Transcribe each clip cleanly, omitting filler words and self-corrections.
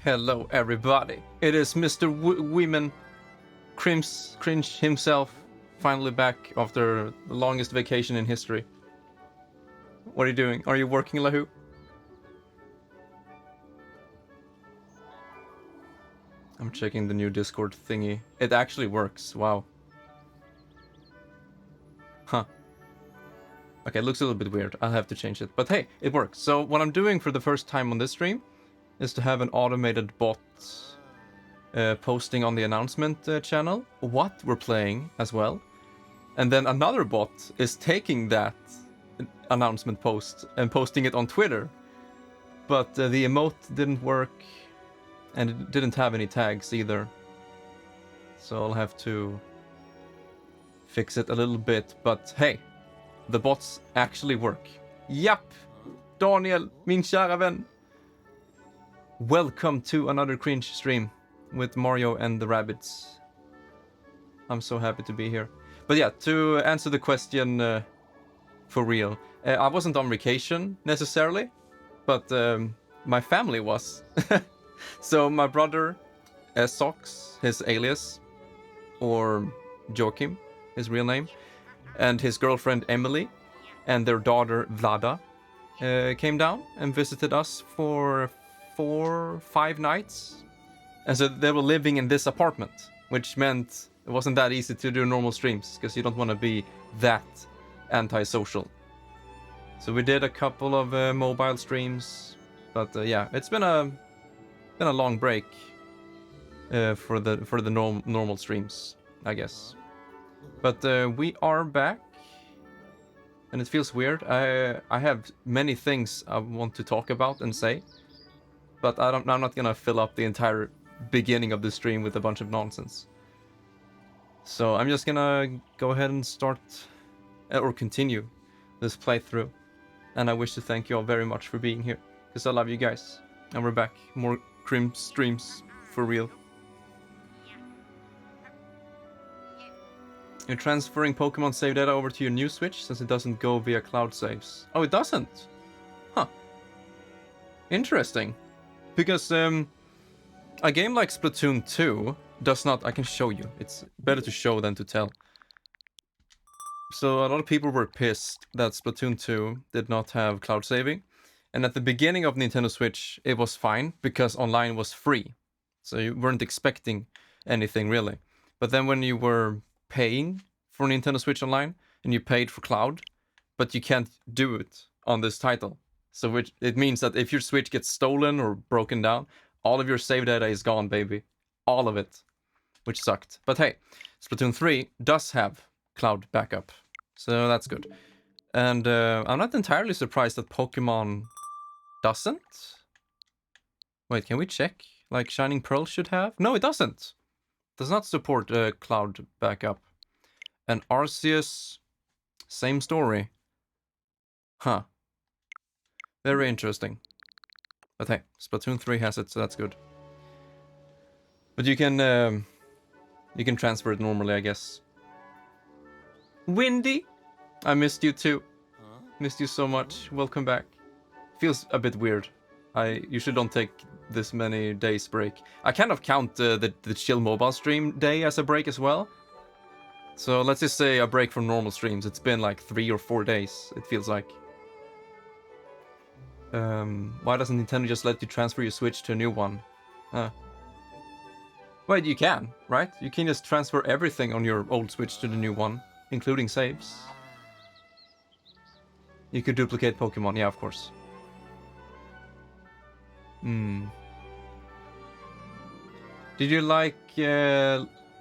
Hello everybody, it is Mr. Women Cringe himself, finally back after the longest vacation in history. What are you doing? Are you working, Lahu? I'm checking the new Discord thingy. It actually works, wow. Huh. Okay, it looks a little bit weird, I'll have to change it. But hey, it works. So what I'm doing for the first time on this stream is to have an automated bot posting on the announcement channel what we're playing as well. And then another bot is taking that announcement post and posting it on Twitter. But the emote didn't work and it didn't have any tags either. So I'll have to fix it a little bit. But hey, the bots actually work. Japp! Daniel, min kära vän. Welcome to another cringe stream with Mario and the Rabbids. I'm so happy to be here. But yeah, to answer the question for real, I wasn't on vacation necessarily, but my family was. So my brother, Sox, his alias, or Joachim, his real name, and his girlfriend Emily, and their daughter Vlada, came down and visited us for 4-5 nights. And so they were living in this apartment, which meant it wasn't that easy to do normal streams, because you don't want to be that antisocial. So we did a couple of mobile streams, but yeah, it's been a long break for the normal streams, I guess. But we are back, and it feels weird. I have many things I want to talk about and say, but I'm not gonna fill up the entire beginning of the stream with a bunch of nonsense. So I'm just gonna go ahead and start or continue this playthrough. And I wish to thank you all very much for being here, because I love you guys. And we're back, more crim streams for real. You're transferring Pokemon save data over to your new Switch since it doesn't go via cloud saves. Oh, it doesn't? Huh. Interesting. Because a game like Splatoon 2 does not... I can show you. It's better to show than to tell. So a lot of people were pissed that Splatoon 2 did not have cloud saving. And at the beginning of Nintendo Switch, it was fine because online was free. So you weren't expecting anything really. But then when you were paying for Nintendo Switch Online and you paid for cloud, but you can't do it on this title. So it means that if your Switch gets stolen or broken down, all of your save data is gone, baby. All of it. Which sucked. But hey, Splatoon 3 does have cloud backup. So that's good. And I'm not entirely surprised that Pokemon doesn't. Wait, can we check? Like Shining Pearl should have? No, it doesn't. Does not support cloud backup. And Arceus, same story. Huh. Very interesting. But hey, Splatoon 3 has it, so that's good. But you can transfer it normally, I guess. Windy, I missed you too. Missed you so much. Welcome back. Feels a bit weird. I usually don't take this many days break. I kind of count the chill mobile stream day as a break as well. So let's just say a break from normal streams. It's been like 3 or 4 days, it feels like. Why doesn't Nintendo just let you transfer your Switch to a new one? Wait, you can, right? You can just transfer everything on your old Switch to the new one, including saves. You could duplicate Pokemon, yeah, of course. Did you like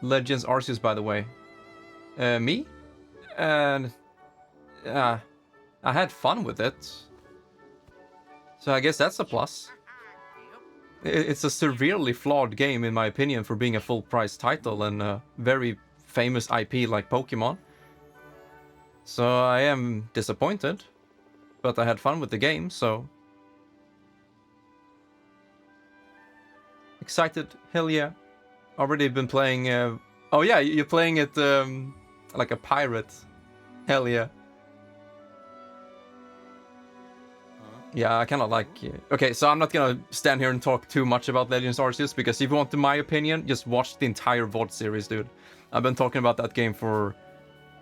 Legends Arceus, by the way? Me? I had fun with it. So I guess that's a plus. It's a severely flawed game, in my opinion, for being a full-price title and a very famous IP like Pokemon. So I am disappointed, but I had fun with the game, so... Excited, hell yeah. Already been playing... Oh yeah, you're playing it like a pirate. Hell yeah. Yeah, I kind of like... Okay, so I'm not gonna stand here and talk too much about Legends Arceus, because if you want my opinion, just watch the entire VOD series, dude. I've been talking about that game for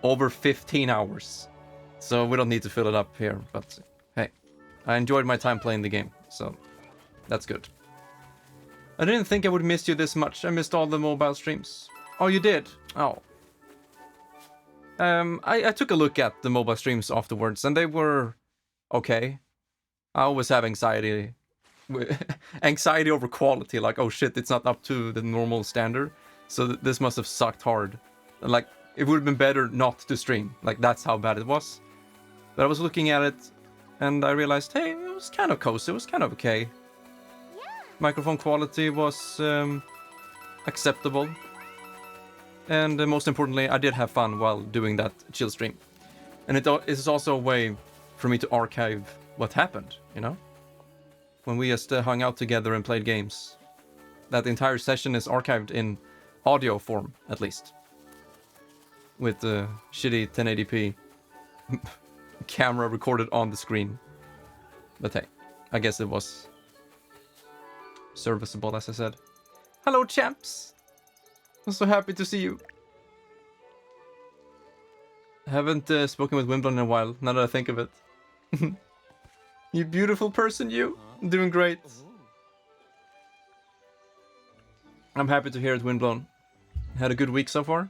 over 15 hours. So we don't need to fill it up here, but hey, I enjoyed my time playing the game, so that's good. I didn't think I would miss you this much. I missed all the mobile streams. Oh, you did? Oh. I took a look at the mobile streams afterwards, and they were okay. I always have anxiety. Anxiety over quality, like, oh shit, it's not up to the normal standard. So this must have sucked hard. Like, it would have been better not to stream. Like, that's how bad it was. But I was looking at it, and I realized, hey, it was kind of cozy, it was kind of okay. Microphone quality was acceptable. And most importantly, I did have fun while doing that chill stream. And it is also a way for me to archive what happened, you know? When we just hung out together and played games. That entire session is archived in audio form, at least. With the shitty 1080p camera recorded on the screen. But hey, I guess it was serviceable, as I said. Hello, champs! I'm so happy to see you. I haven't spoken with Wimbledon in a while, now that I think of it. You beautiful person, you. Doing great. I'm happy to hear it, Windblown. Had a good week so far?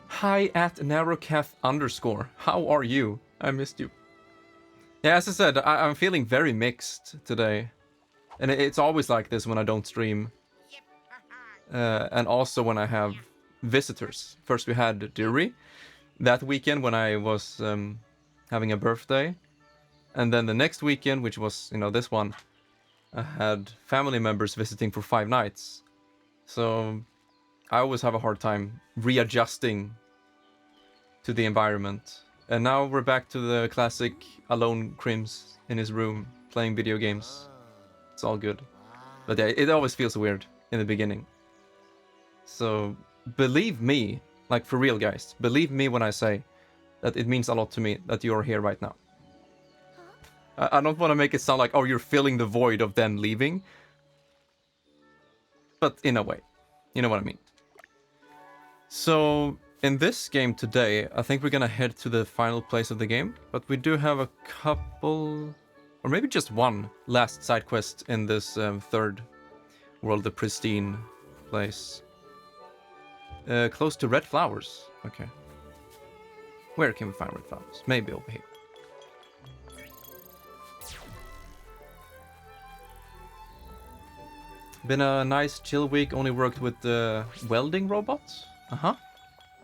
Hi at Narokath _. How are you? I missed you. Yeah, as I said, I'm feeling very mixed today. And it's always like this when I don't stream. And also when I have visitors. First we had Duri that weekend when I was having a birthday. And then the next weekend, which was, you know, this one, I had family members visiting for 5 nights. So I always have a hard time readjusting to the environment. And now we're back to the classic alone Crims in his room playing video games. It's all good. But yeah, it always feels weird in the beginning. So believe me, like for real guys, believe me when I say that it means a lot to me that you're here right now. I don't want to make it sound like, oh, you're filling the void of them leaving. But in a way, you know what I mean. So in this game today, I think we're gonna head to the final place of the game. But we do have a couple, or maybe just one last side quest in this third world, the pristine place. Close to red flowers. Okay. Where can we find red flowers? Maybe over here. Been a nice chill week. Only worked with the welding robots.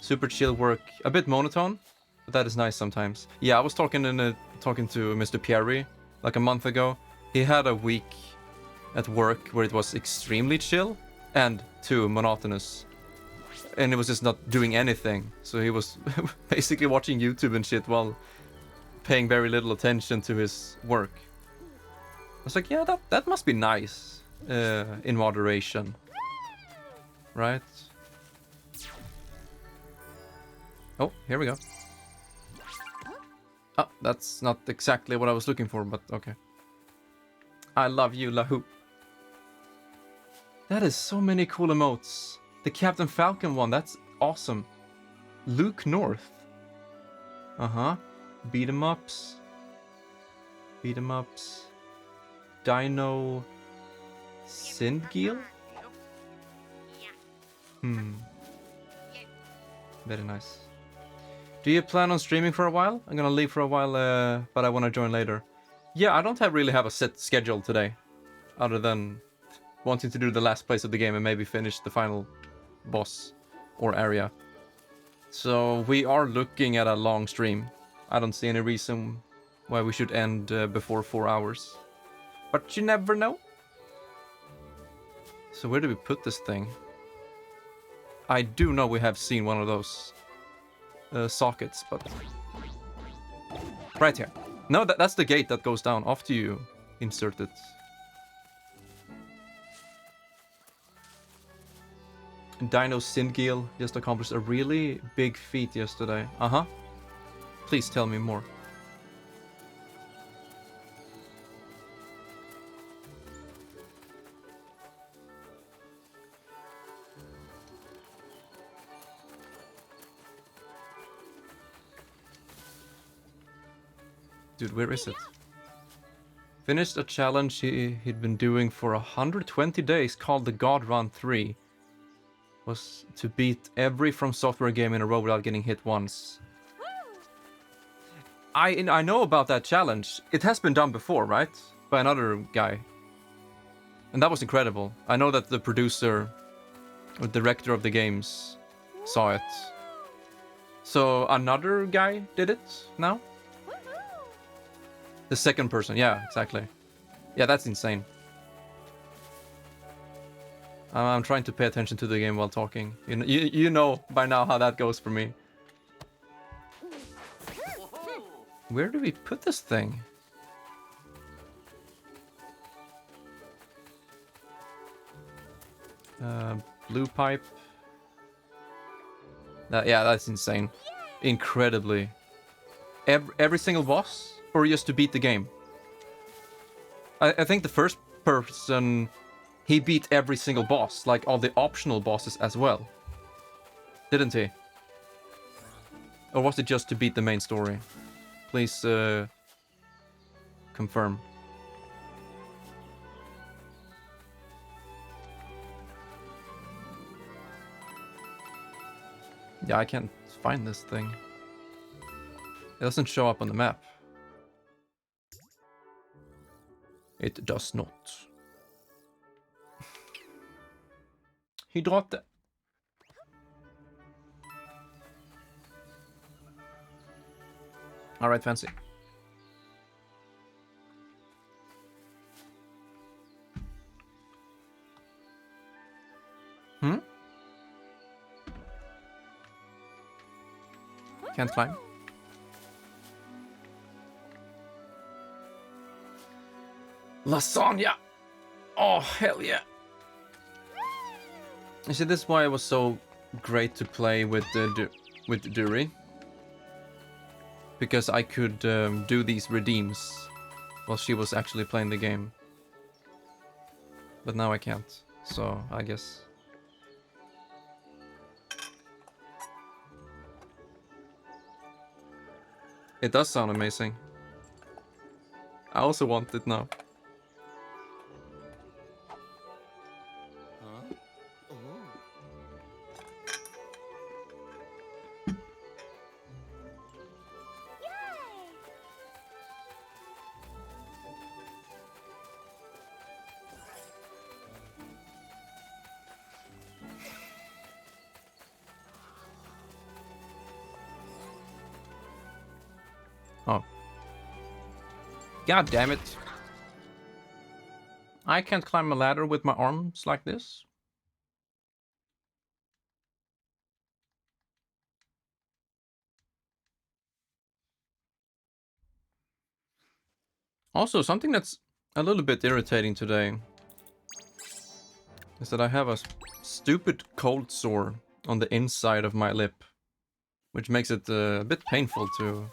Super chill work. A bit monotone, but that is nice sometimes. Yeah, I was talking to Mr. Pierre like a month ago. He had a week at work where it was extremely chill and too monotonous. And it was just not doing anything. So he was basically watching YouTube and shit while paying very little attention to his work. I was like, yeah, that must be nice in moderation. Right? Oh, here we go. Oh, that's not exactly what I was looking for, but okay. I love you, Lahu. That is so many cool emotes. The Captain Falcon one, that's awesome. Luke North. Beat 'em ups. Dino Sindgeel? Very nice. Do you plan on streaming for a while? I'm gonna leave for a while, but I want to join later. Yeah, I don't really have a set schedule today. Other than wanting to do the last place of the game and maybe finish the final boss or area. So we are looking at a long stream. I don't see any reason why we should end before 4 hours. But you never know. So where do we put this thing? I do know we have seen one of those sockets, but... Right here. No, that's the gate that goes down after you insert it. Dino Singil just accomplished a really big feat yesterday. Uh-huh. Please tell me more. Dude, where is it? Finished a challenge he'd been doing for 120 days called the God Run 3. Was to beat every From Software game in a row without getting hit once. I know about that challenge. It has been done before, right? By another guy. And that was incredible. I know that the producer or director of the games saw it. So another guy did it now? The second person, yeah, exactly. Yeah, that's insane. I'm trying to pay attention to the game while talking. You know by now how that goes for me. Where do we put this thing? Blue pipe. Yeah, that's insane. Incredibly. Every single boss? Or just to beat the game? I think the first person, he beat every single boss, like all the optional bosses as well. Didn't he? Or was it just to beat the main story? Please confirm. Yeah, I can't find this thing. It doesn't show up on the map. It does not. He dropped it. Alright, fancy. Can't climb. Lasagna! Oh, hell yeah! You see, this is why it was so great to play with Duri. Because I could do these redeems while she was actually playing the game. But now I can't, so I guess. It does sound amazing. I also want it now. Oh. God damn it. I can't climb a ladder with my arms like this. Also, something that's a little bit irritating today is that I have a stupid cold sore on the inside of my lip, which makes it a bit painful to...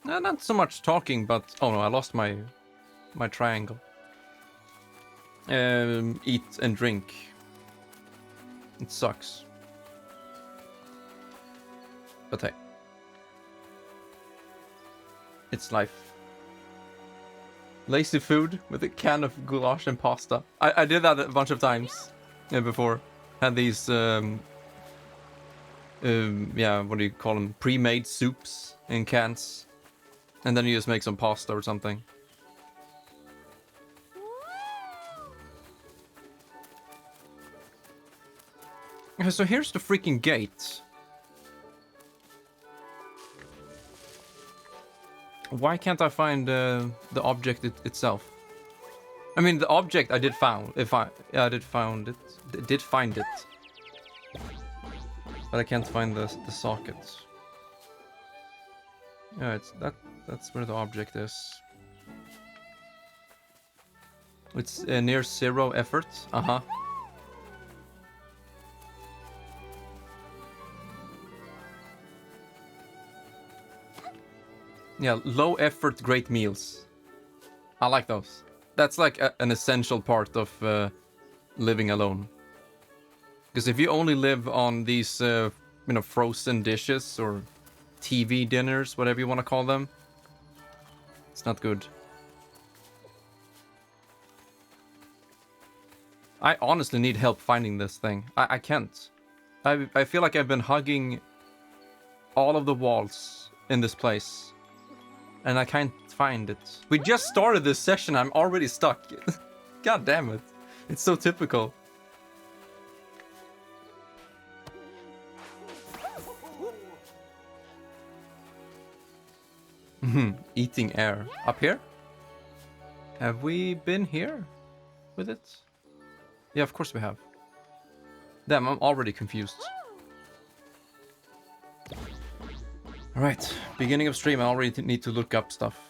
not so much talking, but... Oh no, I lost my triangle. Eat and drink. It sucks. But hey. It's life. Lazy food with a can of goulash and pasta. I did that a bunch of times before. Had these, yeah, what do you call them? Pre-made soups in cans. And then you just make some pasta or something. Okay, so here's the freaking gate. Why can't I find the object itself? I mean, the object I did found. I did find it. Did find it. But I can't find the socket. Yeah, that's where the object is. It's near 0 effort. Uh-huh. Yeah, low effort, great meals. I like those. That's like an essential part of living alone. Because if you only live on these, frozen dishes or TV dinners, whatever you want to call them, it's not good. I honestly need help finding this thing. I can't. I feel like I've been hugging all of the walls in this place. And I can't find it. We just started this session, I'm already stuck. God damn it. It's so typical. Eating air. Up here? Have we been here with it? Yeah, of course we have. Damn, I'm already confused. Alright, beginning of stream, I already need to look up stuff.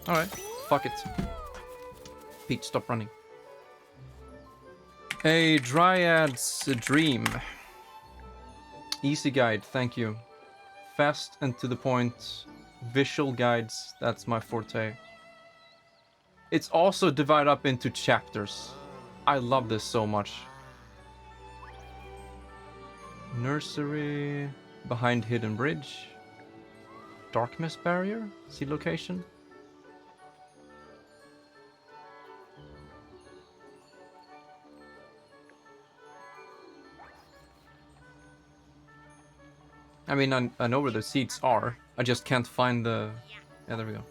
Alright, fuck it. Pete, stop running. A Dryad's Dream. Easy guide, thank you. Fast and to the point. Visual guides, that's my forte. It's also divided up into chapters. I love this so much. Nursery. Behind Hidden Bridge. Darkness Barrier. See location. I mean, I know where the seats are. I just can't find the... Yeah, there we go.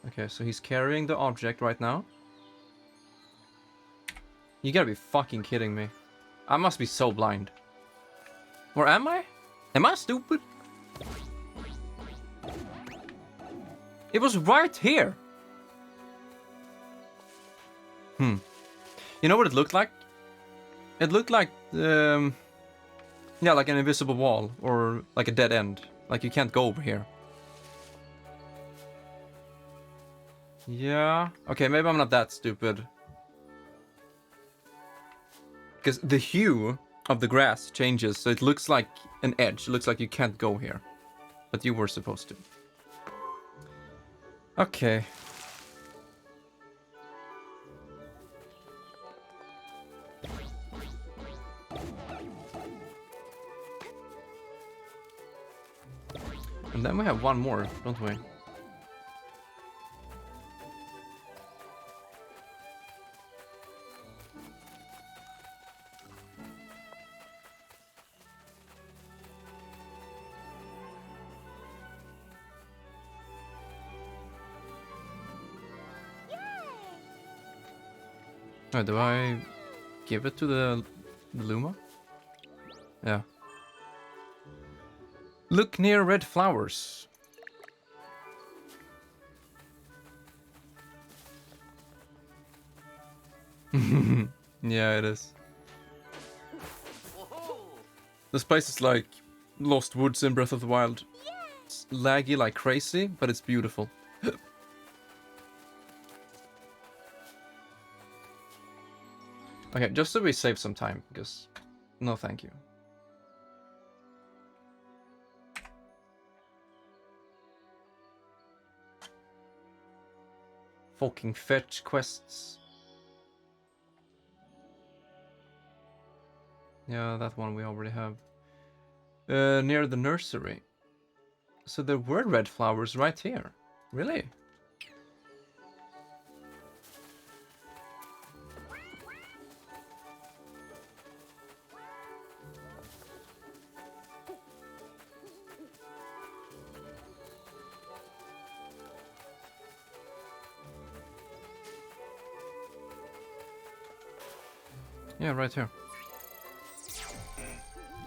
Okay, so he's carrying the object right now. You gotta be fucking kidding me. I must be so blind. Or am I? Am I stupid? It was right here. You know what it looked like? It looked like... yeah, like an invisible wall, or like a dead end. Like you can't go over here. Yeah. Okay, maybe I'm not that stupid. Because the hue of the grass changes, so it looks like an edge. It looks like you can't go here. But you were supposed to. Okay. And then we have one more, don't we? Oh, do I give it to the Luma? Yeah. Look near red flowers. Yeah, it is. This place is like Lost Woods in Breath of the Wild. It's laggy like crazy, but it's beautiful. Okay, just so we save some time, because... No, thank you. Fucking fetch quests. Yeah, that one we already have. Near the nursery. So there were red flowers right here. Really? Yeah, right here.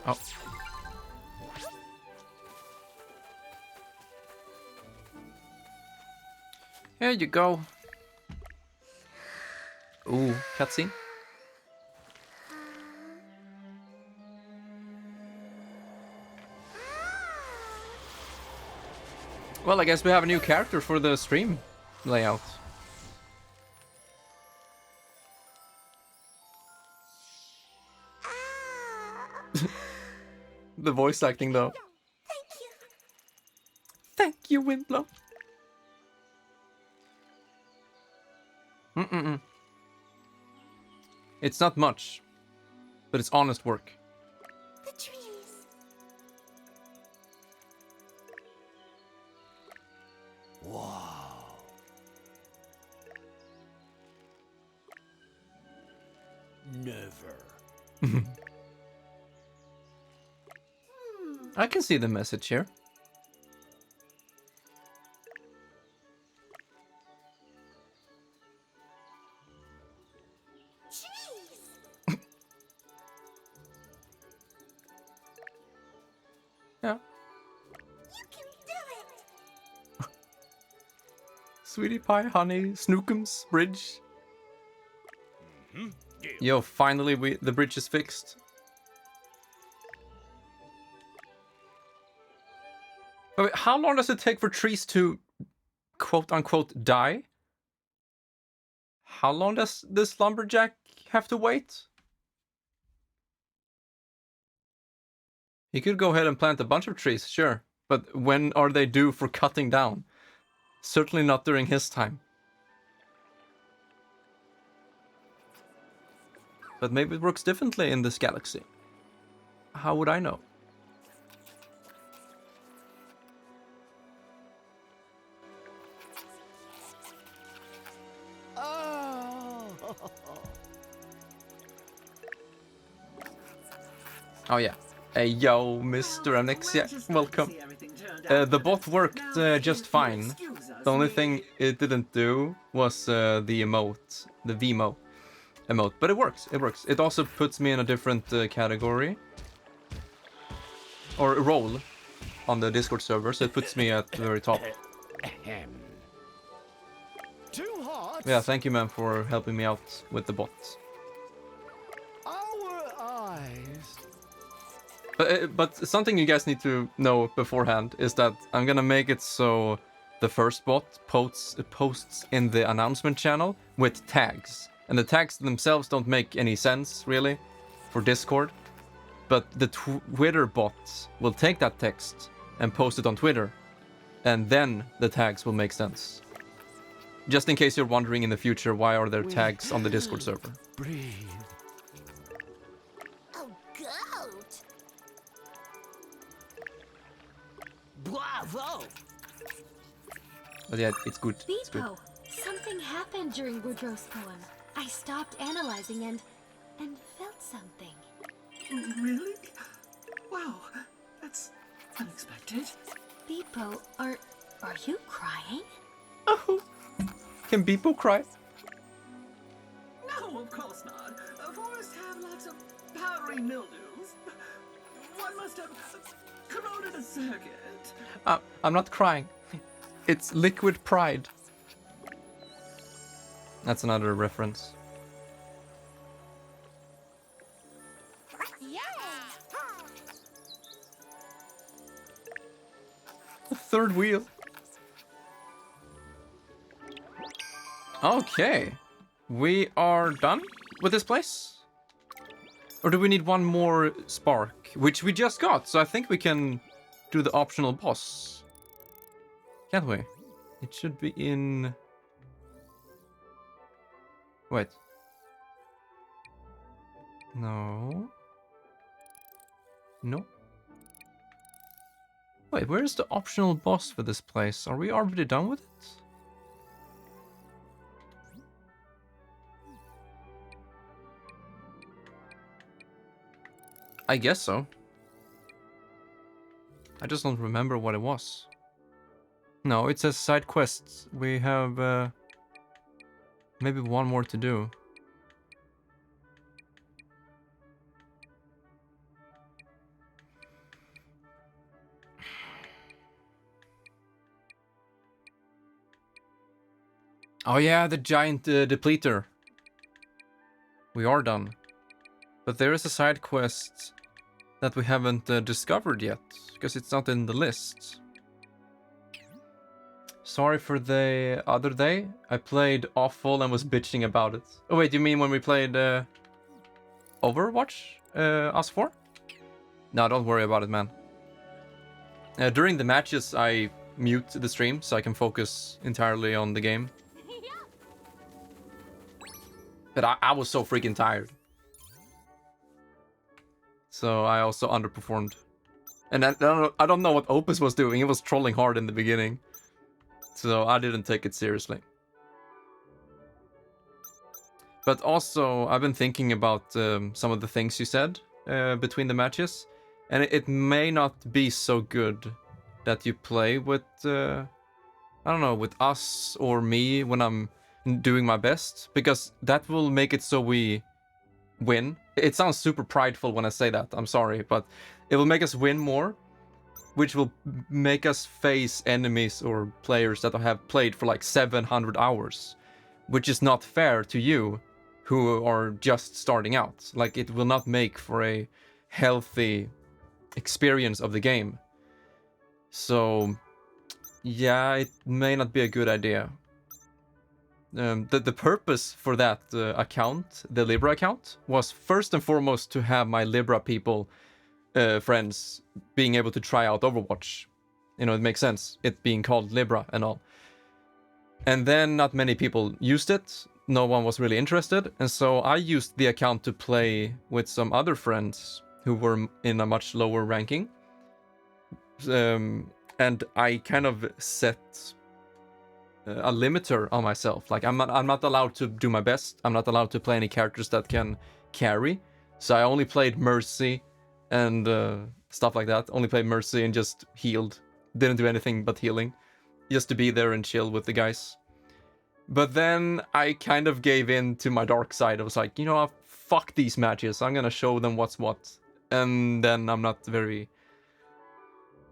Oh. Here you go. Ooh, cutscene. Well, I guess we have a new character for the stream layout. The voice acting, though. Thank you. Thank you, Windblow. It's not much, but it's honest work. The trees. Wow. Never. I can see the message here. Trees. Yeah. You can do it. Sweetie Pie, Honey, Snookums, Bridge. Yo, finally the bridge is fixed. But wait, how long does it take for trees to quote-unquote die? How long does this lumberjack have to wait? He could go ahead and plant a bunch of trees, sure. But when are they due for cutting down? Certainly not during his time. But maybe it works differently in this galaxy. How would I know? Oh yeah. Hey yo, Mr. Annexia, welcome. The bot worked just fine. The only thing it didn't do was the emote, the Vimo emote. But it works, it works. It also puts me in a different category. Or role on the Discord server, so it puts me at the very top. Yeah, thank you, man, for helping me out with the bot. Our eyes. But something you guys need to know beforehand is that I'm gonna make it so the first bot posts in the announcement channel with tags. And the tags themselves don't make any sense, really, for Discord. But the Twitter bots will take that text and post it on Twitter. And then the tags will make sense. Just in case you're wondering in the future, why are there tags on the Discord server? Breathe. Oh, goat. Bravo. But yeah, it's good. It's good. Beepo, something happened during Woodrow's poem. I stopped analyzing and felt something. Really? Wow, that's unexpected. Beepo, are you crying? Oh, can Beepo cry? No, of course not. Forests have lots of powdery mildews. One must have corroded a circuit. I'm not crying. It's liquid pride. That's another reference. Yeah. The third wheel. Okay. We are done with this place? Or do we need one more spark? Which we just got, so I think we can do the optional boss. Can't we? It should be in... Wait. No. No. Wait, where's the optional boss for this place? Are we already done with it? I guess so. I just don't remember what it was. No, it says side quests. We have maybe one more to do. Oh yeah, the giant depleter. We are done. But there is a side quest that we haven't discovered yet, because it's not in the list. Sorry for the other day. I played awful and was bitching about it. Oh wait, you mean when we played Overwatch? Us 4? No, don't worry about it, man. During the matches, I mute the stream so I can focus entirely on the game. But I was so freaking tired. So I also underperformed. And I don't know what Opus was doing. He was trolling hard in the beginning. So I didn't take it seriously. But also, I've been thinking about some of the things you said between the matches. And it may not be so good that you play with, I don't know, with us or me when I'm doing my best. Because that will make it so we win. It sounds super prideful when I say that, I'm sorry. But it will make us win more. Which will make us face enemies or players that have played for like 700 hours. Which is not fair to you who are just starting out. Like, it will not make for a healthy experience of the game. So, yeah, it may not be a good idea. The purpose for that account, the Libra account, was first and foremost to have my Libra people, friends, being able to try out Overwatch. You know, it makes sense, it being called Libra and all. And then not many people used it. No one was really interested. And so I used the account to play with some other friends who were in a much lower ranking. And I kind of set a limiter on myself. Like, I'm not allowed to do my best. I'm not allowed to play any characters that can carry. So I only played Mercy and stuff like that. Only played Mercy and just healed. Didn't do anything but healing. Just to be there and chill with the guys. But then I kind of gave in to my dark side. I was like, you know, fuck these matches. I'm gonna show them what's what. And then I'm not very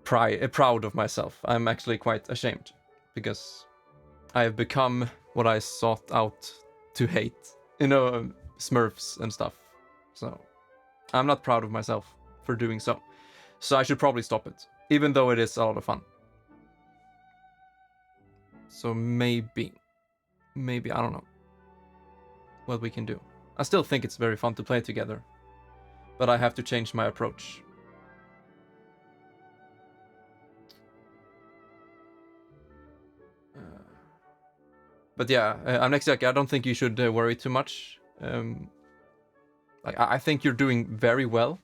proud of myself. I'm actually quite ashamed. Because I have become what I sought out to hate. You know, Smurfs and stuff. So, I'm not proud of myself for doing so. So I should probably stop it. Even though it is a lot of fun. So maybe, I don't know what we can do. I still think it's very fun to play together. But I have to change my approach. But yeah, Amnesiac, I don't think you should worry too much. Like, I think you're doing very well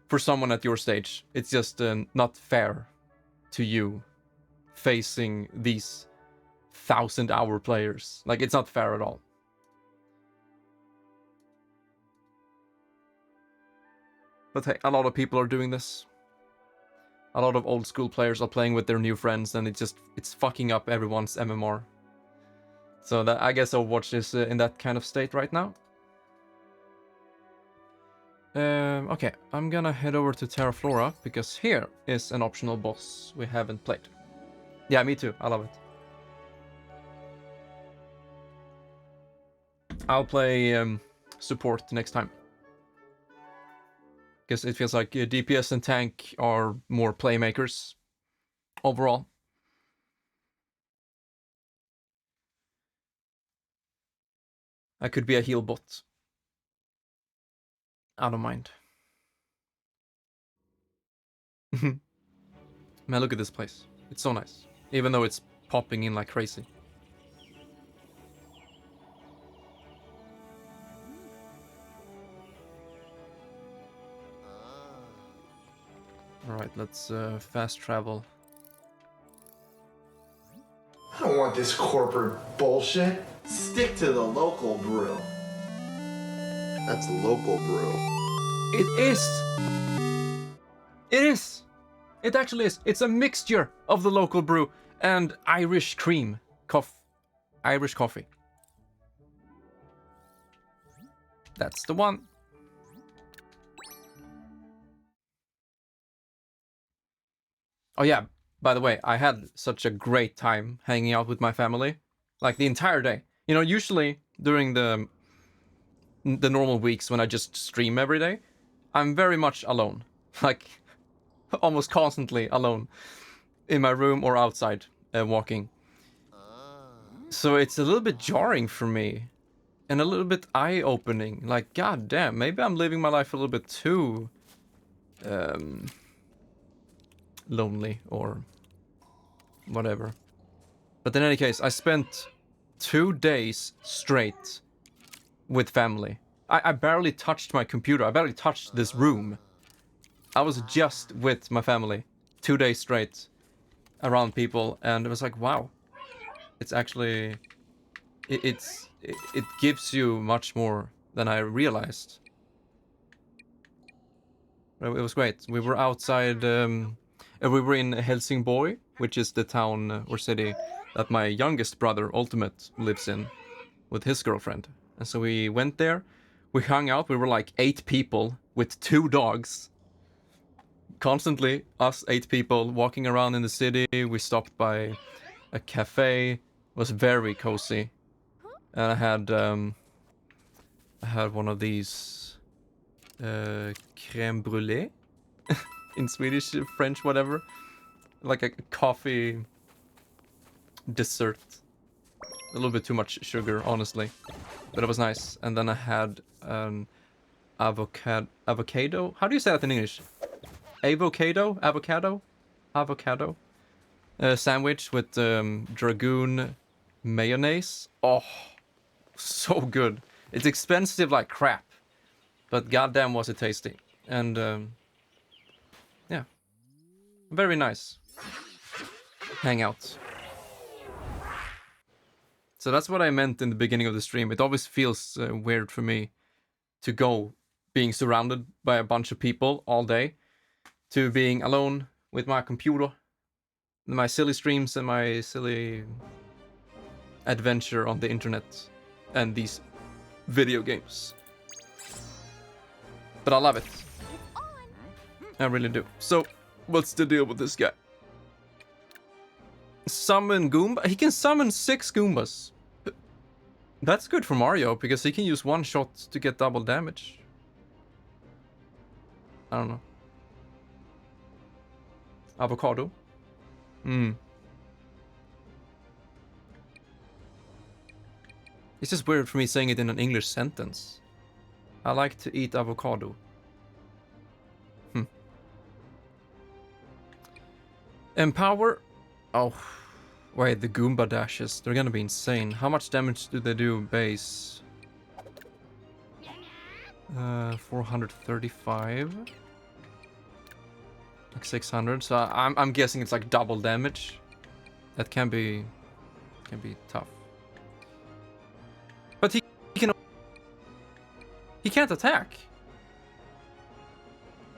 for someone at your stage. It's just not fair to you facing these 1,000-hour players. Like, it's not fair at all. But hey, a lot of people are doing this. A lot of old school players are playing with their new friends, and it's fucking up everyone's MMR. So that, I guess Overwatch is in that kind of state right now. Okay, I'm gonna head over to Terra Flora, because here is an optional boss we haven't played. Yeah, me too, I love it. I'll play support next time. Because it feels like DPS and tank are more playmakers overall. I could be a heal bot. I don't mind. Man, look at this place. It's so nice. Even though it's popping in like crazy. Alright, let's fast travel. I don't want this corporate bullshit. Stick to the local brew. That's local brew. It is! It is! It actually is. It's a mixture of the local brew and Irish cream. Irish coffee. That's the one. Oh yeah, by the way, I had such a great time hanging out with my family. Like, the entire day. You know, usually during the normal weeks when I just stream every day, I'm very much alone. Like, almost constantly alone. In my room or outside, walking. So it's a little bit jarring for me. And a little bit eye-opening. Like, god damn, maybe I'm living my life a little bit too lonely or whatever. But in any case, I spent 2 days straight with family. I barely touched my computer. I barely touched this room. I was just with my family 2 days straight around people, and it was like, wow. It's actually it gives you much more than I realized. It was great. We were outside. We were in Helsingborg, which is the town or city that my youngest brother Ultimate lives in with his girlfriend. And so we went there. We hung out. We were like 8 people with 2 dogs. Constantly, us 8 people walking around in the city. We stopped by a cafe. It was very cozy. And I had one of these crème brûlée in Swedish, French, whatever. Like a coffee dessert. A little bit too much sugar, honestly. But it was nice. And then I had an avocado. How do you say that in English? Avocado? Avocado? Sandwich with dragoon mayonnaise. Oh, so good. It's expensive like crap. But goddamn was it tasty. And yeah. Very nice. Hangout. So that's what I meant in the beginning of the stream. It always feels weird for me to go being surrounded by a bunch of people all day to being alone with my computer, my silly streams and my silly adventure on the internet and these video games. But I love it. I really do. So, what's the deal with this guy? Summon Goomba? He can summon 6 Goombas. That's good for Mario, because he can use 1 shot to get double damage. I don't know. Avocado? It's just weird for me saying it in an English sentence. I like to eat avocado. Empower. Oh, wait, the Goomba dashes. They're gonna be insane. How much damage do they do base? 435. Like 600. So I'm guessing it's like double damage. That can be tough. But he can't attack.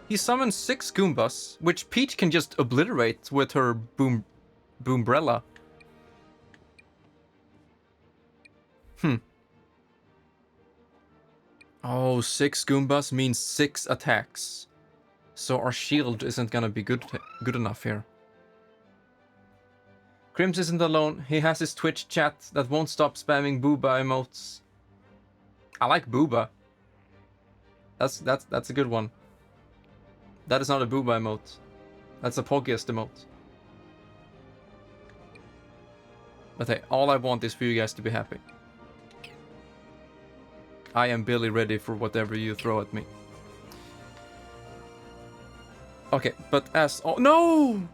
He summons 6 Goombas, which Peach can just obliterate with her Boombrella. Oh, 6 Goombas means 6 attacks. So our shield isn't gonna be good enough here. Crims isn't alone. He has his Twitch chat that won't stop spamming Booba emotes. I like Booba. That's a good one. That is not a Booba emote. That's a Poggiest emote. But hey, all I want is for you guys to be happy. I am Billy ready for whatever you throw at me. Okay, but as... Oh, no!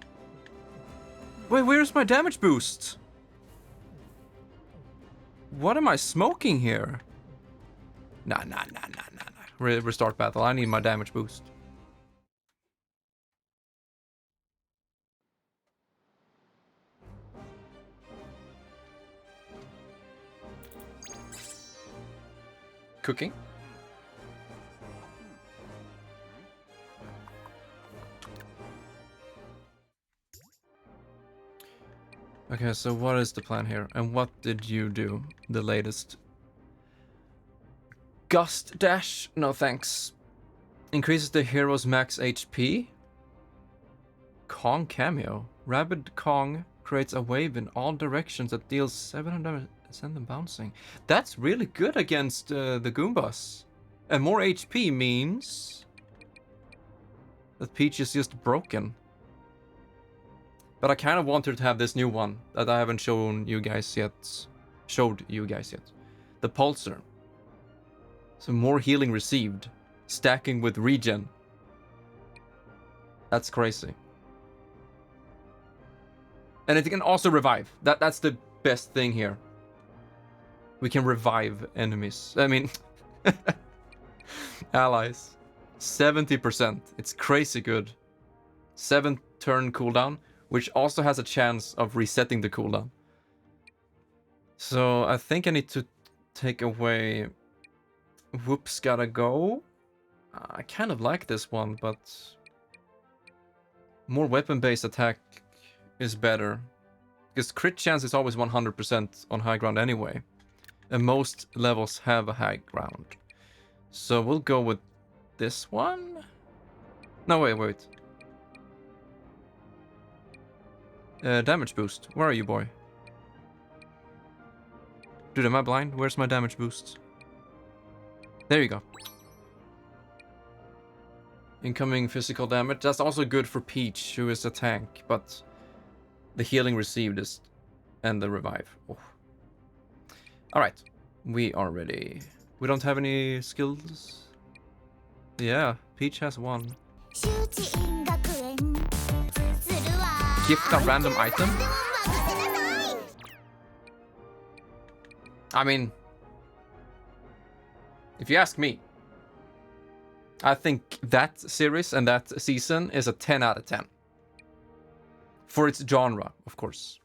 Wait, where's my damage boost? What am I smoking here? Nah. Restart battle. I need my damage boost. Cooking. Okay, so what is the plan here? And what did you do? The latest. Gust dash? No thanks. Increases the hero's max HP? Kong cameo. Rabid Kong creates a wave in all directions that deals 700 damage. Send them bouncing. That's really good against the Goombas. And more HP means that Peach is just broken. But I kind of want her to have this new one that I haven't shown you guys yet. The Pulsar. So more healing received. Stacking with regen. That's crazy. And it can also revive. That's the best thing here. We can revive enemies. I mean, allies. 70%. It's crazy good. 7-turn cooldown, which also has a chance of resetting the cooldown. So I think I need to take away Whoops Gotta Go. I kind of like this one, but more weapon-based attack is better. Because crit chance is always 100% on high ground anyway. And most levels have a high ground. So we'll go with this one. No, wait. Damage boost. Where are you, boy? Dude, am I blind? Where's my damage boost? There you go. Incoming physical damage. That's also good for Peach, who is a tank, but the healing received is and the revive. Oh. Alright. We are ready. We don't have any skills. Yeah, Peach has one. Gift a random item? I mean, if you ask me, I think that series and that season is a 10 out of 10. For its genre, of course.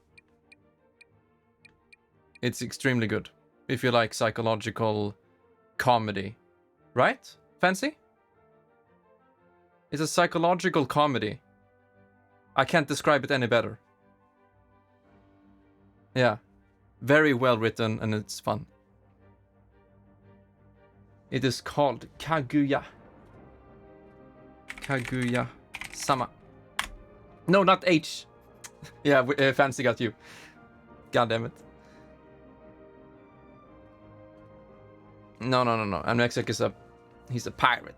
It's extremely good. If you like psychological comedy. Right? Fancy? It's a psychological comedy. I can't describe it any better. Yeah. Very well written and it's fun. It is called Kaguya. Kaguya-sama. No, not H. Yeah, Fancy got you. God damn it. No. Amnesiac is he's a pirate.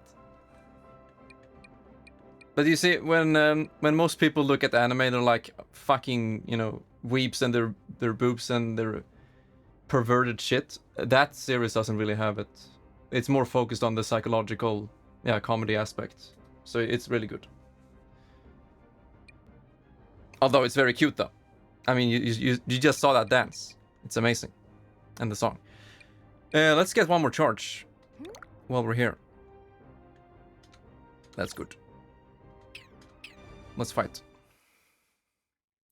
But you see, when most people look at anime, they're like fucking, weeps and their boobs and their perverted shit. That series doesn't really have it. It's more focused on the psychological, comedy aspect. So it's really good. Although it's very cute though. I mean, you just saw that dance. It's amazing. And the song. Let's get one more charge while we're here. That's good. Let's fight.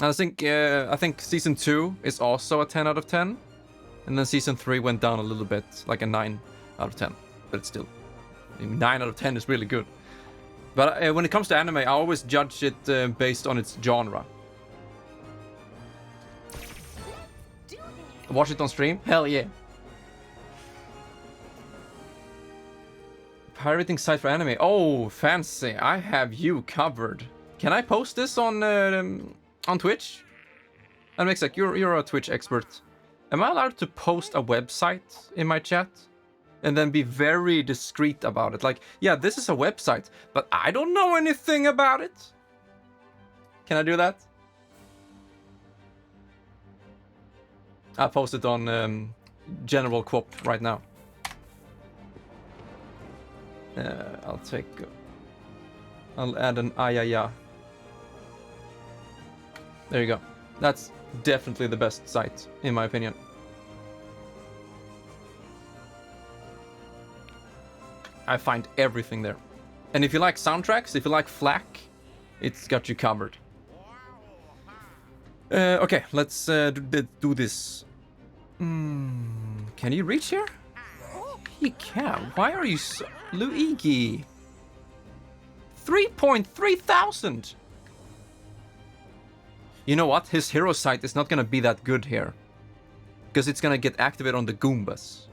And I think season 2 is also a 10 out of 10. And then season 3 went down a little bit, like a 9 out of 10. But it's still, 9 out of 10 is really good. But when it comes to anime, I always judge it based on its genre. Watch it on stream? Hell yeah. Pirating site for anime. Oh, Fancy. I have you covered. Can I post this on Twitch? And makes like you're a Twitch expert. Am I allowed to post a website in my chat? And then be very discreet about it. Like, yeah, this is a website, but I don't know anything about it. Can I do that? I'll post it on General Quop right now. I'll add an ayaya. There you go. That's definitely the best site, in my opinion. I find everything there. And if you like soundtracks, if you like FLAC, it's got you covered. Okay, let's do this. Can you reach here? He can. Why are you so... Luigi. 3,300. You know what? His hero site is not gonna be that good here. Because it's gonna get activated on the Goombas.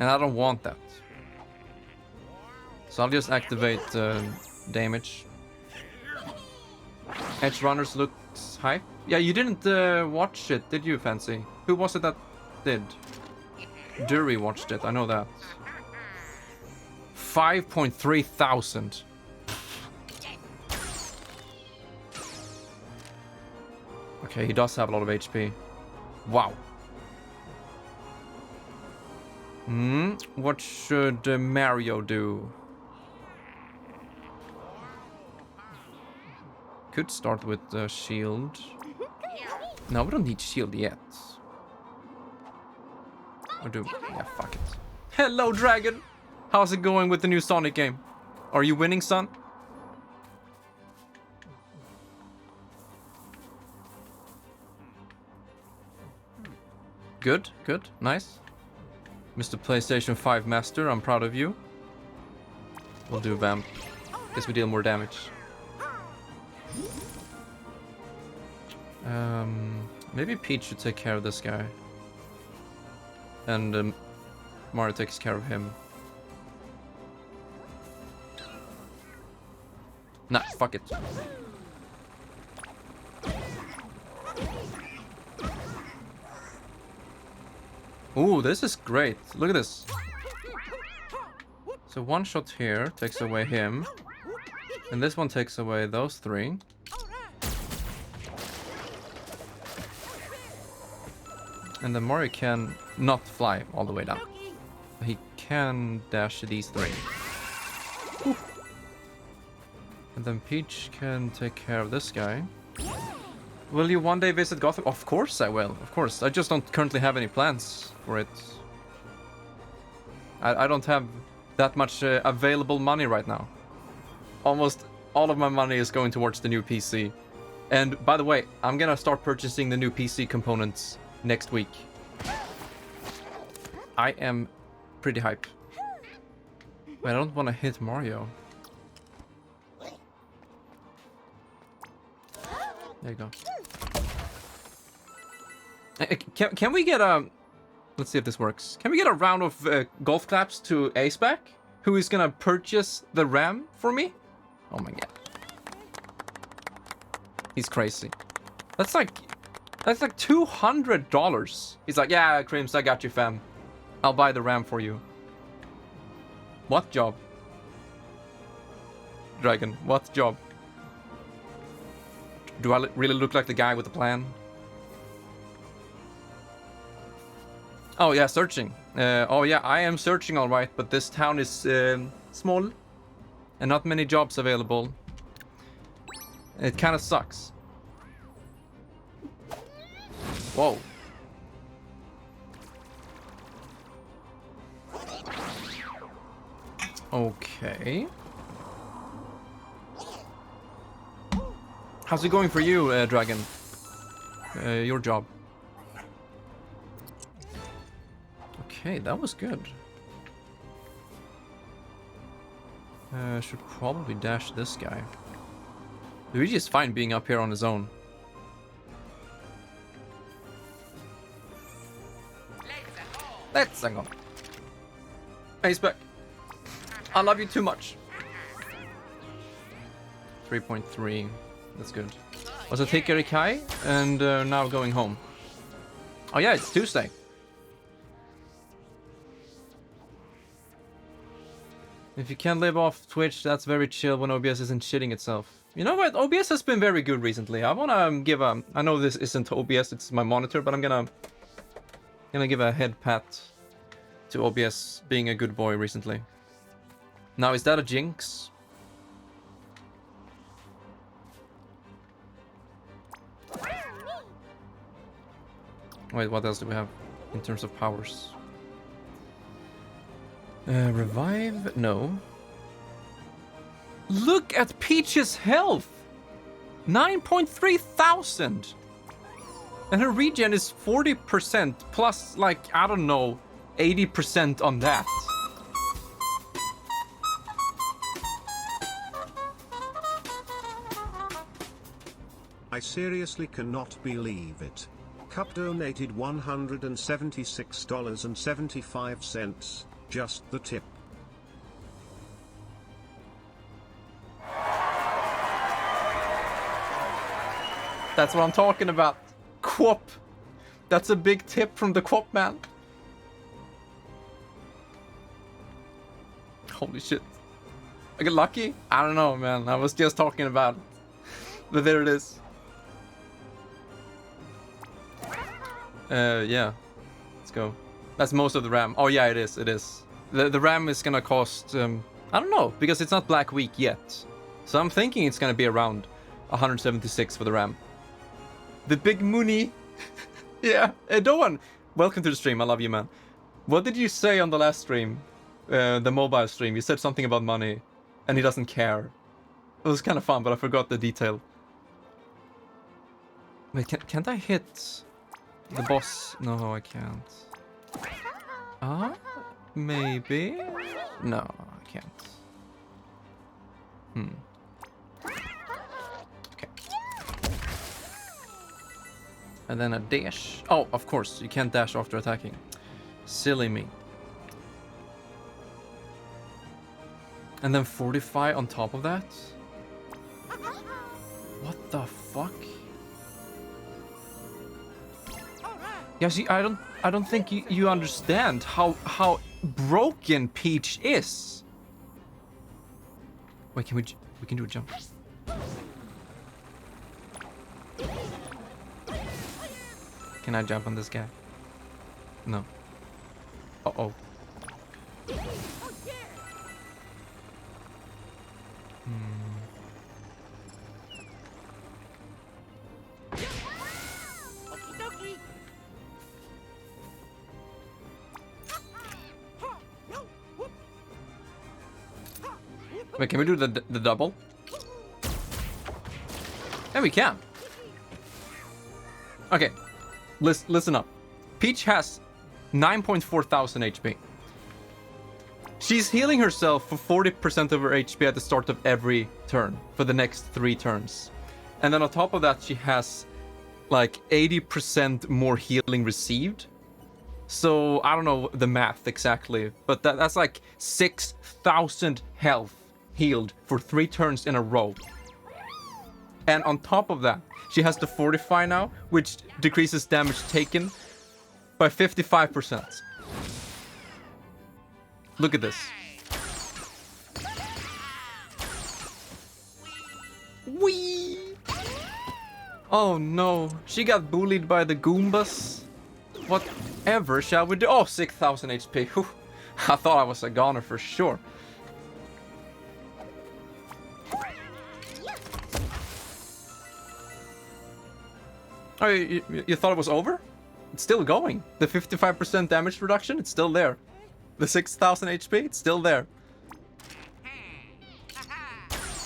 And I don't want that. So I'll just activate damage. Edge Runners looks hype. Yeah, you didn't watch it, did you, Fancy? Who was it that did? Dury watched it, I know that. 5,300. Okay, he does have a lot of HP. Wow. What should Mario do? Could start with the shield. No, we don't need shield yet. Or do we? Yeah, fuck it. Hello, Dragon! How's it going with the new Sonic game? Are you winning, son? Good, good, nice. Mr. PlayStation 5 Master, I'm proud of you. We'll do Vamp. Guess we deal more damage. Maybe Peach should take care of this guy. And Mario takes care of him. Nah, fuck it. Ooh, this is great. Look at this. So one shot here takes away him. And this one takes away those three. And then Mario can not fly all the way down. He can dash these three. Ooh. And then Peach can take care of this guy. Will you one day visit Gotham? Of course I will. Of course. I just don't currently have any plans for it. I don't have that much available money right now. Almost all of my money is going towards the new PC. And by the way, I'm gonna start purchasing the new PC components next week. I am pretty hype. Wait, I don't want to hit Mario. There you go. Can we get a... Let's see if this works. Can we get a round of golf claps to Aceback? Who is gonna purchase the RAM for me? Oh my god. He's crazy. That's like $200. He's like, yeah, Crims, I got you, fam. I'll buy the RAM for you. What job? Dragon, what job? Do I really look like the guy with the plan? Oh yeah, searching. Oh yeah, I am searching all right, but this town is small and not many jobs available. It kind of sucks. Whoa. Okay. How's it going for you, Dragon? Your job. Okay, that was good. Should probably dash this guy. Luigi is fine being up here on his own. Let's go. Aceback. I love you too much. 3.3. That's good. Was it Hikari Kai? And now going home. Oh yeah, it's Tuesday. If you can't live off Twitch, that's very chill when OBS isn't shitting itself. You know what? OBS has been very good recently. I wanna give a... I know this isn't OBS, it's my monitor, but I'm gonna give a head pat to OBS being a good boy recently. Now, is that a jinx? Wait, what else do we have in terms of powers? Revive? No. Look at Peach's health! 9.3 thousand! And her regen is 40% plus, like, I don't know, 80% on that. I seriously cannot believe it. Cup donated $176.75. Just the tip. That's what I'm talking about. Quop. That's a big tip from the Quop man. Holy shit. I get lucky? I don't know, man. I was just talking about it. But there it is. Yeah. Let's go. That's most of the RAM. Oh yeah, it is. It is. The RAM is gonna cost... I don't know, because it's not Black Week yet. So I'm thinking it's gonna be around 176 for the RAM. The big money. Yeah, Doan, welcome to the stream. I love you, man. What did you say on the last stream? The mobile stream. You said something about money, and he doesn't care. It was kind of fun, but I forgot the detail. Wait, can't I hit the boss? No, I can't. Maybe? No, I can't. Okay. And then a dash. Oh, of course, you can't dash after attacking. Silly me. And then fortify on top of that? What the fuck? Yeah, see, I don't think you understand how broken Peach is. Wait, we can do a jump. Can I jump on this guy? No. Uh-oh. Wait, can we do the double? Yeah, we can. Okay, listen up. Peach has 9.4 thousand HP. She's healing herself for 40% of her HP at the start of every turn for the next 3 turns. And then on top of that, she has like 80% more healing received. So I don't know the math exactly, but that's like 6,000 health healed for 3 turns in a row. And on top of that, she has the Fortify now, which decreases damage taken by 55%. Look at this. Whee! Oh no, she got bullied by the Goombas. Whatever shall we do? Oh, 6,000 HP. Whew. I thought I was a goner for sure. Oh, you thought it was over? It's still going. The 55% damage reduction, it's still there. The 6,000 HP, it's still there.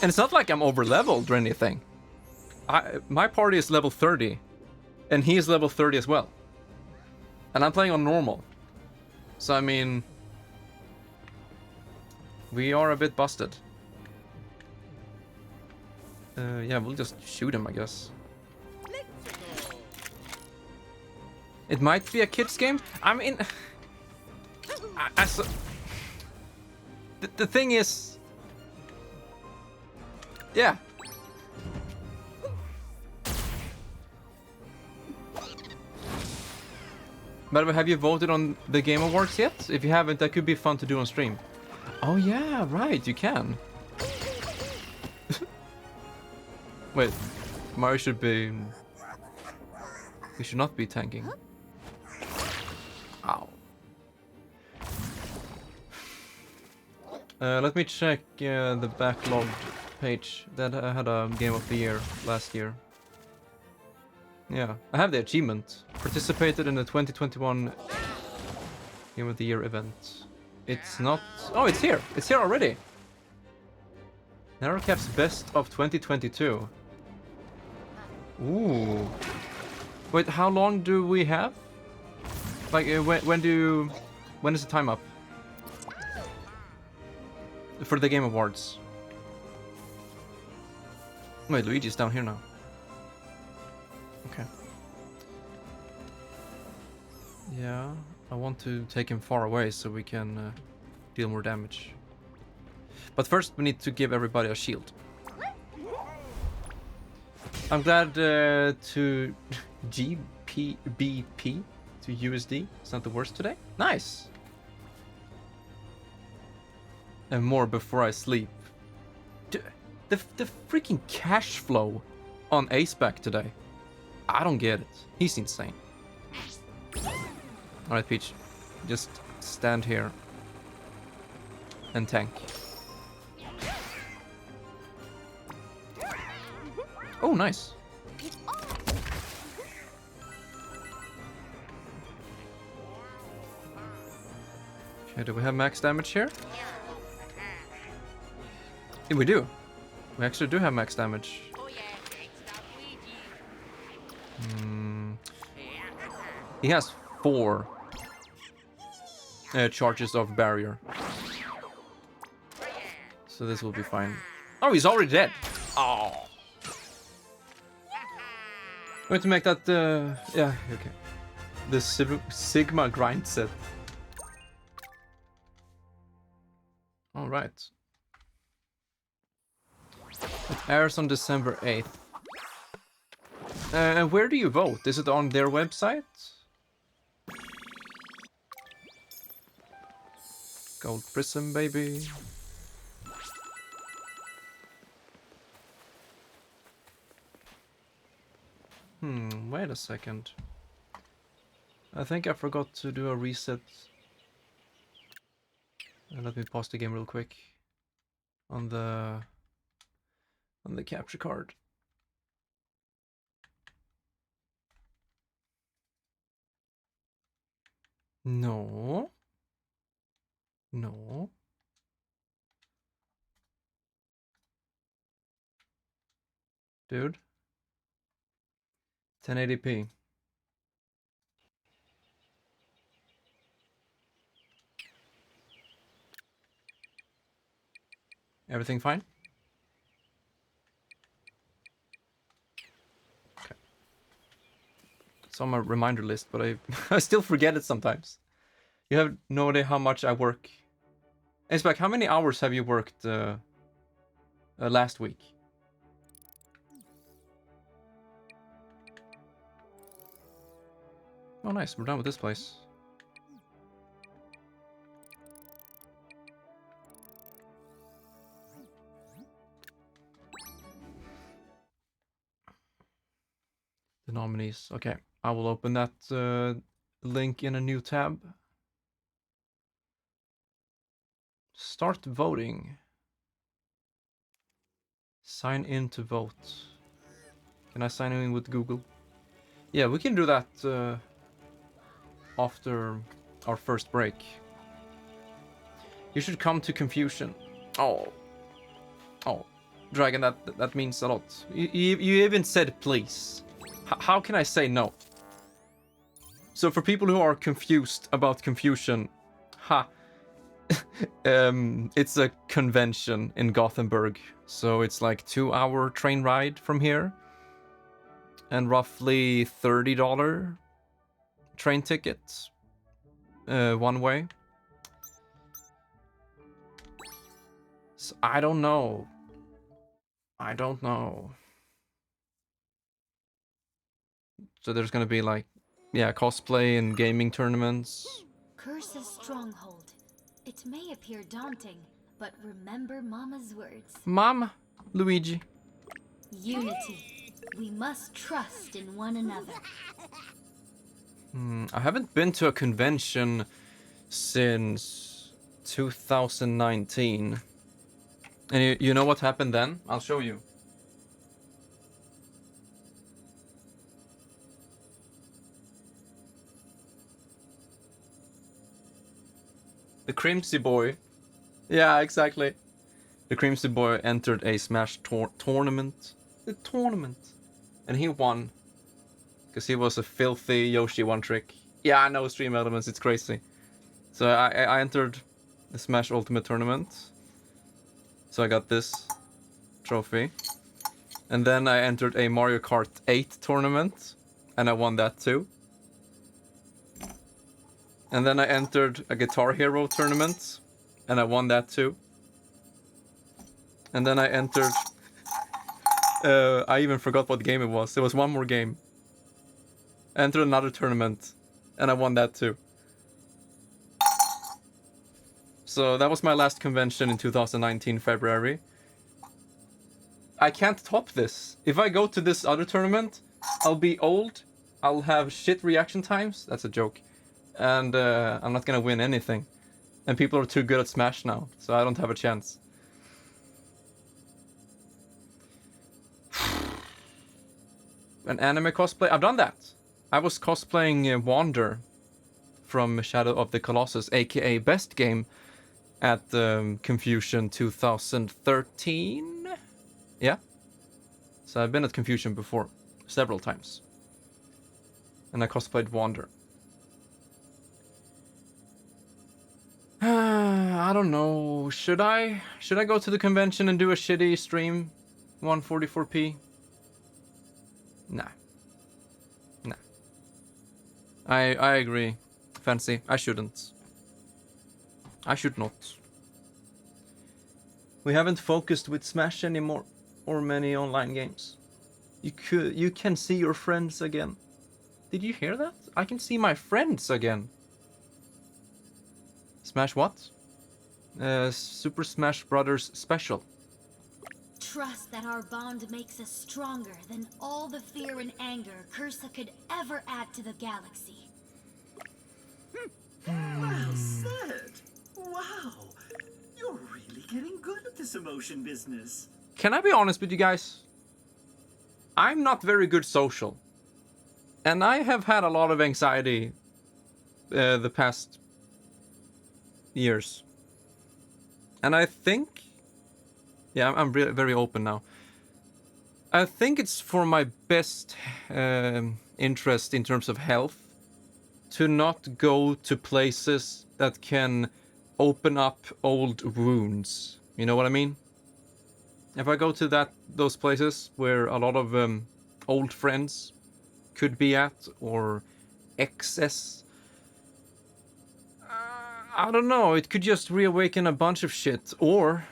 And it's not like I'm over-leveled or anything. My party is level 30. And he is level 30 as well. And I'm playing on normal. So, I mean... we are a bit busted. Yeah, we'll just shoot him, I guess. It might be a kids game. I mean, the thing is, yeah. By the way, have you voted on the Game Awards yet? If you haven't, that could be fun to do on stream. Oh yeah, right, you can. Wait, Mario should be... we should not be tanking. Ow. Let me check the backlogged page that I had a Game of the Year last year. Yeah, I have the achievement. Participated in the 2021 Game of the Year event. It's not... oh, it's here! It's here already! Narokath's Best of 2022. Ooh. Wait, how long do we have? Like, when is the time up? For the Game Awards. Wait, Luigi's down here now. Okay. Yeah, I want to take him far away so we can deal more damage. But first we need to give everybody a shield. I'm glad to GBP to USD. It's not the worst today. Nice. And more before I sleep. The freaking cash flow on Aceback today. I don't get it. He's insane. Alright, Peach. Just stand here. And tank. Oh, nice. Okay, do we have max damage here? Yeah, we do. We actually do have max damage. He has 4 charges of barrier. So this will be fine. Oh, he's already dead. Oh. I'm going to make that, yeah, okay. The Sigma grind set. Alright. It airs on December 8th. And where do you vote? Is it on their website? Gold Prism, baby. Wait a second. I think I forgot to do a reset. Let me pause the game real quick. On the capture card. No. No. Dude. 1080p. Everything fine? Okay. It's on my reminder list, but I still forget it sometimes. You have no idea how much I work. It's like, how many hours have you worked last week? Oh, nice. We're done with this place. The nominees. Okay, I will open that link in a new tab. Start voting. Sign in to vote. Can I sign in with Google? Yeah, we can do that after our first break. You should come to Confusion. Oh. Oh. Dragon, that means a lot. You even said please. How can I say no? So for people who are confused about Confusion, it's a convention in Gothenburg. So it's like 2-hour train ride from here. And roughly $30 train tickets. One way. So I don't know. I don't know. So there's gonna be like, yeah, cosplay and gaming tournaments. Curse's stronghold. It may appear daunting, but remember Mama's words. Mom, Luigi. Unity. We must trust in one another. I haven't been to a convention since 2019. And you know what happened then? I'll show you. The Crimsy Boy. Yeah, exactly. The Crimsy Boy entered a Smash tournament. The tournament. And he won. Because he was a filthy Yoshi one-trick. Yeah, I know Stream Elements, it's crazy. So I entered the Smash Ultimate Tournament. So I got this trophy. And then I entered a Mario Kart 8 tournament. And I won that too. And then I entered a Guitar Hero tournament. And I won that too. And then I entered... I even forgot what game it was. There was one more game. I entered another tournament. And I won that too. So that was my last convention in 2019 February. I can't top this. If I go to this other tournament, I'll be old. I'll have shit reaction times. That's a joke. And I'm not gonna win anything. And people are too good at Smash now, so I don't have a chance. An anime cosplay? I've done that. I was cosplaying Wander from Shadow of the Colossus, aka Best Game, at Confusion 2013. Yeah. So I've been at Confusion before, several times. And I cosplayed Wander. I don't know. Should I go to the convention and do a shitty stream? 144p? Nah. I agree. Fancy. I shouldn't. I should not. We haven't focused with Smash anymore, or many online games. You can see your friends again. Did you hear that? I can see my friends again. Smash what? Super Smash Brothers Special. Trust that our bond makes us stronger than all the fear and anger Cursa could ever add to the galaxy. Well said. Wow. You're really getting good at this emotion business. Can I be honest with you guys? I'm not very good social. And I have had a lot of anxiety the past years. And I think... Yeah, I'm really very open now. I think it's for my best interest in terms of health to not go to places that can open up old wounds. You know what I mean? If I go to those places where a lot of old friends could be at, or excess, I don't know, it could just reawaken a bunch of shit, or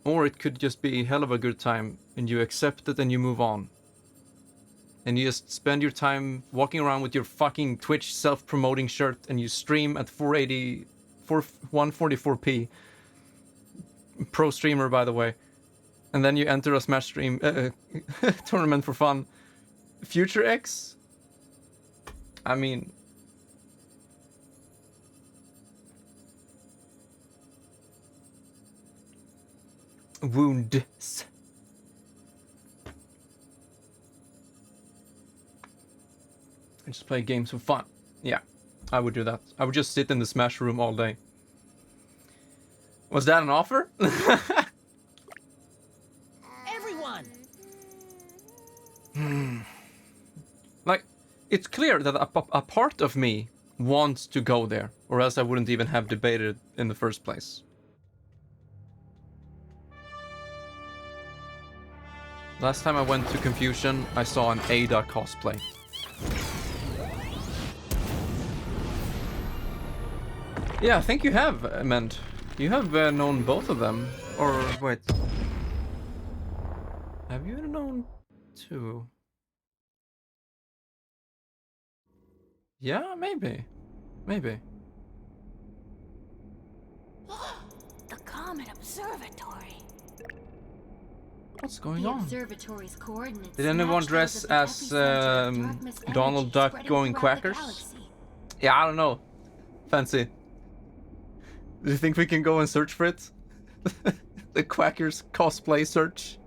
it could just be a hell of a good time, and you accept it and you move on. And you just spend your time walking around with your fucking Twitch self-promoting shirt, and you stream at 144p. Pro streamer, by the way. And then you enter a Smash stream tournament for fun. Future X? I mean... Wounds. I just play games for fun. Yeah, I would do that. I would just sit in the Smash room all day. Was that an offer? Everyone! Like, it's clear that a part of me wants to go there, or else I wouldn't even have debated in the first place. Last time I went to Confusion, I saw an Ada cosplay. Yeah, I think you have, Mend. You have known both of them. Or, wait. Have you known two? Yeah, maybe. Maybe. The Comet Observatory. What's going The on? observatory's coordinates. Did anyone match dress those of the as epicenter of darkness Donald energy Duck spreading going throughout the quackers? galaxy. Yeah, I don't know. Fancy. Do you think we can go and search for it? The Quackers cosplay search.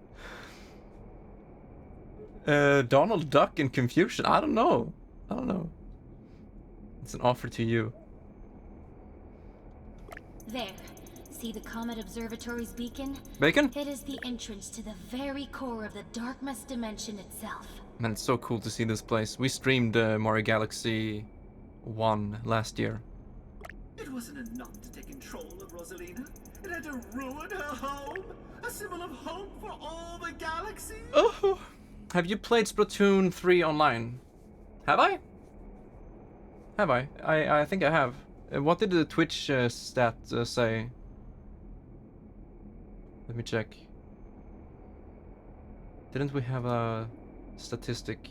Donald Duck in Confusion. I don't know. I don't know. It's an offer to you. There. See the Comet Observatory's beacon? Bacon? It is the entrance to the very core of the darkness dimension itself. Man, it's so cool to see this place. We streamed Mario Galaxy 1 last year. It wasn't enough to take control of Rosalina. It had to ruin her home. A symbol of hope for all the galaxy. Oh. Have you played Splatoon 3 online? Have I? Have I? I think I have. What did the Twitch stat say? Let me check. Didn't we have a statistic?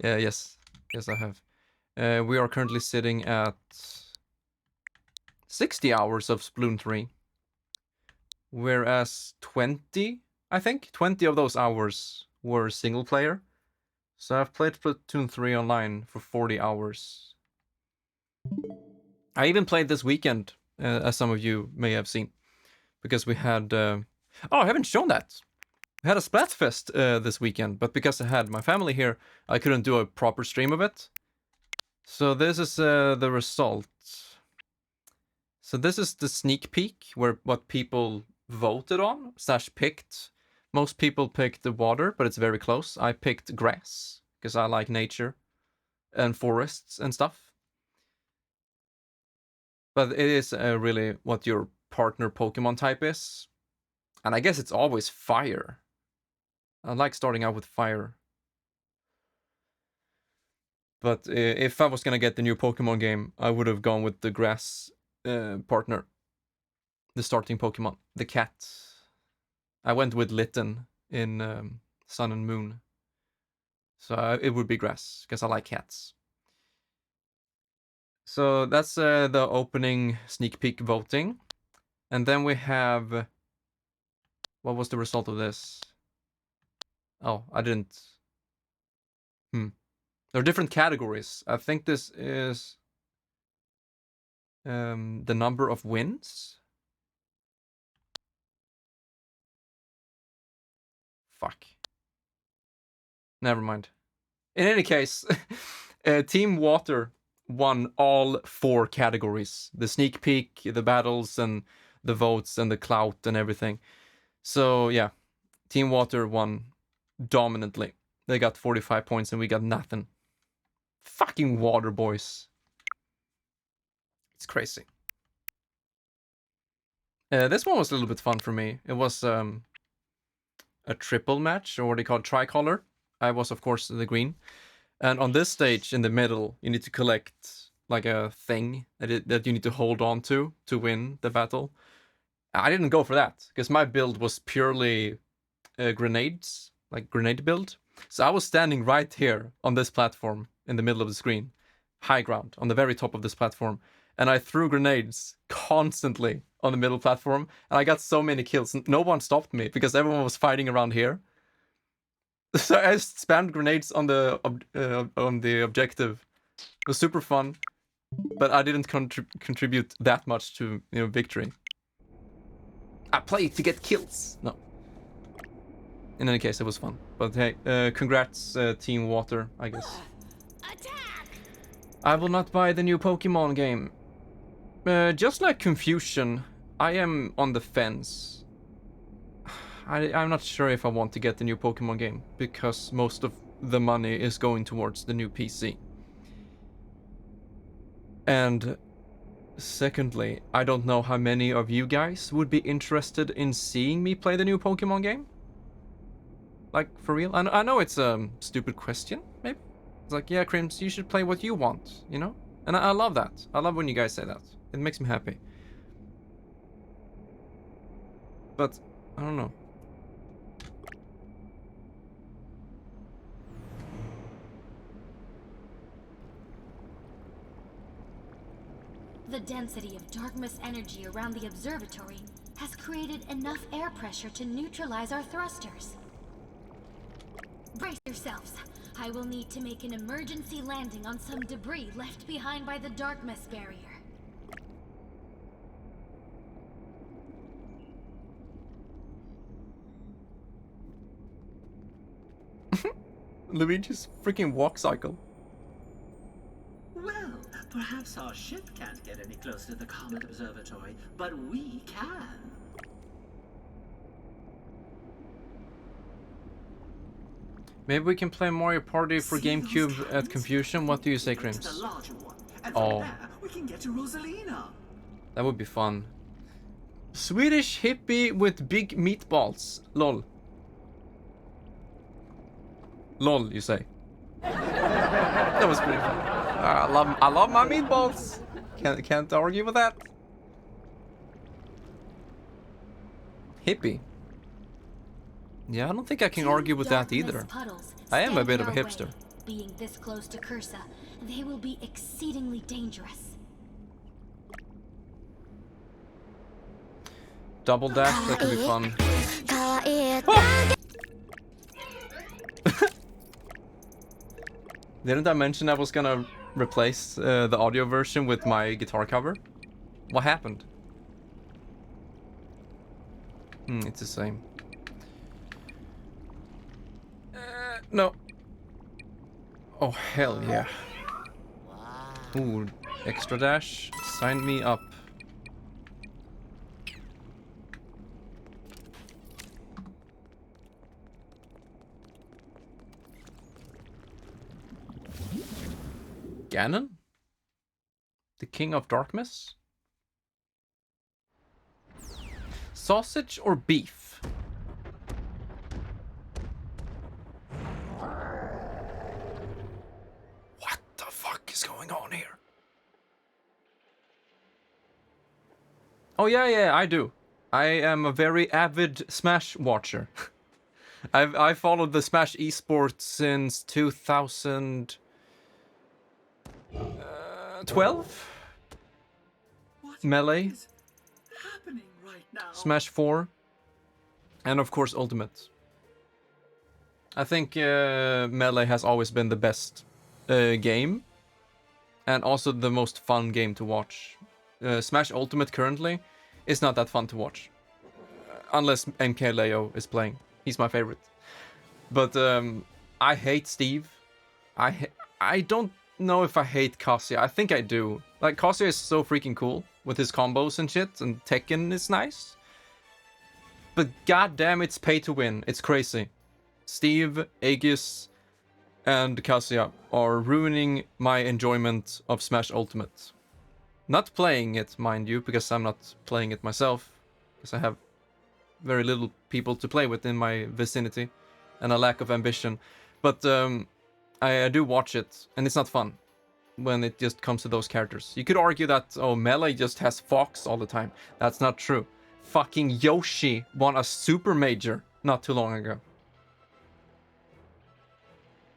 Yeah, yes. Yes, I have. We are currently sitting at 60 hours of Splatoon 3. Whereas 20, I think, 20 of those hours were single player. So I've played Splatoon 3 online for 40 hours. I even played this weekend, as some of you may have seen. Because we had... Oh, I haven't shown that. We had a Splatfest this weekend, but because I had my family here, I couldn't do a proper stream of it. So this is the result. So this is the sneak peek, where what people voted on, / picked. Most people picked the water, but it's very close. I picked grass, because I like nature and forests and stuff. But it is really what your partner Pokemon type is. And I guess it's always fire. I like starting out with fire. But if I was gonna get the new Pokemon game, I would have gone with the grass partner. The starting Pokemon. The cat. I went with Litten in Sun and Moon. So it would be grass, because I like cats. So that's the opening sneak peek voting. And then we have... What was the result of this? Oh, I didn't... There are different categories. I think this is... the number of wins? Fuck. Never mind. In any case, Team Water won all 4 categories. The sneak peek, the battles, and the votes, and the clout, and everything. So, yeah. Team Water won dominantly. They got 45 points and we got nothing. Fucking water boys. It's crazy. This one was a little bit fun for me. It was a triple match, or what they call tricolor. I was, of course, the green. And on this stage, in the middle, you need to collect like a thing that you need to hold on to win the battle. I didn't go for that, because my build was purely grenades, like grenade build. So I was standing right here on this platform in the middle of the screen, high ground, on the very top of this platform. And I threw grenades constantly on the middle platform, and I got so many kills. No one stopped me, because everyone was fighting around here. So I just spammed grenades on the objective. It was super fun, but I didn't contribute that much to victory. I play to get kills. No. In any case, it was fun. But hey, congrats, Team Water, I guess. Attack! I will not buy the new Pokemon game. Just like Confusion, I am on the fence. I'm not sure if I want to get the new Pokemon game, because most of the money is going towards the new PC. And secondly, I don't know how many of you guys would be interested in seeing me play the new Pokemon game. Like, for real? I know it's a stupid question, maybe. It's like, yeah, Crims, you should play what you want, you know? And I love that. I love when you guys say that. It makes me happy. But, I don't know. The density of darkness energy around the observatory has created enough air pressure to neutralize our thrusters. Brace yourselves. I will need to make an emergency landing on some debris left behind by the darkness barrier. Luigi's freaking walk cycle. Well, perhaps our ship can't get any closer to the Comet Observatory, but we can. Maybe we can play Mario Party for See those GameCube at cannons? Confusion. What do you say, Get to Crims? the larger one, and Oh. from there we can get to Rosalina. That would be fun. Swedish hippie with big meatballs. Lol. Lol, you say. That was pretty fun. I love my meatballs. Can't argue with that. Hippie. Yeah, I don't think I can argue with that either. I am a bit of a hipster. Being this close to Cursa, they will be exceedingly dangerous. Double dash, that could be fun. Oh! Didn't I mention I was gonna replace the audio version with my guitar cover? What happened? It's the same. No. Oh, hell yeah. Ooh, extra dash. Sign me up. Ganon? The King of Darkness? Sausage or beef? What the fuck is going on here? Oh yeah, I do. I am a very avid Smash watcher. I followed the Smash esports since 2012. What Melee, is happening right now? Smash 4, and of course Ultimate. I think Melee has always been the best game, and also the most fun game to watch. Smash Ultimate currently is not that fun to watch, unless MK Leo is playing. He's my favorite. But I hate Steve. I don't know if I hate Kazuya. I think I do. Like, Kazuya is so freaking cool with his combos and shit, and Tekken is nice. But goddamn, it's pay to win. It's crazy. Steve, Aegis, and Kazuya are ruining my enjoyment of Smash Ultimate. Not playing it, mind you, because I'm not playing it myself, because I have very little people to play with in my vicinity, and a lack of ambition. But I do watch it, and it's not fun when it just comes to those characters. You could argue that, oh, Melee just has Fox all the time. That's not true. Fucking Yoshi won a Super Major not too long ago.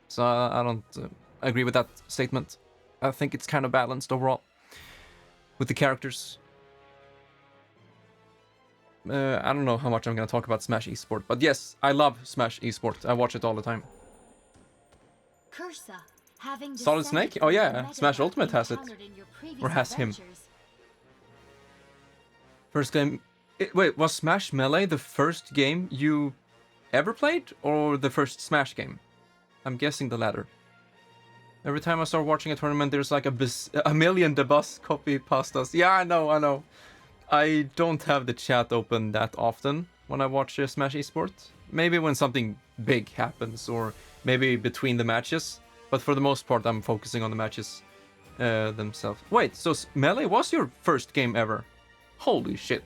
So I don't agree with that statement. I think it's kind of balanced overall with the characters. I don't know how much I'm going to talk about Smash Esport, but yes, I love Smash Esport. I watch it all the time. Cursa, having Solid Snake? Oh yeah, Smash Ultimate has it. Or has him. First game... wait, was Smash Melee the first game you ever played? Or the first Smash game? I'm guessing the latter. Every time I start watching a tournament, there's like a million Debus copy pastas. Yeah, I know. I don't have the chat open that often when I watch Smash Esports. Maybe when something big happens, or maybe between the matches. But for the most part, I'm focusing on the matches themselves. Wait, so Melee was your first game ever? Holy shit.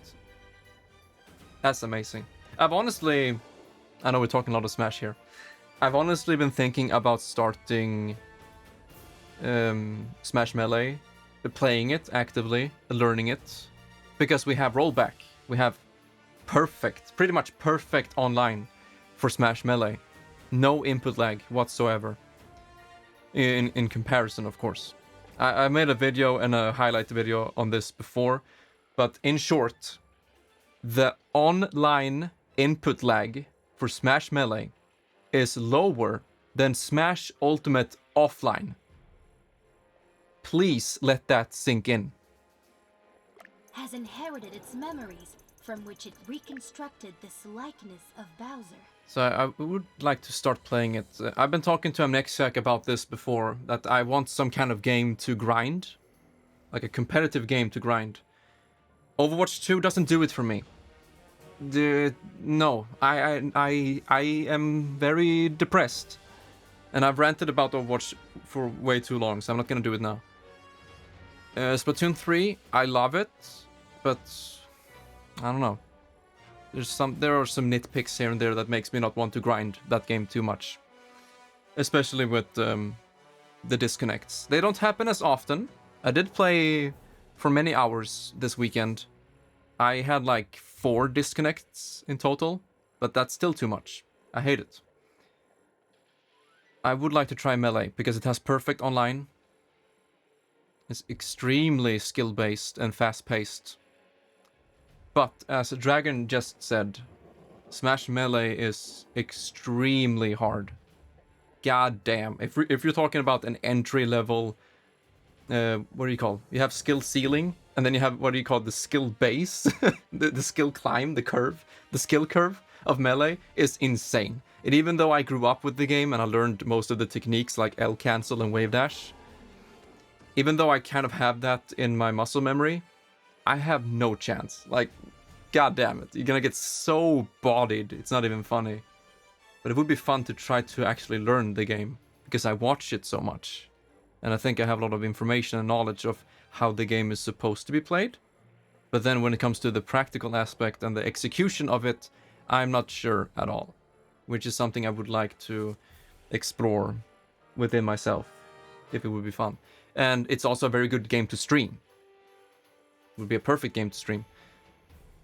That's amazing. I've honestly... I know we're talking a lot of Smash here. I've honestly been thinking about starting Smash Melee, playing it actively, learning it. Because we have rollback. We have pretty much perfect online for Smash Melee. No input lag whatsoever. In comparison, of course. I made a video and a highlight video on this before. But in short, the online input lag for Smash Melee is lower than Smash Ultimate offline. Please let that sink in. Has inherited its memories, from which it reconstructed this likeness of Bowser. So I would like to start playing it. I've been talking to Amnesiac about this before, that I want some kind of game to grind. Like a competitive game to grind. Overwatch 2 doesn't do it for me. No, I am very depressed. And I've ranted about Overwatch for way too long, so I'm not gonna do it now. Splatoon 3, I love it, but I don't know. There are some nitpicks here and there that makes me not want to grind that game too much. Especially with the disconnects. They don't happen as often. I did play for many hours this weekend. I had like 4 disconnects in total, but that's still too much. I hate it. I would like to try Melee because it has perfect online. It's extremely skill-based and fast-paced. But as Dragon just said, Smash Melee is extremely hard. God damn. If you're talking about an entry-level... what do you call? You have skill ceiling, and then you have, what do you call, the skill base? the skill climb, the curve. The skill curve of Melee is insane. And even though I grew up with the game and I learned most of the techniques like L cancel and wave dash, even though I kind of have that in my muscle memory, I have no chance. Like, god damn it, you're gonna get so bodied, it's not even funny. But it would be fun to try to actually learn the game, because I watch it so much. And I think I have a lot of information and knowledge of how the game is supposed to be played. But then when it comes to the practical aspect and the execution of it, I'm not sure at all. Which is something I would like to explore within myself, if it would be fun. And it's also a very good game to stream. It would be a perfect game to stream.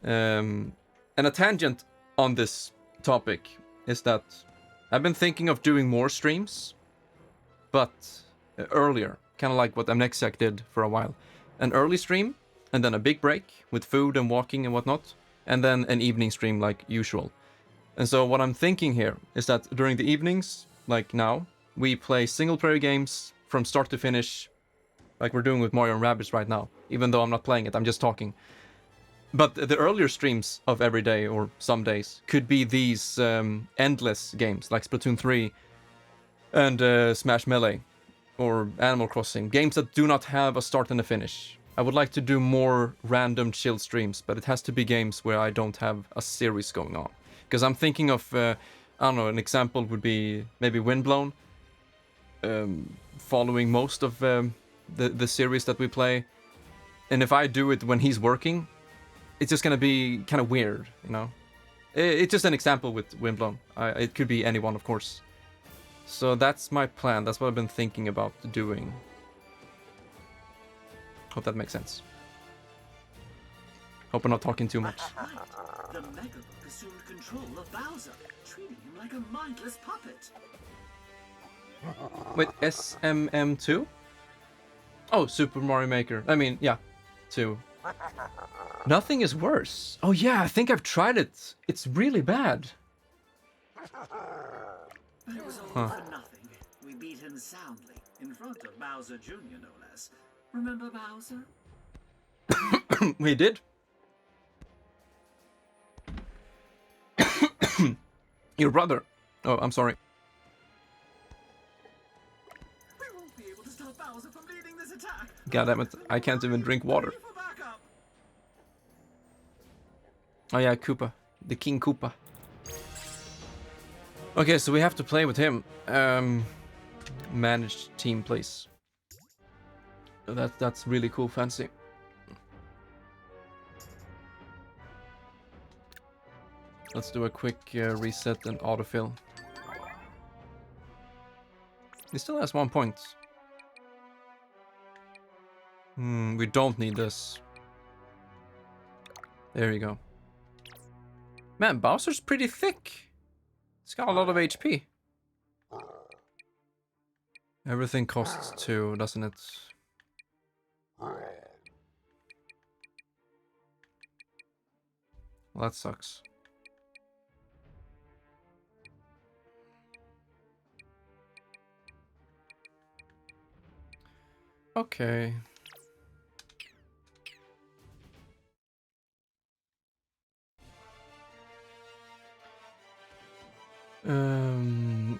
And a tangent on this topic is that I've been thinking of doing more streams, but earlier, kind of like what Amnexiac did for a while. An early stream, and then a big break with food and walking and whatnot, and then an evening stream like usual. And so what I'm thinking here is that during the evenings, like now, we play single-player games from start to finish, like we're doing with Mario and Rabbids right now. Even though I'm not playing it, I'm just talking. But the earlier streams of every day, or some days, could be these endless games, like Splatoon 3 and Smash Melee, or Animal Crossing. Games that do not have a start and a finish. I would like to do more random chill streams, but it has to be games where I don't have a series going on. Because I'm thinking of, I don't know, an example would be maybe Windblown, following most of the series that we play. And if I do it when he's working, it's just gonna be kind of weird, you know? It's just an example with Windblown. It could be anyone, of course. So that's my plan. That's what I've been thinking about doing. Hope that makes sense. Hope I'm not talking too much. That's right. The Megabook assumed control of Bowser, treating him like a mindless puppet. Wait, SMM2? Oh, Super Mario Maker. I mean, yeah, 2. Nothing is worse. Oh yeah, I think I've tried it. It's really bad. But it was all for nothing. We beat him soundly, in front of Bowser Jr., no less. Remember Bowser? We did. Your brother. Oh, I'm sorry. We won't be able to stop Bowser from leading this attack. God damn it, I can't even drink water. Ready for backup. Oh yeah, Koopa. The King Koopa. Okay, so we have to play with him. Managed team, please. That's really cool, fancy. Let's do a quick reset and autofill. He still has 1 point. We don't need this. There you go. Man, Bowser's pretty thick. He's got a lot of HP. Everything costs 2, doesn't it? Well, that sucks. Okay.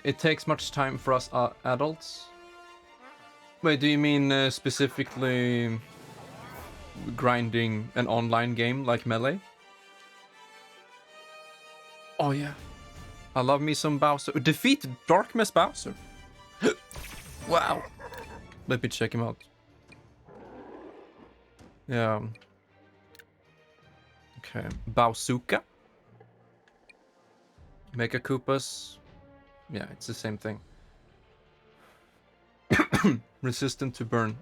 It takes much time for us adults. Wait, do you mean specifically grinding an online game like Melee? Oh yeah. I love me some Bowser. Defeat Darkness Bowser. Wow. Let me check him out. Yeah. Okay. Bowsuka. Mega Koopas. Yeah, it's the same thing. Resistant to burn.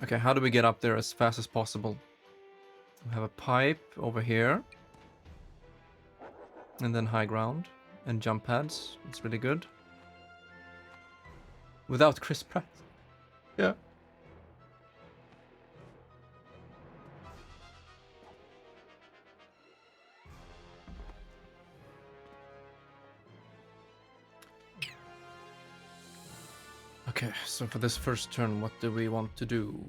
Okay, how do we get up there as fast as possible? We have a pipe over here. And then high ground. And jump pads. It's really good. Without Chris Pratt. Yeah. Okay, so for this first turn, what do we want to do?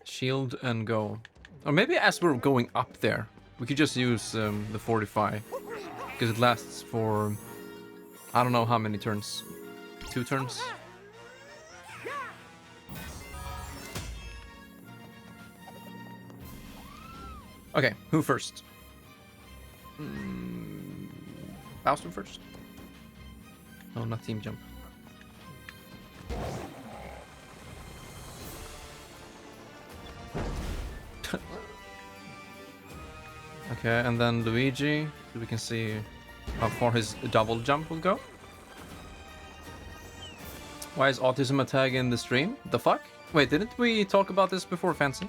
Shield and go. Or maybe as we're going up there, we could just use the 45. because it lasts for I don't know how many turns. 2 turns? Okay, who first? Bowser first? No, not team jump. Okay, and then Luigi, so we can see how far his double jump will go. Why is autism a tag in the stream? The fuck? Wait, didn't we talk about this before, Fancy?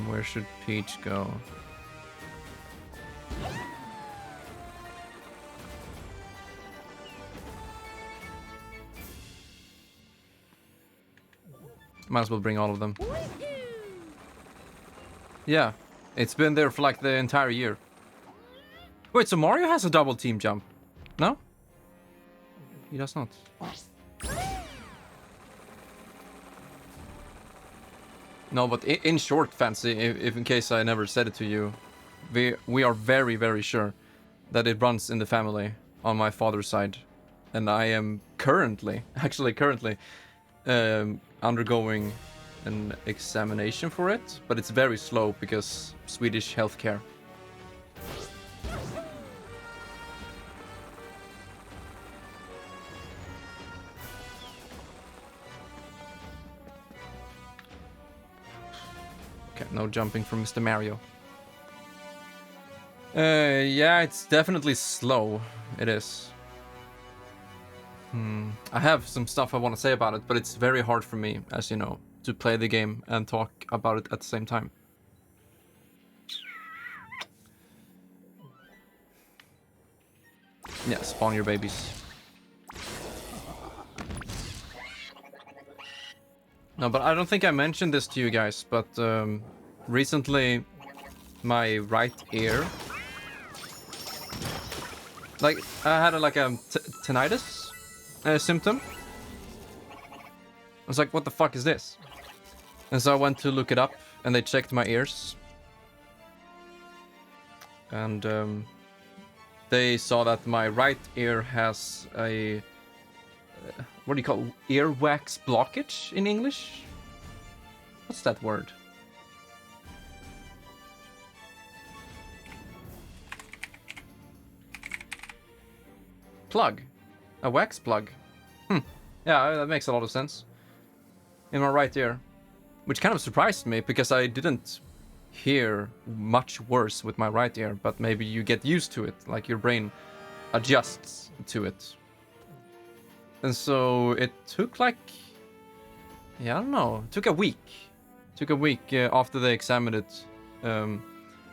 Where should Peach go? Might as well bring all of them. Yeah, it's been there for like the entire year. Wait, so Mario has a double team jump? No? He does not. No, but in short, Fancy, if in case I never said it to you, we are very, very sure that it runs in the family on my father's side. And I am currently undergoing an examination for it, but it's very slow because Swedish healthcare. Okay, no jumping from Mr. Mario. Yeah, it's definitely slow. It is. I have some stuff I want to say about it, but it's very hard for me, as you know, to play the game and talk about it at the same time. Yeah, spawn your babies. No, but I don't think I mentioned this to you guys, but recently my right ear, like I had a tinnitus symptom. I was like, what the fuck is this? And so I went to look it up, and they checked my ears. And they saw that my right ear has a... what do you call it? Earwax blockage in English? What's that word? Plug. A wax plug. Yeah, that makes a lot of sense. In my right ear. Which kind of surprised me, because I didn't hear much worse with my right ear, but maybe you get used to it, like your brain adjusts to it. And so it took like... yeah, I don't know. It took a week. It took a week after they examined it,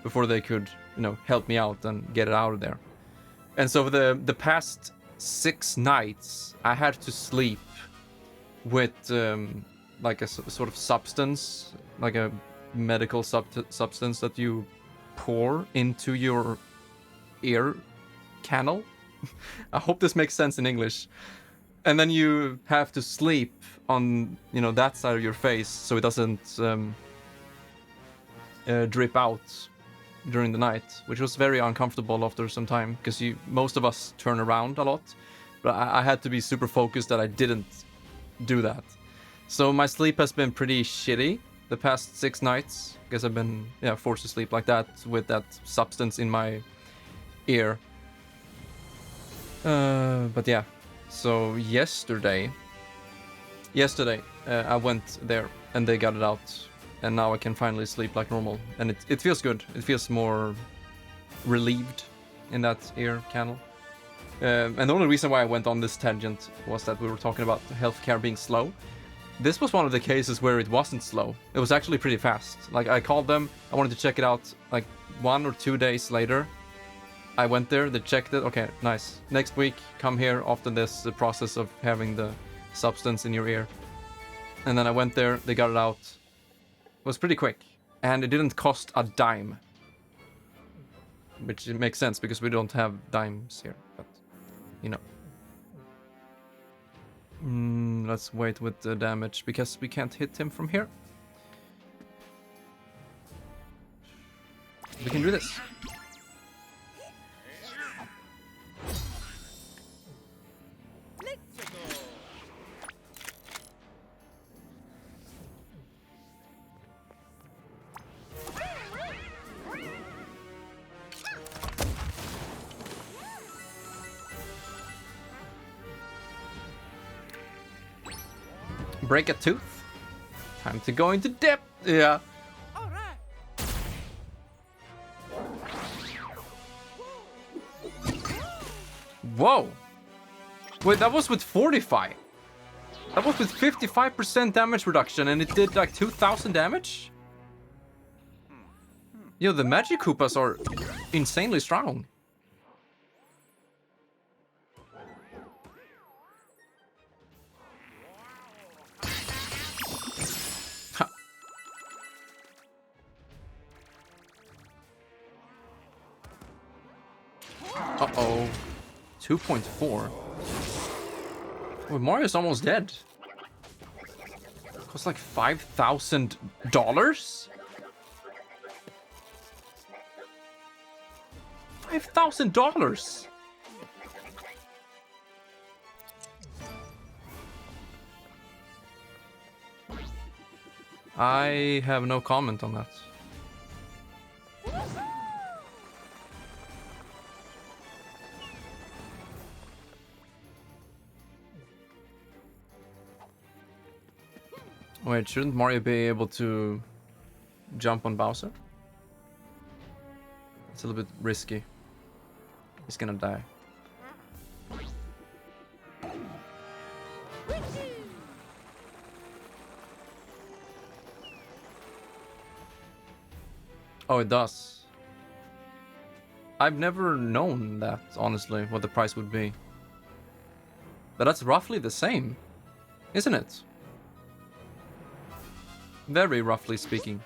before they could, you know, help me out and get it out of there. And so the past 6 nights, I had to sleep with like a sort of substance, like a medical substance that you pour into your ear canal. I hope this makes sense in English. And then you have to sleep on, you know, that side of your face so it doesn't drip out during the night, which was very uncomfortable after some time, because most of us turn around a lot, but I had to be super focused that I didn't do that. So my sleep has been pretty shitty the past 6 nights, because I've been forced to sleep like that with that substance in my ear. But yeah, so yesterday I went there and they got it out, and now I can finally sleep like normal, and it feels good. It feels more relieved in that ear canal. And the only reason why I went on this tangent was that we were talking about healthcare being slow. This was one of the cases where it wasn't slow. It was actually pretty fast. Like, I called them, I wanted to check it out, like 1 or 2 days later. I went there, they checked it, okay, nice. Next week, come here after this the process of having the substance in your ear. And then I went there, they got it out. It was pretty quick. And it didn't cost a dime. Which makes sense, because we don't have dimes here, but, you know. Let's wait with the damage because we can't hit him from here. We can do this. Break a tooth. Time to go into depth. Yeah. Whoa. Wait, that was with 45. That was with 55% damage reduction and it did like 2000 damage? Yo, the Magic Koopas are insanely strong. Uh-oh. 2.4. Well, Mario's almost dead. Costs like $5,000? $5,000? I have no comment on that. Wait, shouldn't Mario be able to jump on Bowser? It's a little bit risky. He's gonna die. Oh, it does. I've never known that, honestly, what the price would be. But that's roughly the same, isn't it? Very roughly speaking.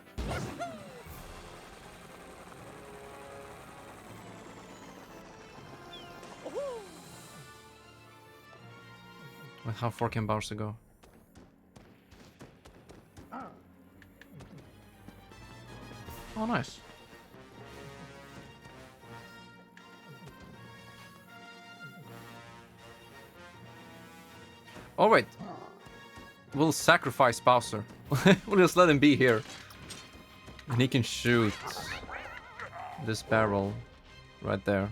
Well, how far can Bowser go? Oh, nice. Oh, wait. We'll sacrifice Bowser. We'll just let him be here. And he can shoot this barrel right there.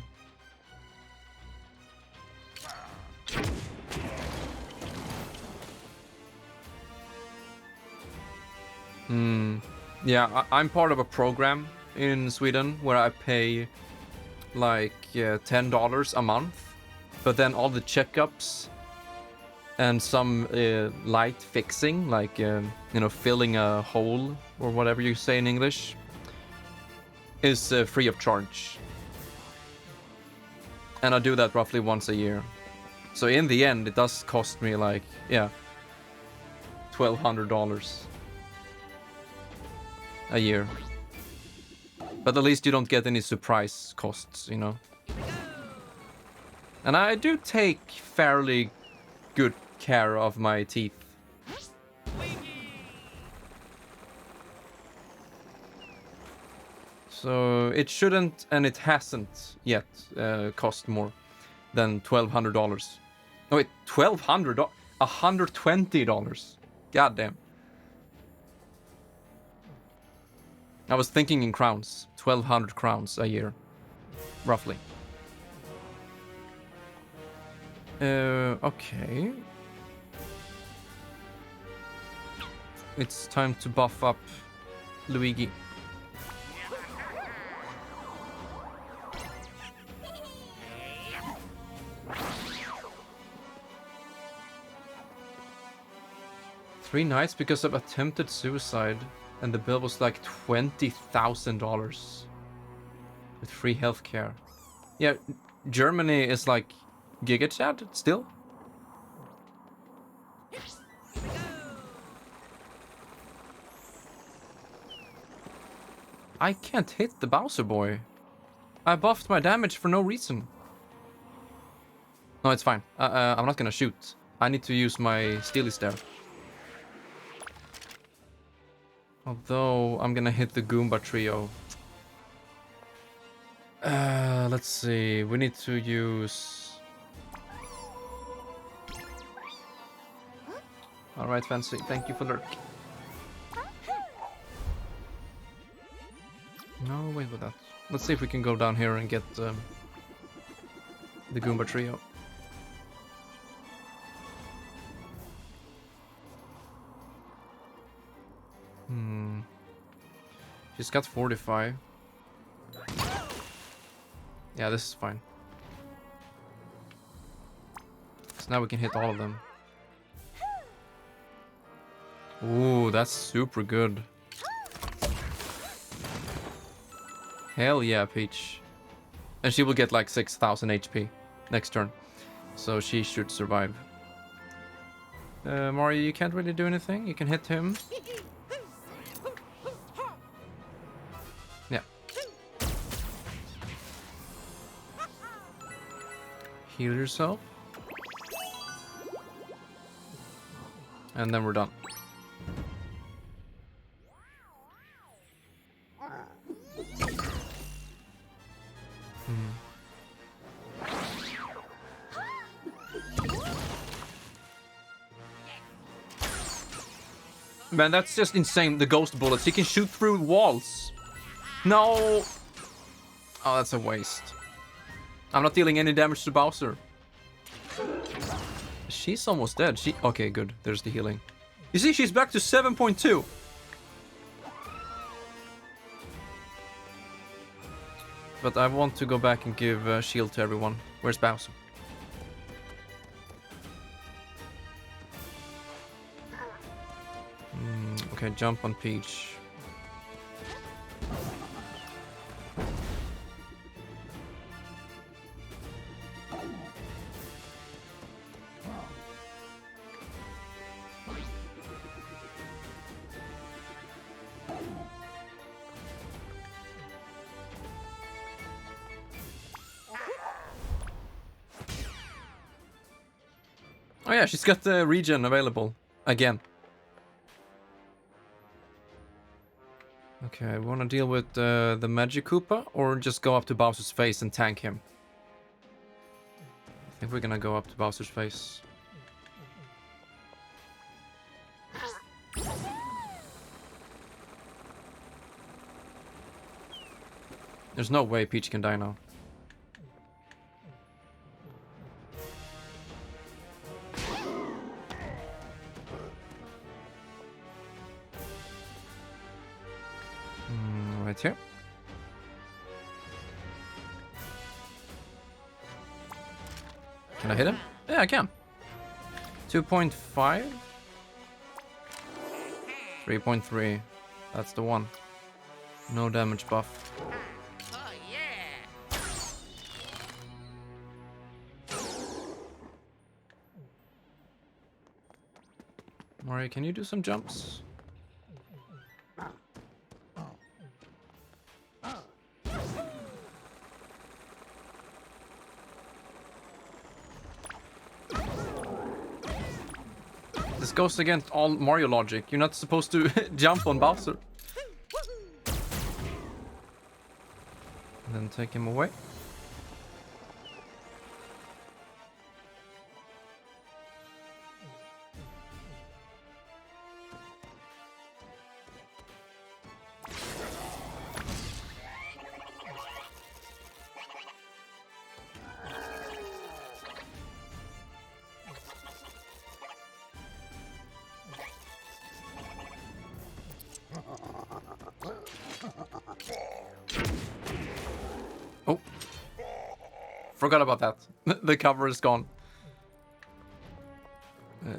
Yeah, I'm part of a program in Sweden where I pay like $10 a month, but then all the checkups and some light fixing, like you know, filling a hole or whatever you say in English, is free of charge. And I do that roughly once a year. So in the end, it does cost me like, yeah, $1,200 a year. But at least you don't get any surprise costs, you know. And I do take fairly good care of my teeth. So it shouldn't, and it hasn't yet cost more than $1,200. Oh wait, $1,200? $120. God damn. I was thinking in crowns. 1,200 crowns a year, roughly. Okay. It's time to buff up Luigi. Three nights because of attempted suicide, and the bill was like $20,000 with free healthcare. Yeah, Germany is like Giga Chad still. I can't hit the Bowser boy. I buffed my damage for no reason. No, it's fine. I'm not gonna shoot. I need to use my Steely Stare. Although, I'm gonna hit the Goomba trio. Let's see. We need to use... Alright, Fancy. Thank you for lurk. No, wait with that. Let's see if we can go down here and get the Goomba trio. She's got 45. Yeah, this is fine. So now we can hit all of them. Ooh, that's super good. Hell yeah, Peach. And she will get like 6,000 HP next turn. So she should survive. Mario, you can't really do anything. You can hit him. Yeah. Heal yourself. And then we're done. Man, that's just insane. The ghost bullets. He can shoot through walls. No. Oh, that's a waste. I'm not dealing any damage to Bowser. She's almost dead. Okay, good. There's the healing. You see, she's back to 7.2. But I want to go back and give shield to everyone. Where's Bowser? Okay, jump on Peach. Oh yeah, she's got the regen available again. Okay, we want to deal with the Magic Koopa or just go up to Bowser's face and tank him? I think we're gonna go up to Bowser's face. There's no way Peach can die now. Right here. Can I hit him? Yeah, I can. 2.5. 3.3. That's the one. No damage buff. Mario, can you do some jumps? This goes against all Mario logic. You're not supposed to jump on Bowser. And then take him away. Oh. Forgot about that. The cover is gone.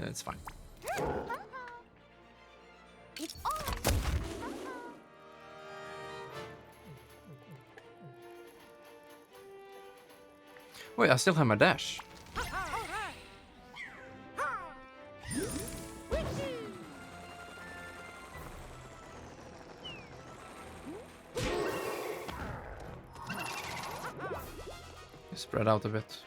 It's fine. It's on. Wait, I still have my dash. Spread out a bit.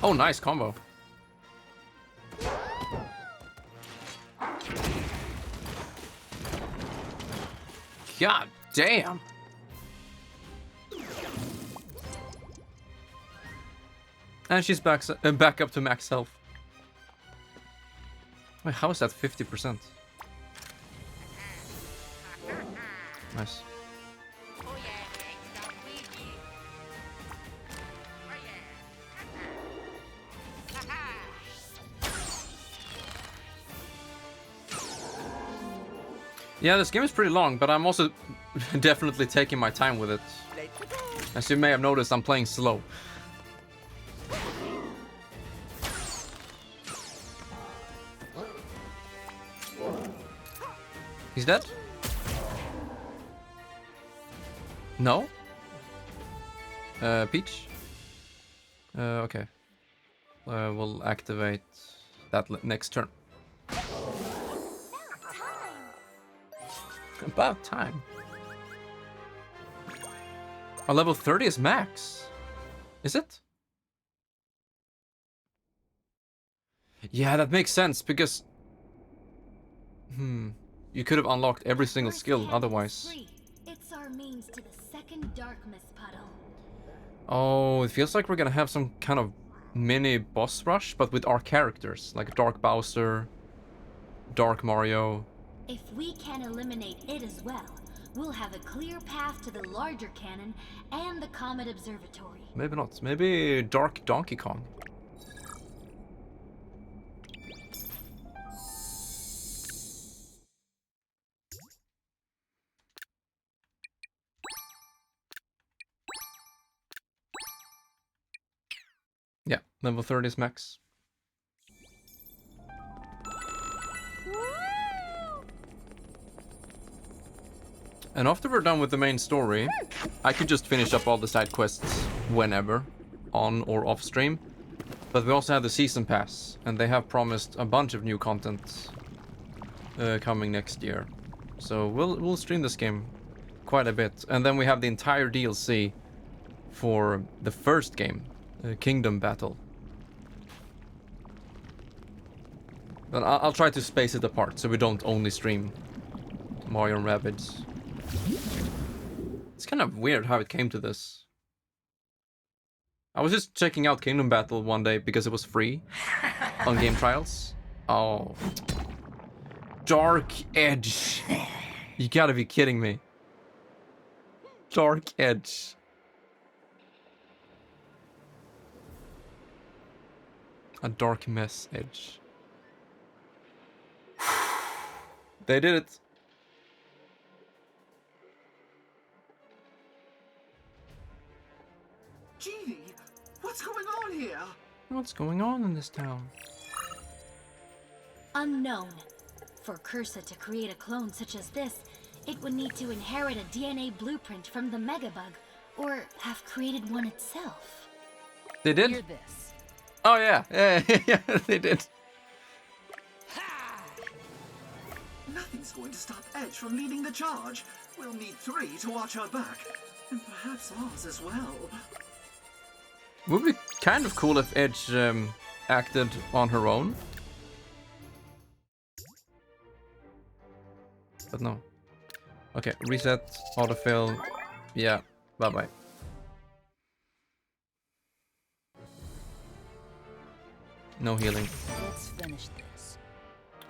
Oh, nice combo. God damn. And she's back up to max health. Wait, how is that 50%? Nice. Yeah, this game is pretty long, but I'm also definitely taking my time with it. As you may have noticed, I'm playing slow. He's dead? No? Peach? Okay. We'll activate that next turn. About time. Our level 30 is max. Is it? Yeah, that makes sense because... You could have unlocked every single skill otherwise. It's our means to the second darkness puddle. Oh, it feels like we're gonna have some kind of mini boss rush, but with our characters, like Dark Bowser, Dark Mario. If we can eliminate it as well, we'll have a clear path to the larger cannon and the Comet Observatory. Maybe not. Maybe Dark Donkey Kong. Yeah, level 30 is max. And after we're done with the main story, I could just finish up all the side quests whenever, on or off stream. But we also have the season pass, and they have promised a bunch of new content coming next year. So we'll stream this game quite a bit, and then we have the entire DLC for the first game, Kingdom Battle. But I'll try to space it apart so we don't only stream Mario and Rabbids. It's kind of weird how it came to this. I was just checking out Kingdom Battle one day because it was free on Game Trials. Oh. Dark Edge. You gotta be kidding me. Dark Edge. A dark mess edge. They did it. Genie, what's going on here? What's going on in this town? Unknown. For Cursa to create a clone such as this, it would need to inherit a DNA blueprint from the Megabug, or have created one itself. They did? Hear this. Oh yeah, yeah, they did. Nothing's going to stop Edge from leading the charge. We'll need 3 to watch her back. And perhaps ours as well. Would be kind of cool if Edge acted on her own. But no. Okay, reset, autofill. Yeah, bye-bye. No healing. Let's finish this.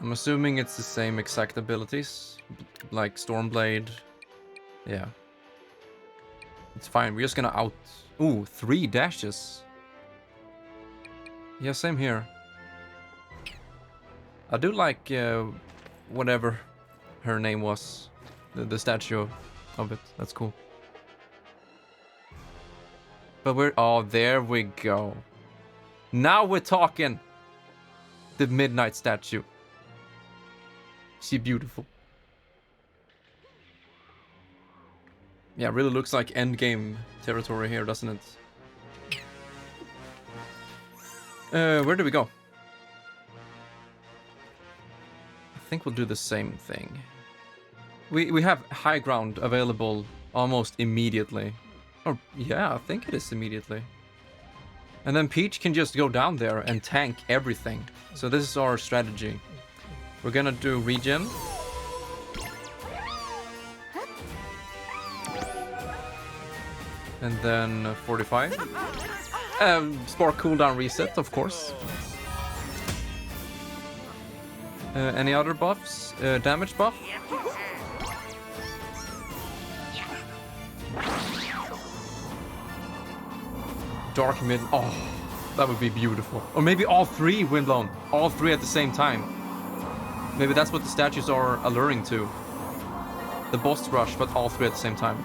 I'm assuming it's the same exact abilities, like Stormblade. Yeah. It's fine, we're just gonna out... Ooh, 3 dashes. Yeah, same here. I do like whatever her name was. The statue of it. That's cool. But we're... Oh, there we go. Now we're talking. The Midnight statue. She beautiful. Yeah, really looks like endgame territory here, doesn't it? Where do we go? I think we'll do the same thing. We have high ground available almost immediately. Or yeah, I think it is immediately. And then Peach can just go down there and tank everything. So this is our strategy. We're gonna do regen. And then 45. Spark cooldown reset, of course. Any other buffs? Damage buff? Dark mid. Oh, that would be beautiful. Or maybe all three Windblown. All three at the same time. Maybe that's what the statues are alluring to. The boss rush, but all three at the same time.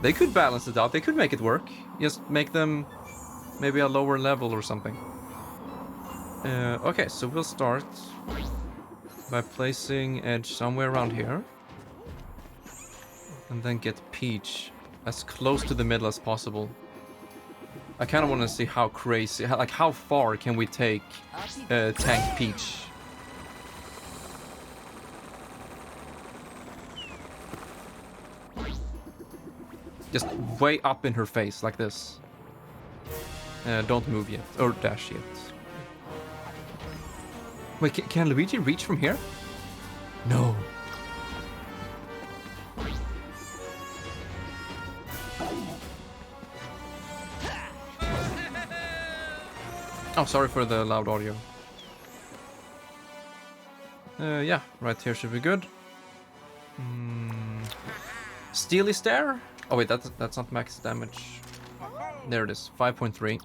They could balance it out. They could make it work. Just make them maybe a lower level or something. Okay, so we'll start by placing Edge somewhere around here. And then get Peach as close to the middle as possible. I kind of want to see how crazy, like how far can we take Tank Peach? Just way up in her face, like this. Don't move yet, or dash yet. Wait, can Luigi reach from here? No. Oh, sorry for the loud audio. Yeah, right here should be good. Steely Stare? Oh wait, that's not max damage. There it is, 5.3.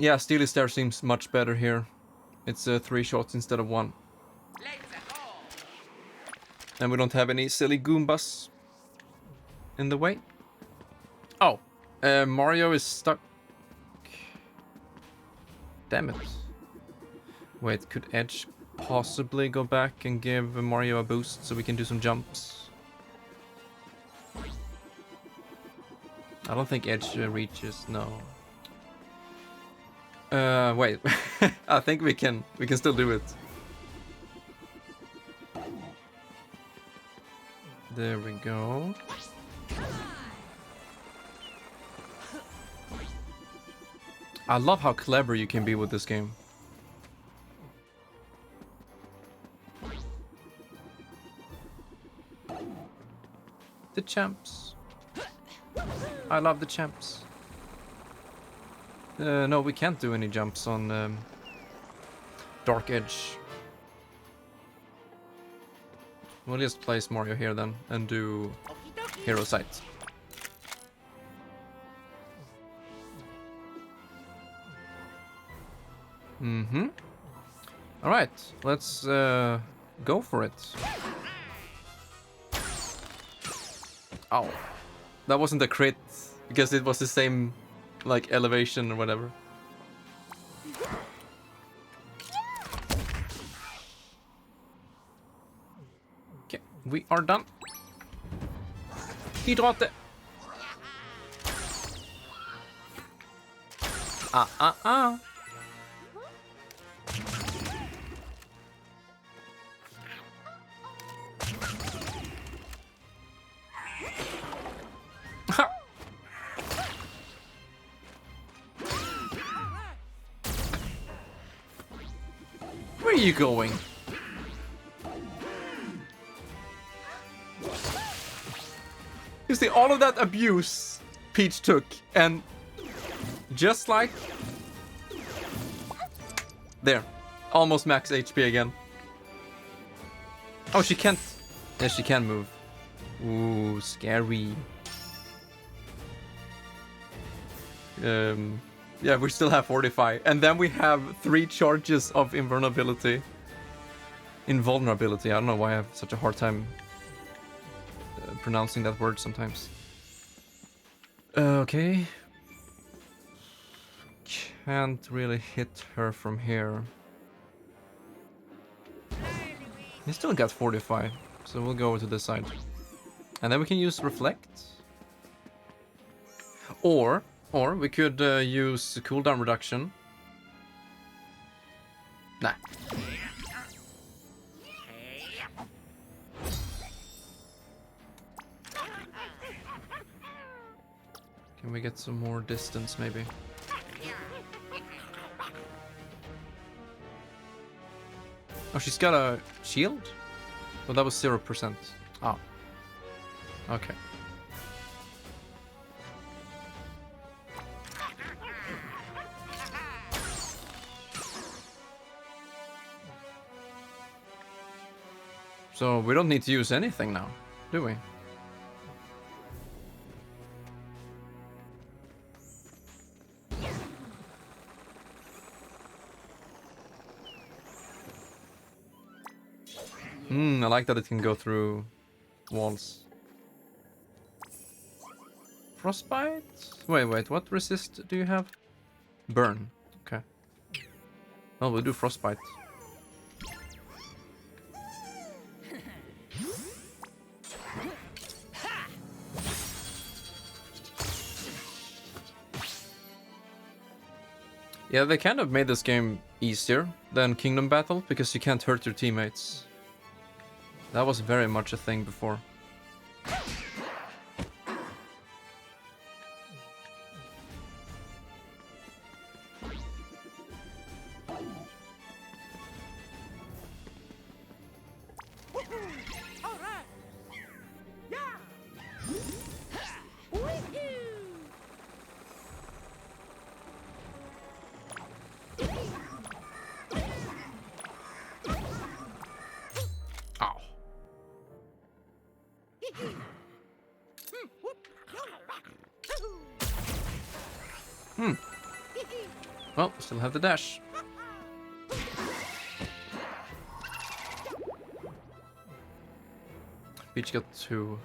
Yeah, Steely Stare seems much better here. It's 3 shots instead of 1. And we don't have any silly Goombas in the way. Oh, Mario is stuck. Damn it. Wait, could Edge possibly go back and give Mario a boost so we can do some jumps? I don't think Edge reaches, no. Wait. I think we can still do it. There we go. I love how clever you can be with this game. The champs. I love the champs. No, we can't do any jumps on Dark Edge. We'll just place Mario here then and do Hero Sight. Alright, let's go for it. Oh, that wasn't a crit because it was the same like elevation or whatever. Okay, we are done. Hydrate. Where are you going? You see, all of that abuse Peach took, and just like... There. Almost max HP again. Oh, she can't... Yes, she can move. Ooh, scary. Yeah, we still have 45. And then we have 3 charges of invulnerability. Invulnerability. I don't know why I have such a hard time pronouncing that word sometimes. Okay. Can't really hit her from here. He still got 45. So we'll go over to this side. And then we can use Reflect. Or we could use cooldown reduction. Nah. Can we get some more distance, maybe? Oh, she's got a shield? Well, that was 0%. Oh. Okay. So we don't need to use anything now, do we? I like that it can go through walls. Frostbite? Wait, what resist do you have? Burn. Okay. Well, we'll do frostbite. Yeah, they kind of made this game easier than Kingdom Battle because you can't hurt your teammates. That was very much a thing before. Well, still have the dash. Peach got 2.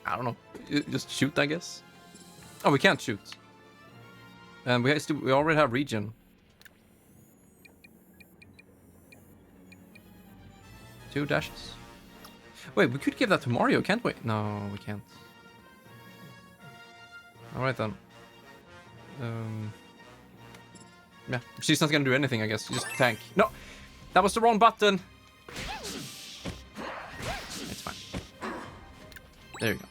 I don't know. Just shoot, I guess. Oh, we can't shoot. And we already have regen. 2 dashes. Wait, we could give that to Mario, can't we? No, we can't. Alright then. Yeah, she's not gonna do anything, I guess. Just tank. No! That was the wrong button! It's fine. There you go.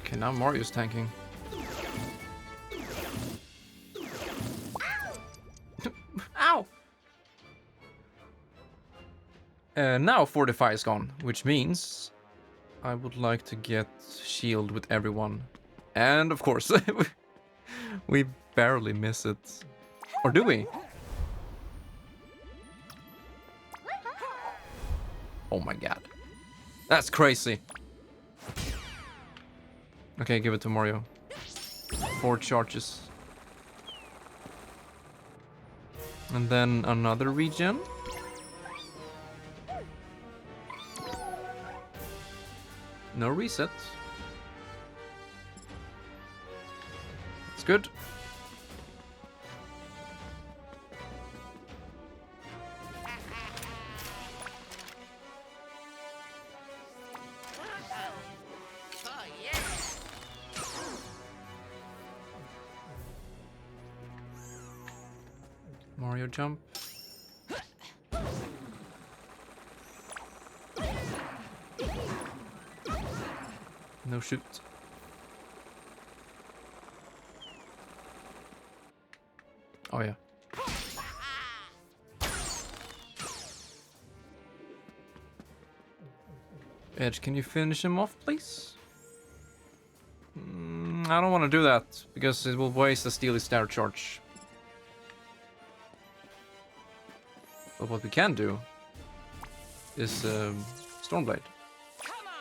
Okay, now Mario's tanking. Ow! Now Fortify is gone, which means I would like to get shield with everyone. And of course, we barely miss it. Or do we? Oh my god. That's crazy. Okay, give it to Mario. 4 charges. And then another regen. No reset. It's good. Mario jump. No shoot. Oh yeah. Edge, can you finish him off, please? I don't want to do that because it will waste a Steely Star charge. But what we can do is Stormblade. Come on.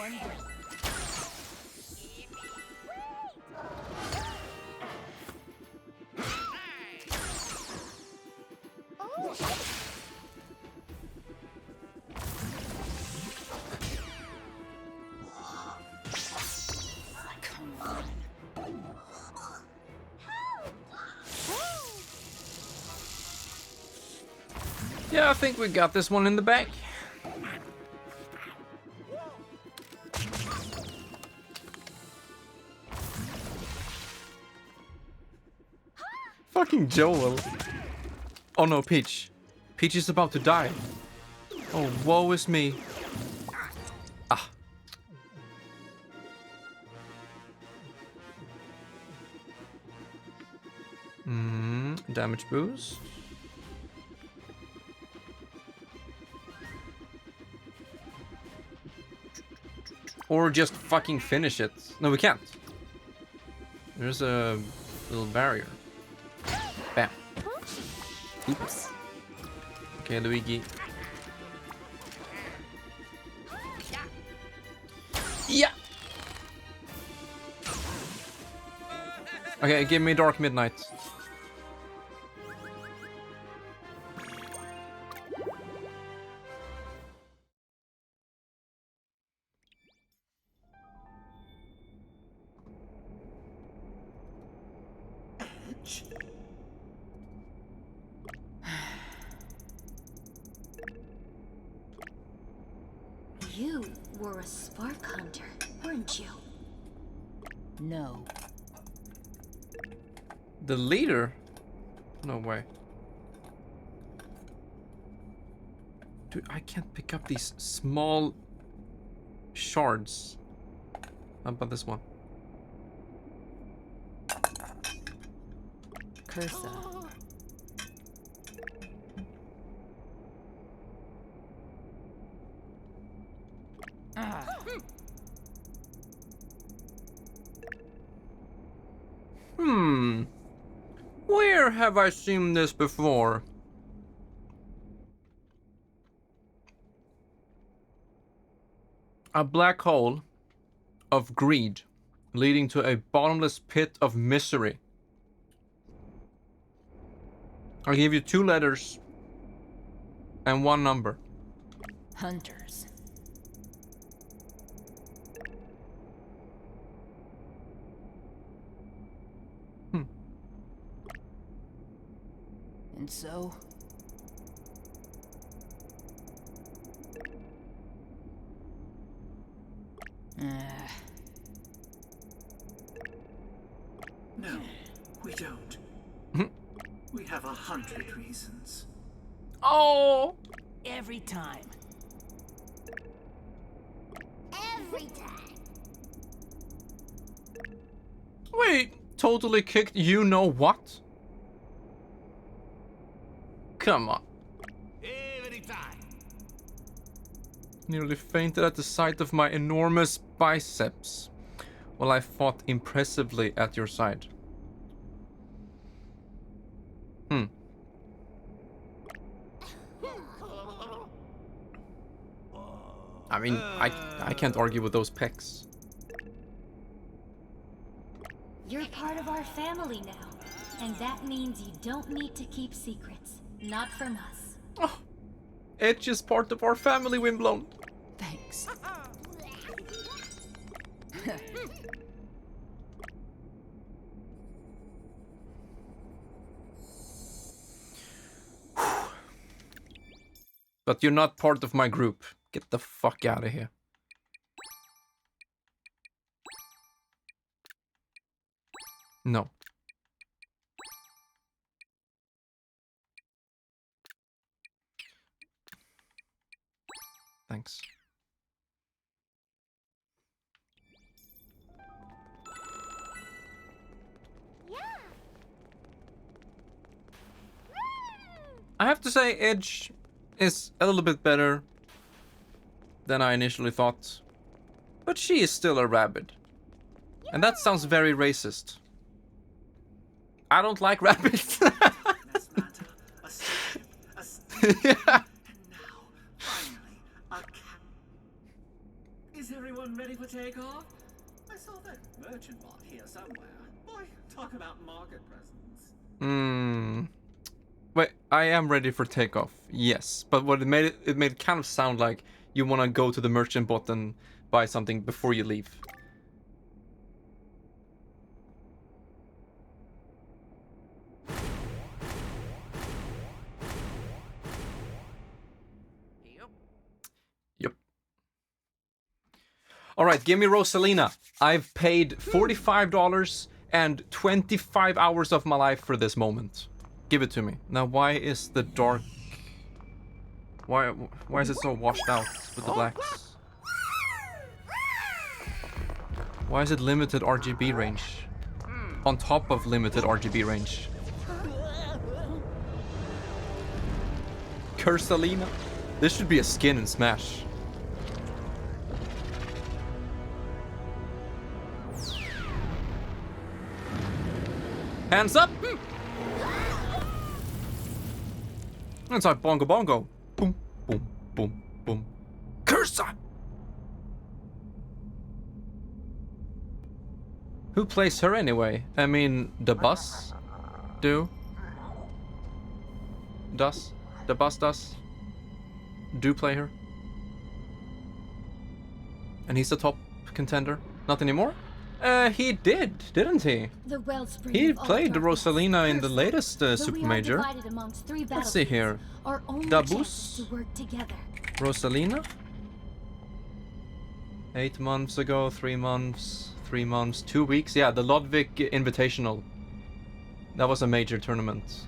Come on. Yeah, I think we got this one in the bag. Fucking Joel. Oh no, Peach. Peach is about to die. Oh, woe is me. Ah. Damage boost. Or just fucking finish it. No, we can't. There's a little barrier. Bam. Oops. Okay, Luigi. Yeah. Okay, give me Dark Midnight. You were a spark hunter, weren't you? No. The leader? No way. Dude, I can't pick up these small shards. How about this one? Cursa. Where have I seen this before? A black hole of greed leading to a bottomless pit of misery. I'll give you 2 letters and 1 number. Hunters. And so? No, we don't. We have 100 reasons. Oh! Every time. Every time. Wait, totally kicked you know what? Come on. Every time. Nearly fainted at the sight of my enormous biceps while I fought impressively at your side. I mean, I can't argue with those pecs. You're part of our family now, and that means you don't need to keep secrets. Not from us. Oh, Edge is part of our family, Windblown. Thanks. But you're not part of my group. Get the fuck out of here. No. Thanks. I have to say, Edge is a little bit better than I initially thought. But she is still a rabbit. And that sounds very racist. I don't like rabbits. Atlanta, a spaceship, a station, Yeah. and now, finally, a cat. Is Is everyone ready for takeoff? I saw that merchant bot here somewhere. Boy, talk about market presence. Wait, I am ready for takeoff. Yes, but what it made it kind of sound like you want to go to the merchant bot and buy something before you leave. Yep. All right, give me Rosalina. I've paid $45 and 25 hours of my life for this moment. Give it to me. Now, why is the dark... Why is it so washed out with the blacks? Why is it limited RGB range? On top of limited RGB range. Cursalina? This should be a skin in Smash. Hands up! It's like bongo bongo. Boom, boom, boom, boom. Cursa! Who plays her anyway? I mean, the bus? Do? Does? The bus does? Do play her? And he's the top contender? Not anymore? He did, didn't he? The wellspring He of all played the darkness, Rosalina in the cursed. latest Though Super we are Major. divided amongst three Let's see here. battlefields, our only Dabus? chance is to work together. Rosalina? 8 months ago, 3 months, 3 months, 2 weeks. Yeah, the Ludwig Invitational. That was a major tournament.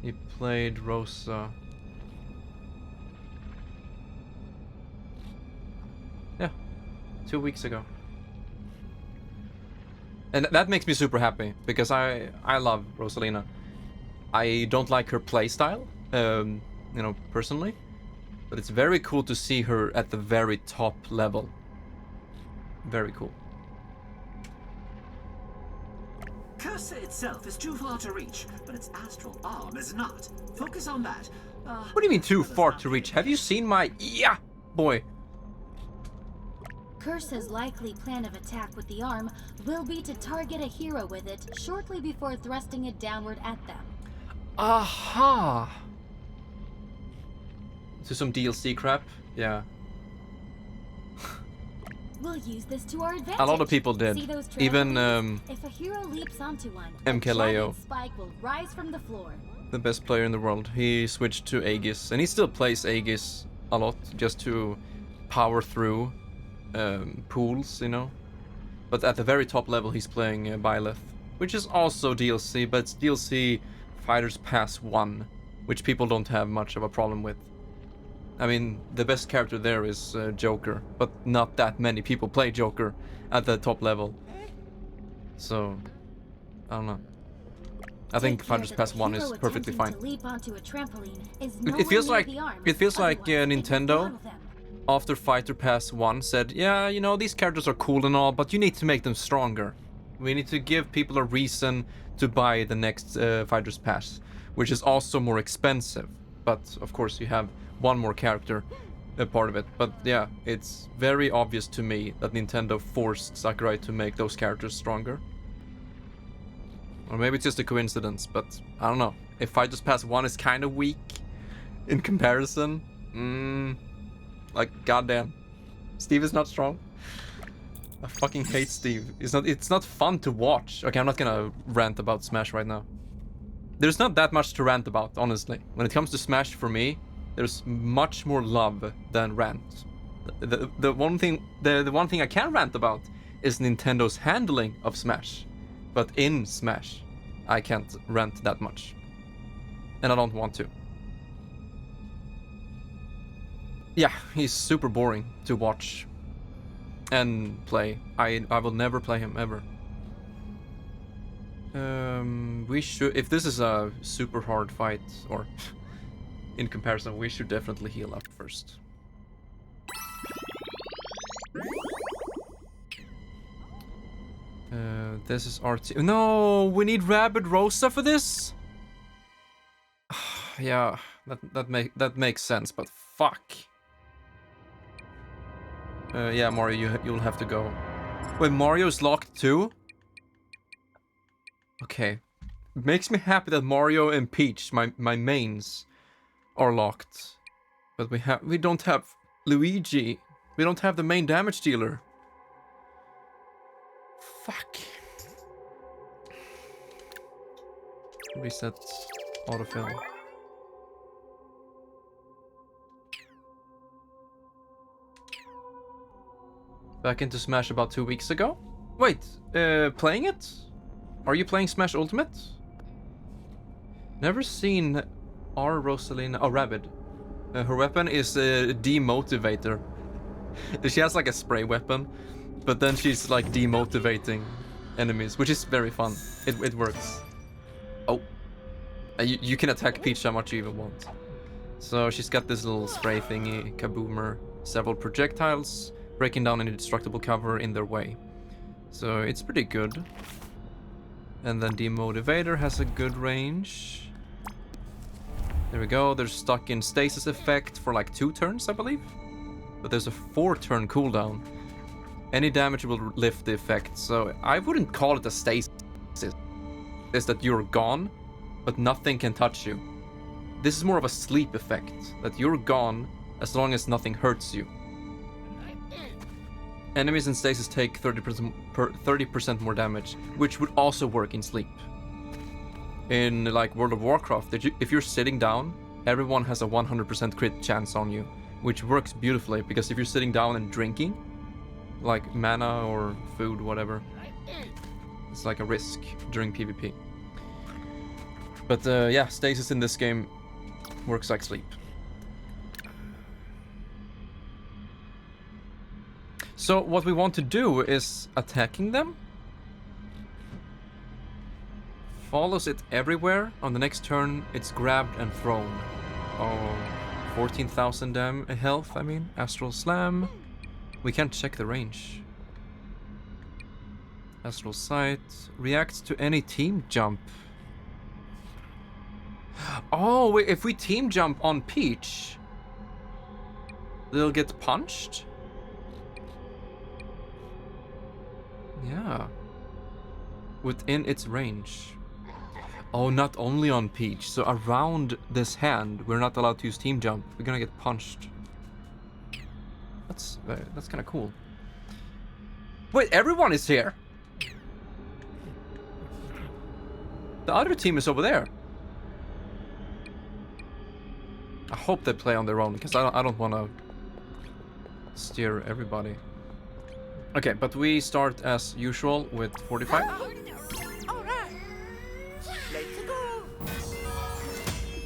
He played Rosa. Yeah, 2 weeks ago. And that makes me super happy, because I love Rosalina. I don't like her playstyle, you know, personally. But it's very cool to see her at the very top level. Very cool. Cursa itself is too far to reach, but its astral arm is not. Focus on that. What do you mean too far to reach? Have you seen my... Yeah, boy. Cursa's likely plan of attack with the arm will be to target a hero with it shortly before thrusting it downward at them. Aha! To some DLC crap? Yeah. We'll use this to our advantage. A lot of people did. See those Even, trampolines? If a hero leaps onto one, MK a Leo. giant spike will rise from the floor. The best player in the world. He switched to Aegis. And he still plays Aegis a lot, just to power through pools, you know. But at the very top level, he's playing Byleth, which is also DLC, but it's DLC Fighters Pass 1, which people don't have much of a problem with. I mean, the best character there is Joker, but not that many people play Joker at the top level. So, I don't know. I think Fighters Pass 1 is perfectly fine. It feels like Nintendo after Fighter Pass 1 said, yeah, you know, these characters are cool and all, but you need to make them stronger. We need to give people a reason to buy the next Fighters Pass, which is also more expensive. But of course you have one more character a part of it. But yeah, it's very obvious to me that Nintendo forced Sakurai to make those characters stronger. Or maybe it's just a coincidence, but I don't know. If Fighters Pass 1 is kind of weak in comparison, like, goddamn. Steve is not strong. I fucking hate Steve. It's not fun to watch. Okay, I'm not gonna rant about Smash right now. There's not that much to rant about, honestly. When it comes to Smash, for me, there's much more love than rant. The one thing I can rant about is Nintendo's handling of Smash. But in Smash, I can't rant that much. And I don't want to. Yeah, he's super boring to watch and play. I will never play him, ever. We should, if this is a super hard fight, or in comparison, we should definitely heal up first. This is RT. No, we need Rabbid Rosa for this? Yeah, that makes sense, but fuck. Yeah, Mario, you'll have to go. Wait, Mario's locked too? Okay. Makes me happy that Mario and Peach, my mains, are locked. But we don't have Luigi. We don't have the main damage dealer. Fuck. Reset autofill. Back into Smash about 2 weeks ago? Wait, playing it? Are you playing Smash Ultimate? Never seen our Rosalina. Oh, Rabbid. Her weapon is a demotivator. She has like a spray weapon, but then she's like demotivating enemies, which is very fun. It works. Oh. You can attack Peach how much you even want. So she's got this little spray thingy, kaboomer, several projectiles, breaking down any destructible cover in their way. So it's pretty good. And then Demotivator has a good range. There we go. They're stuck in stasis effect for like 2 turns, I believe. But there's a 4-turn cooldown. Any damage will lift the effect. So I wouldn't call it a stasis. It's that you're gone, but nothing can touch you. This is more of a sleep effect. That you're gone as long as nothing hurts you. Enemies in stasis take 30% more damage, which would also work in sleep. In like World of Warcraft, if you're sitting down, everyone has a 100% crit chance on you, which works beautifully because if you're sitting down and drinking, like mana or food, whatever, it's like a risk during PvP. But yeah, stasis in this game works like sleep. So what we want to do is attacking them. Follows it everywhere. On the next turn, it's grabbed and thrown. Oh, 14,000 health, I mean. Astral Slam. We can't check the range. Astral Sight. Reacts to any team jump. Oh, wait, if we team jump on Peach, they'll get punched? Yeah. Within its range. Oh, not only on Peach. So around this hand, we're not allowed to use team jump. We're gonna get punched. That's kind of cool. Wait, everyone is here. The other team is over there. I hope they play on their own because I don't want to steer everybody. Okay, but we start as usual with 45.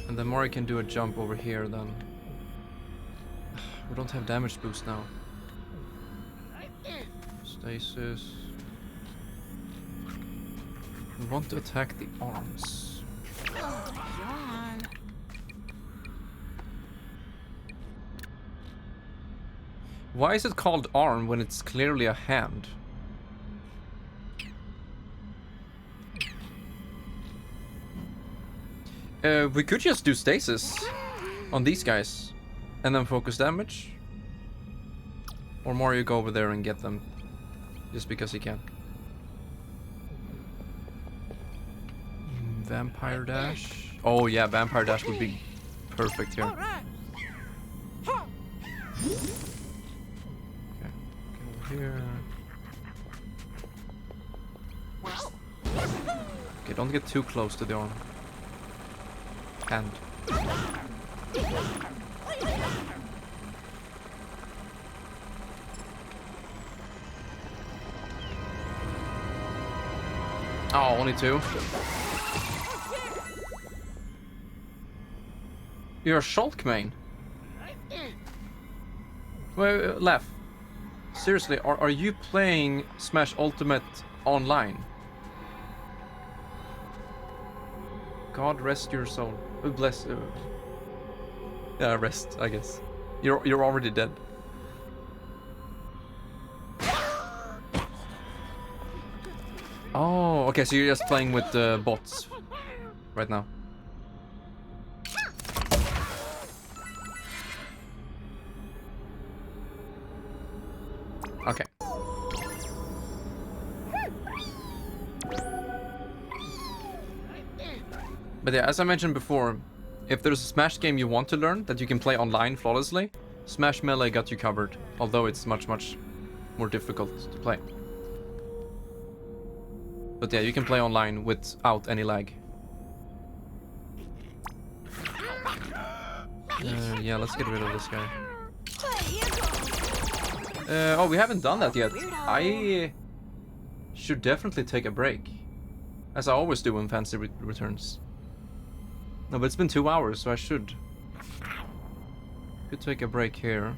And then Mori can do a jump over here then. We don't have damage boost now. Stasis. We want to attack the arms. Why is it called arm when it's clearly a hand? We could just do stasis on these guys and then focus damage. Or Mario go over there and get them just because he can. Vampire Dash. Oh yeah, Vampire Dash would be perfect here. Here. Okay, don't get too close to the arm. Hand. Oh, only 2. You're a Shulk main. Wait, Left. Seriously, are you playing Smash Ultimate online? God rest your soul. Oh, bless. Yeah, rest, I guess. You're already dead. Oh, okay. So you're just playing with the bots right now. Okay. But yeah, as I mentioned before, if there's a Smash game you want to learn that you can play online flawlessly, Smash Melee got you covered, although it's much, much more difficult to play. But yeah, you can play online without any lag. Yeah, let's get rid of this guy. Oh, we haven't done that yet. I should definitely take a break, as I always do when Fancy returns. No, but it's been 2 hours, so I should take a break here.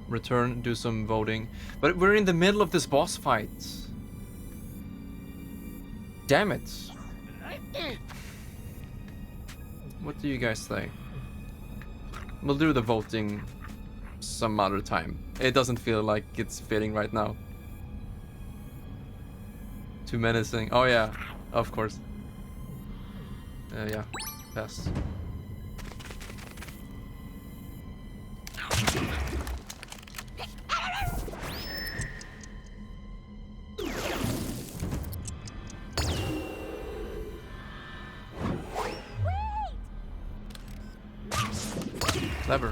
Return, do some voting. But we're in the middle of this boss fight. Damn it. What do you guys say? We'll do the voting some other time. It doesn't feel like it's fitting right now. Too menacing. Oh yeah, of course. Yeah, pass. Clever.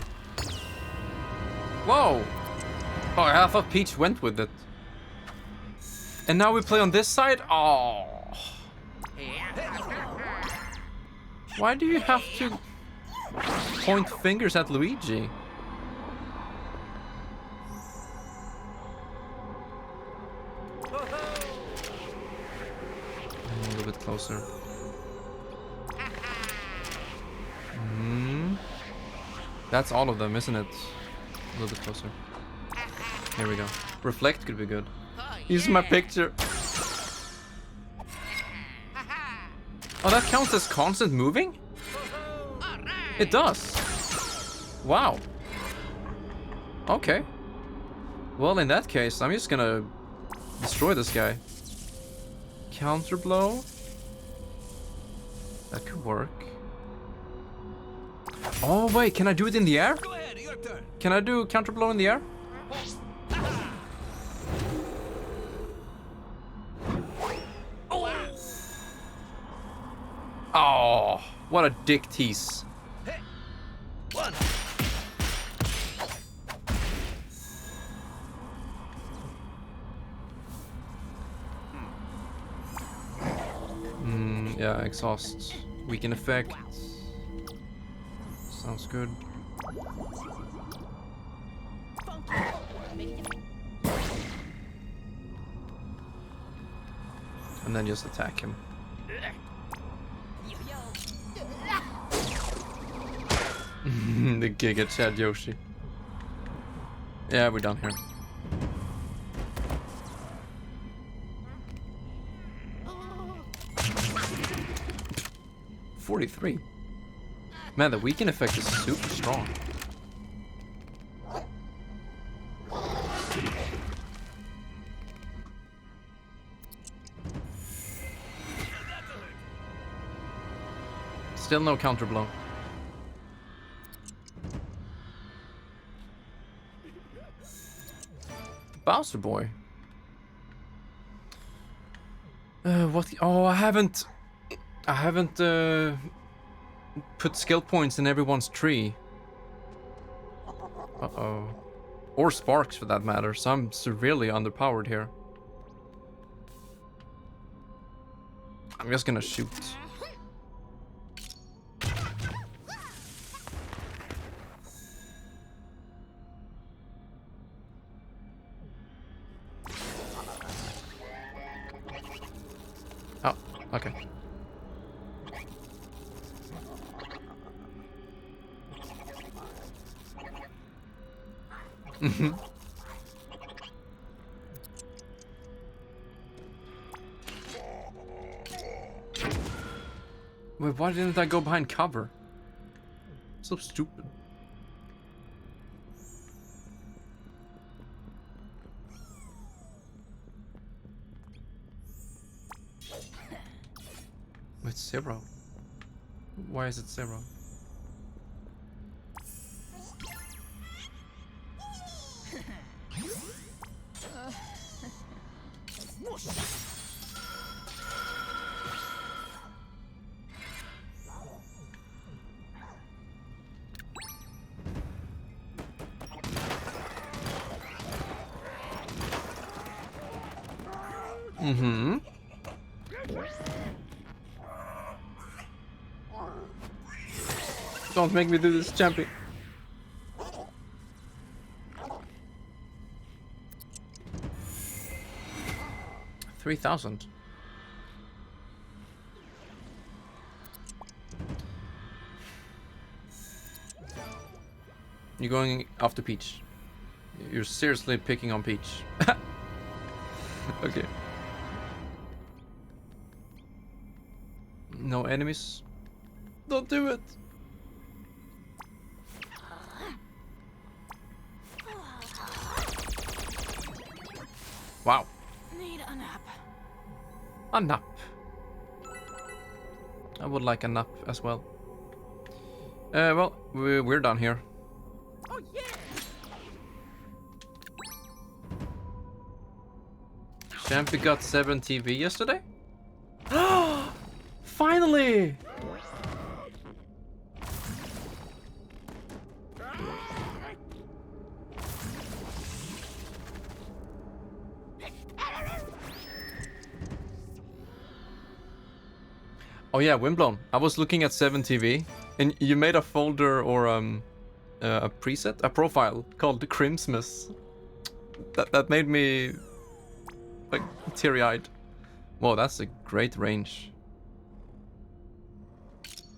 Whoa! Oh, I thought Peach went with it. And now we play on this side? Oh. Why do you have to point fingers at Luigi? A little bit closer. That's all of them, isn't it? A little bit closer. Here we go. Reflect could be good. Use my picture. Oh, that counts as constant moving? It does. Wow. Okay. Well, in that case, I'm just gonna destroy this guy. Counter blow. That could work. Oh wait, can I do it in the air? Go ahead, your turn. Can I do counter blow in the air? Oh, what a dick tease. Hey. One. Yeah, exhaust. Weaken effect. Sounds good. And then just attack him. The Giga Chad Yoshi. Yeah, we're done here. $43. Man, the weaken effect is super strong. Still no counter blow. Bowser boy. What? Oh, I haven't put skill points in everyone's tree. Uh-oh. Or sparks for that matter, so I'm severely underpowered here. I'm just gonna shoot. Oh, okay. Wait, why didn't I go behind cover? So stupid. It's 0. Why is it 0? Mm-hmm. Don't make me do this, champion. 3,000. You're going after Peach. You're seriously picking on Peach. Okay. No enemies. Don't do it. Wow. Need a nap. A nap. I would like a nap as well. Well, we're done here. Oh yeah. Champy got 7 TV yesterday? Finally! Oh yeah, Windblown. I was looking at 7 TV, and you made a folder or a preset, a profile called Crimsmas. That made me like teary-eyed. Whoa, that's a great range.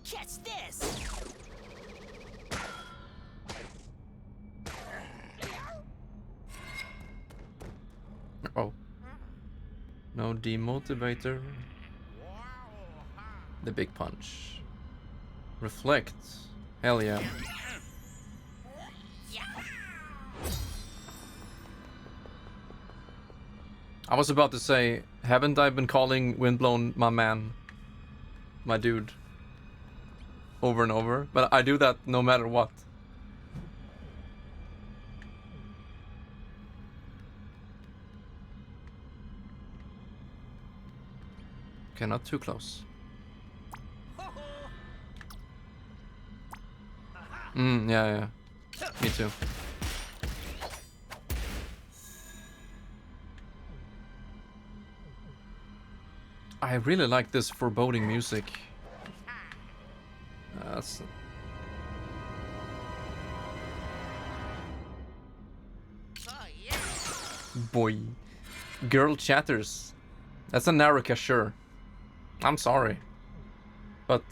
Catch this. Oh. No demotivator. The big punch. Reflect. Hell yeah. I was about to say, haven't I been calling Windblown my man? My dude. Over and over. But I do that no matter what. Okay, not too close. Yeah. Me too. I really like this foreboding music. That's... Boy. Girl chatters. That's a Narokath, sure. I'm sorry. But,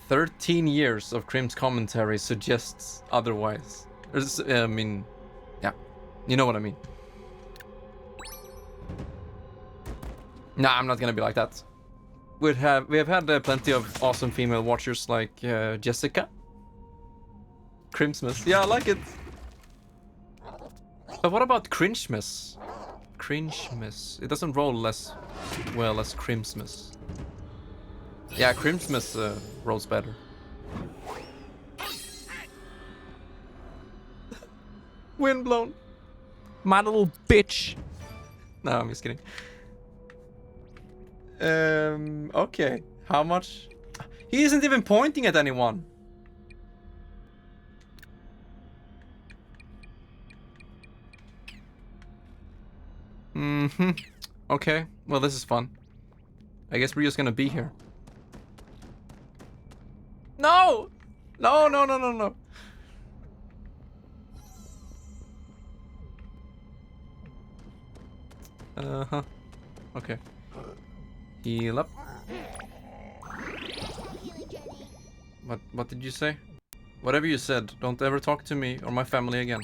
13 years of Crim's commentary suggests otherwise. I mean, yeah. You know what I mean. Nah, I'm not gonna be like that. We have had plenty of awesome female watchers like Jessica. Crimsmas. Yeah, I like it. But what about Cringemas? Cringemas. It doesn't roll as well as Crimsmas. Yeah, Crimsmas rolls better. Windblown. My little bitch. No, I'm just kidding. Okay. How much? He isn't even pointing at anyone. Okay. Well, this is fun. I guess we're just gonna be here. No! No. Okay. Heal up. What did you say? Whatever you said, don't ever talk to me or my family again.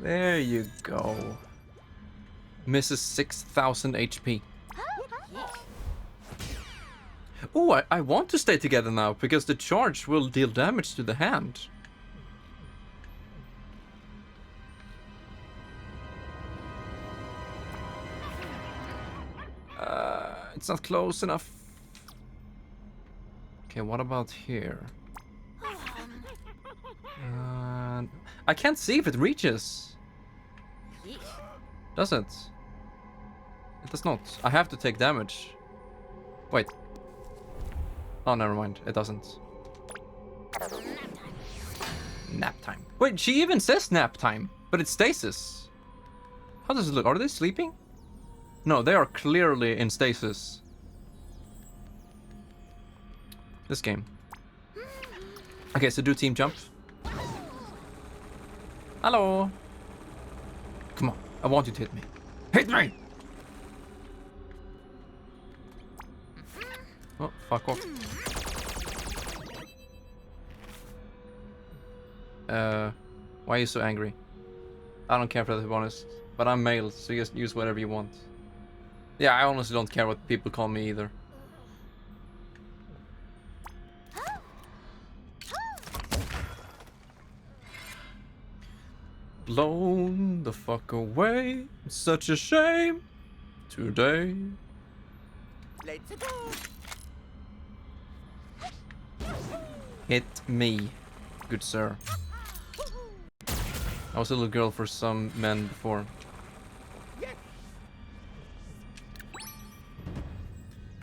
There you go. Misses 6,000 HP. Oh, I want to stay together now, because the charge will deal damage to the hand. It's not close enough. Okay, what about here? I can't see if it reaches. Yeesh. Does it? It does not. I have to take damage. Wait. Oh, never mind. It doesn't. Nap time. Wait, she even says nap time, but it's stasis. How does it look? Are they sleeping? No, they are clearly in stasis. This game. Okay, so do team jump. Hello. Come on, I want you to hit me. Hit me! Oh, fuck off. Why are you so angry? I don't care for that, to be honest. But I'm male, so you just use whatever you want. Yeah, I honestly don't care what people call me either. Blown the fuck away. It's such a shame. Today. Let's go. Hit me, good sir. I was a little girl for some men before.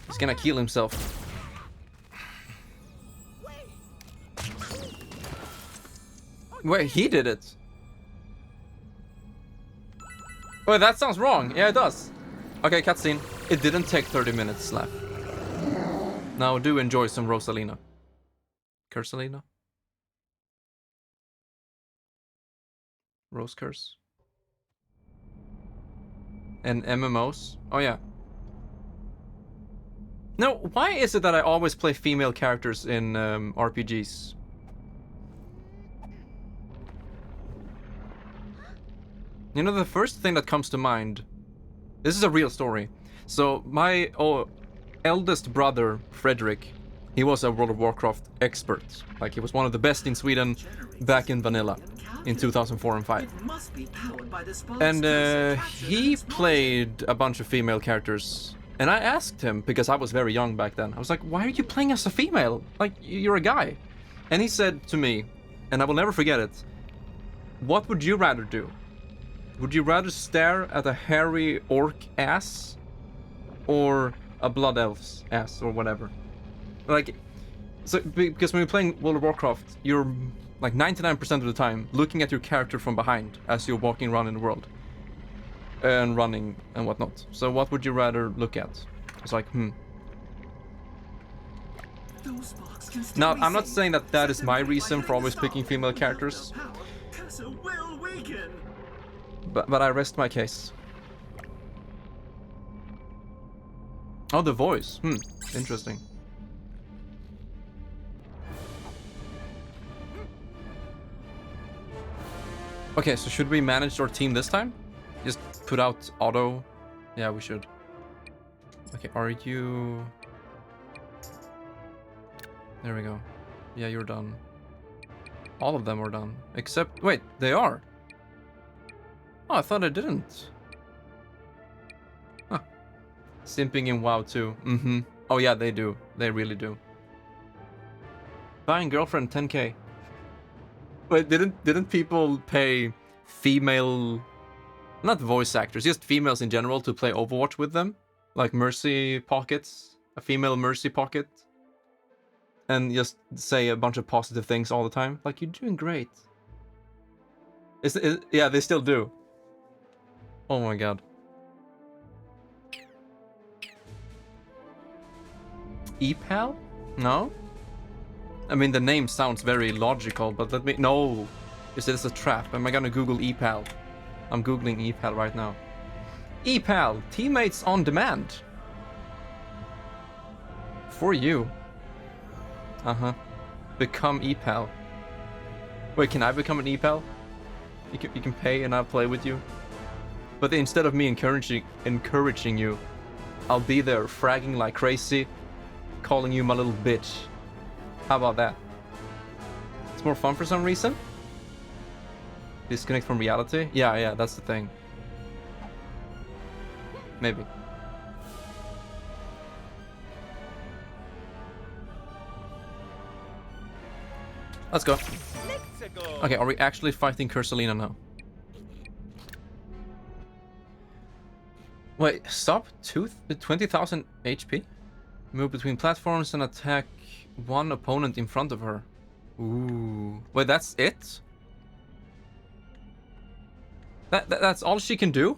He's gonna kill himself. Wait, he did it. Wait, that sounds wrong. Yeah, it does. Okay, cutscene. It didn't take 30 minutes left. Now do enjoy some Rosalina. Cursalina? Rose Curse? And MMOs? Oh yeah. No, why is it that I always play female characters in RPGs? You know, the first thing that comes to mind... This is a real story. So, my eldest brother, Frederick, he was a World of Warcraft expert. Like, he was one of the best in Sweden back in vanilla in 2004 and 5. It must be powered by the sparks And cursor captured in he this module. played a bunch of female characters. And I asked him, because I was very young back then, I was like, why are you playing as a female? Like, you're a guy. And he said to me, and I will never forget it, what would you rather do? Would you rather stare at a hairy orc ass? Or a blood elf's ass, or whatever? Like, so, because when you're playing World of Warcraft, you're like 99% of the time looking at your character from behind as you're walking around in the world. And running and whatnot. So what would you rather look at? It's like, Those sparks can still Now, be I'm not seen. saying that that is Set them my free by reason for hitting always stop. picking female Without characters. their power, Cursor will weaken. But I rest my case. Oh, the voice. Interesting. Okay, so should we manage our team this time? Just put out auto. Yeah, we should. Okay, are you... There we go. Yeah, you're done. All of them are done. Except... Wait, they are. Oh, I thought I didn't. Huh. Simping in WoW too. Oh yeah, they do. They really do. Buying girlfriend 10k. Wait, didn't people pay female, not voice actors, just females in general to play Overwatch with them? Like Mercy Pockets, a female Mercy Pocket. And just say a bunch of positive things all the time. Like, you're doing great. Yeah, they still do. Oh my god. EPAL? No? I mean, the name sounds very logical, but let me... No! Is this a trap? Am I gonna Google EPAL? I'm Googling EPAL right now. EPAL! Teammates on demand! For you. Uh-huh. Become EPAL. Wait, can I become an EPAL? You can pay and I'll play with you? But instead of me encouraging you, I'll be there fragging like crazy, calling you my little bitch. How about that? It's more fun for some reason? Disconnect from reality? Yeah, that's the thing. Maybe. Let's go. Let's go. Okay, are we actually fighting Cursalina now? Wait, stop. 20,000 HP? Move between platforms and attack one opponent in front of her. Ooh. Wait, that's it? That's all she can do?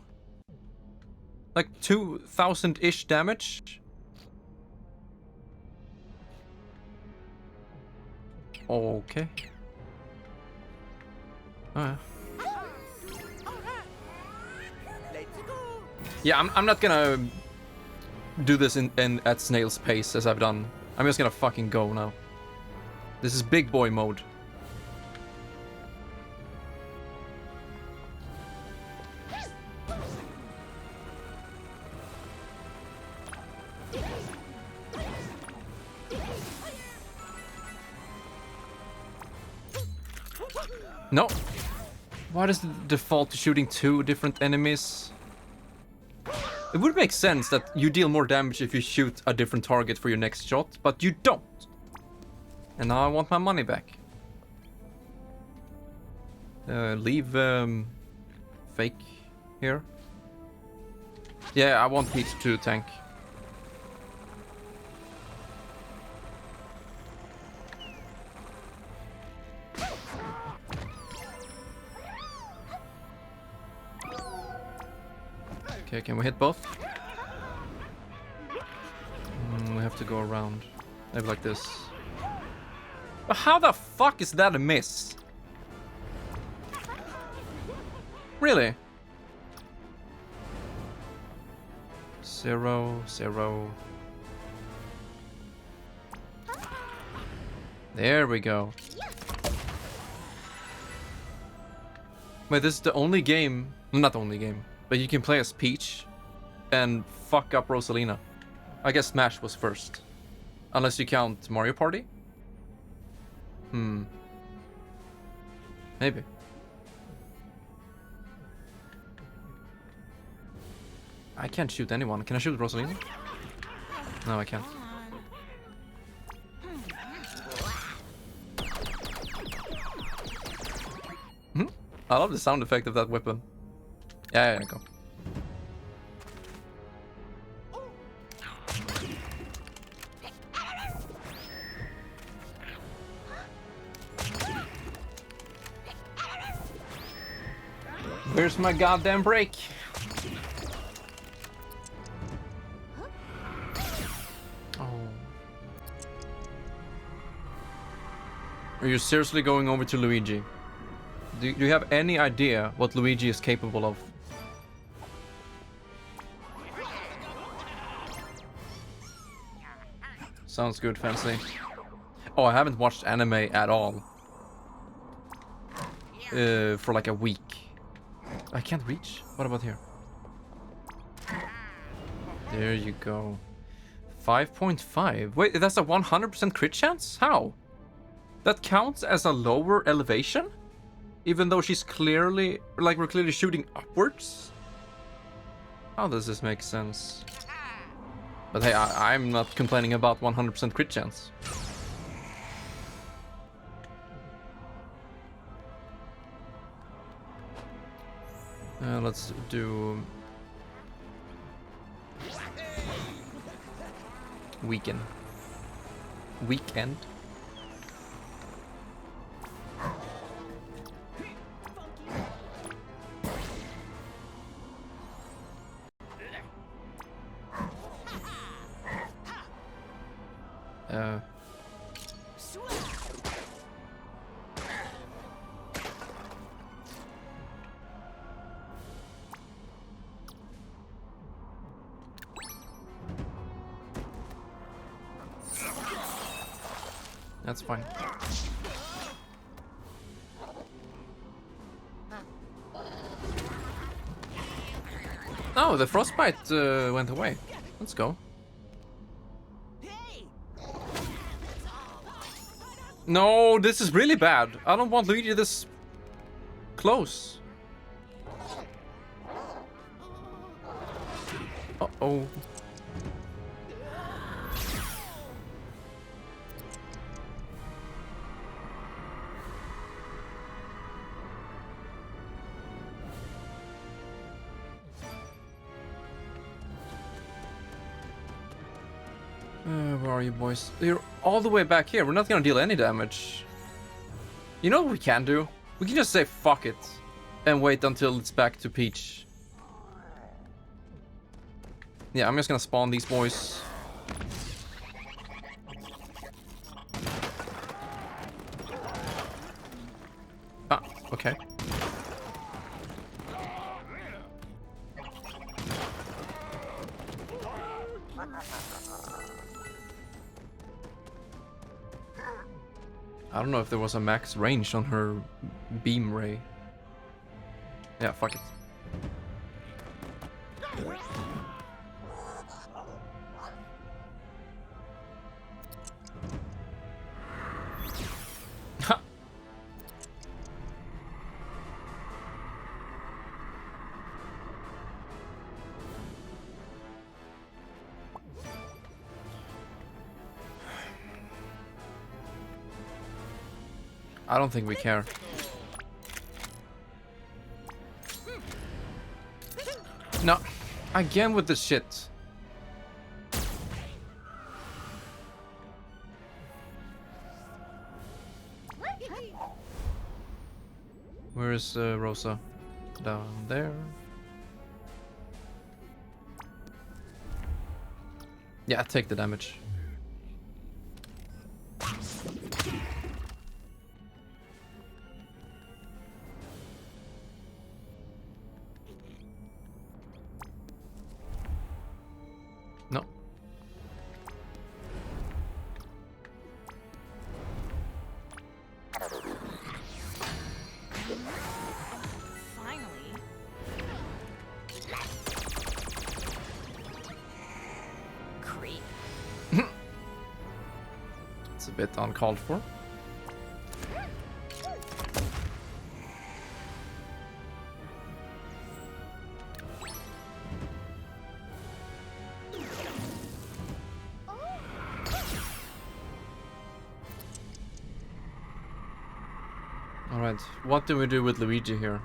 Like 2,000-ish damage? Okay. Alright. Let's go. Yeah, I'm not gonna do this in at snail's pace as I've done. I'm just gonna fucking go now. This is big boy mode. No. Why does the default to shooting 2 different enemies? It would make sense that you deal more damage if you shoot a different target for your next shot, but you don't. And now I want my money back. Leave fake here. Yeah, I want Peach to tank. Okay, can we hit both? We have to go around. Maybe like this. But how the fuck is that a miss? Really? 0, 0. There we go. Wait, this is the only game... Not the only game. But you can play as Peach and fuck up Rosalina. I guess Smash was first. Unless you count Mario Party? Maybe. I can't shoot anyone. Can I shoot Rosalina? No, I can't. I love the sound effect of that weapon. Yeah, go. Where's my goddamn break? Oh. Are you seriously going over to Luigi? Do you have any idea what Luigi is capable of? Sounds good, Fancy. Oh, I haven't watched anime at all. For like a week. I can't reach. What about here? There you go. 5.5. Wait, that's a 100% crit chance? How? That counts as a lower elevation? Even though she's clearly... Like, we're clearly shooting upwards? How does this make sense? But hey, I'm not complaining about 100% crit chance. Let's do... Weekend. That's fine. Oh, the frostbite went away. Let's go. No, this is really bad. I don't want Luigi this close. Uh-oh. Where are you, boys? You're all the way back here. We're not gonna deal any damage. You know what we can do? We can just say fuck it and wait until it's back to Peach. Yeah, I'm just gonna spawn these boys. Ah, okay. I don't know if there was a max range on her beam ray. Yeah, fuck it. Ha! I don't think we care. No, again with the shit. Where is Rosa? Down there. Yeah, take the damage. No. Finally. Creep. It's a bit uncalled for. Alright, what do we do with Luigi here?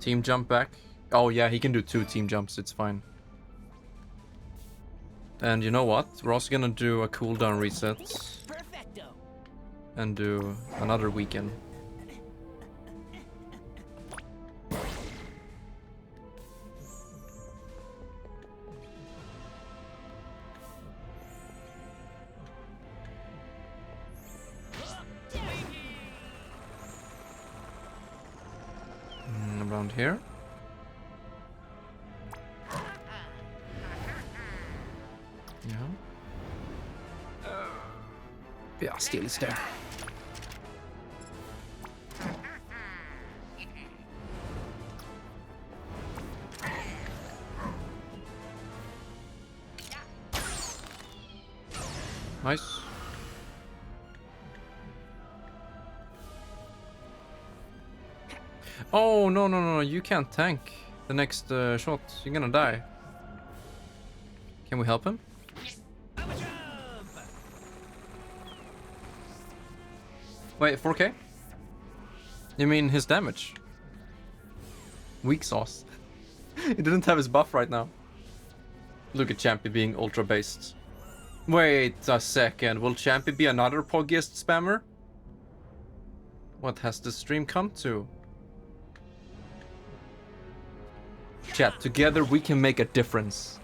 Team jump back? Oh yeah, he can do 2 team jumps, it's fine. And you know what? We're also gonna do a cooldown reset. Perfecto. And do another weekend. Around here. Yeah. Yeah, still is there. Nice. Oh, no, no, no, you can't tank the next shot. You're gonna die. Can we help him? Wait, 4K? You mean his damage? Weak sauce. He didn't have his buff right now. Look at Champy being ultra based. Wait a second, will Champy be another Poggiest spammer? What has the stream come to? Chat, together we can make a difference.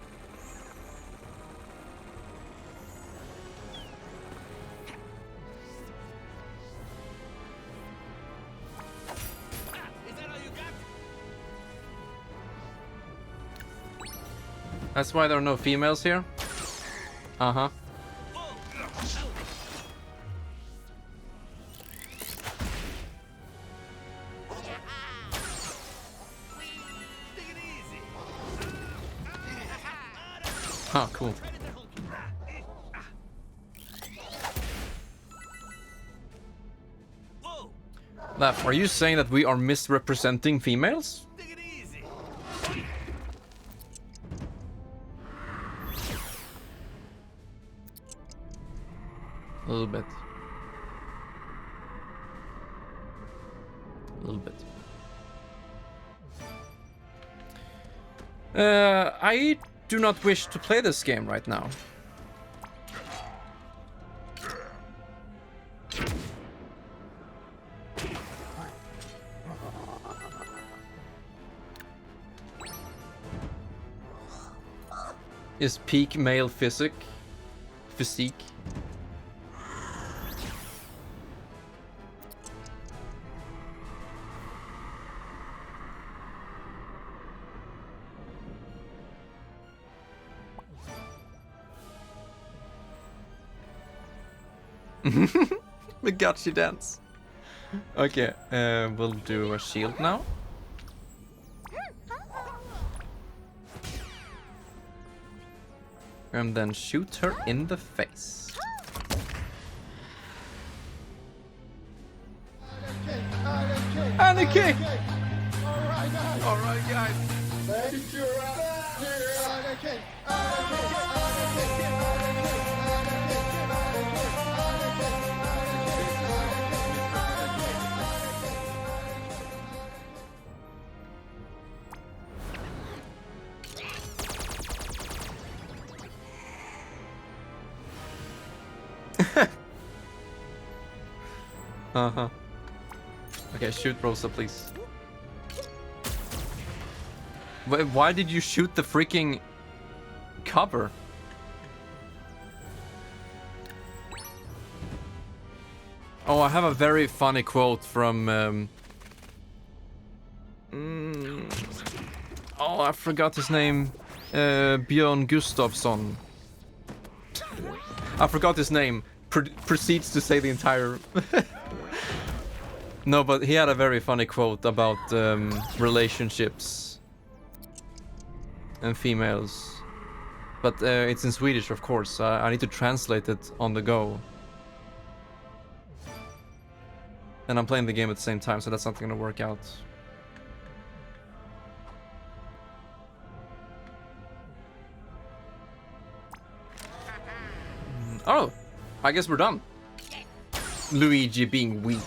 That's why there are no females here? Uh-huh. Huh, cool. Laugh, are you saying that we are misrepresenting females? A little bit. A little bit. I do not wish to play this game right now. is peak male physique. The gotcha dance. Okay, we'll do a shield now. And then shoot her in the face. And a kick! Alright guys. Uh-huh. Okay, shoot Rosa, please. Why did you shoot the freaking cover? Oh, I have a very funny quote from... Oh, I forgot his name. Björn Gustafsson. I forgot his name. Proceeds to say the entire... No, but he had a very funny quote about relationships and females. But it's in Swedish, of course. I need to translate it on the go. And I'm playing the game at the same time, so that's not going to work out. Oh, I guess we're done. Luigi being weak.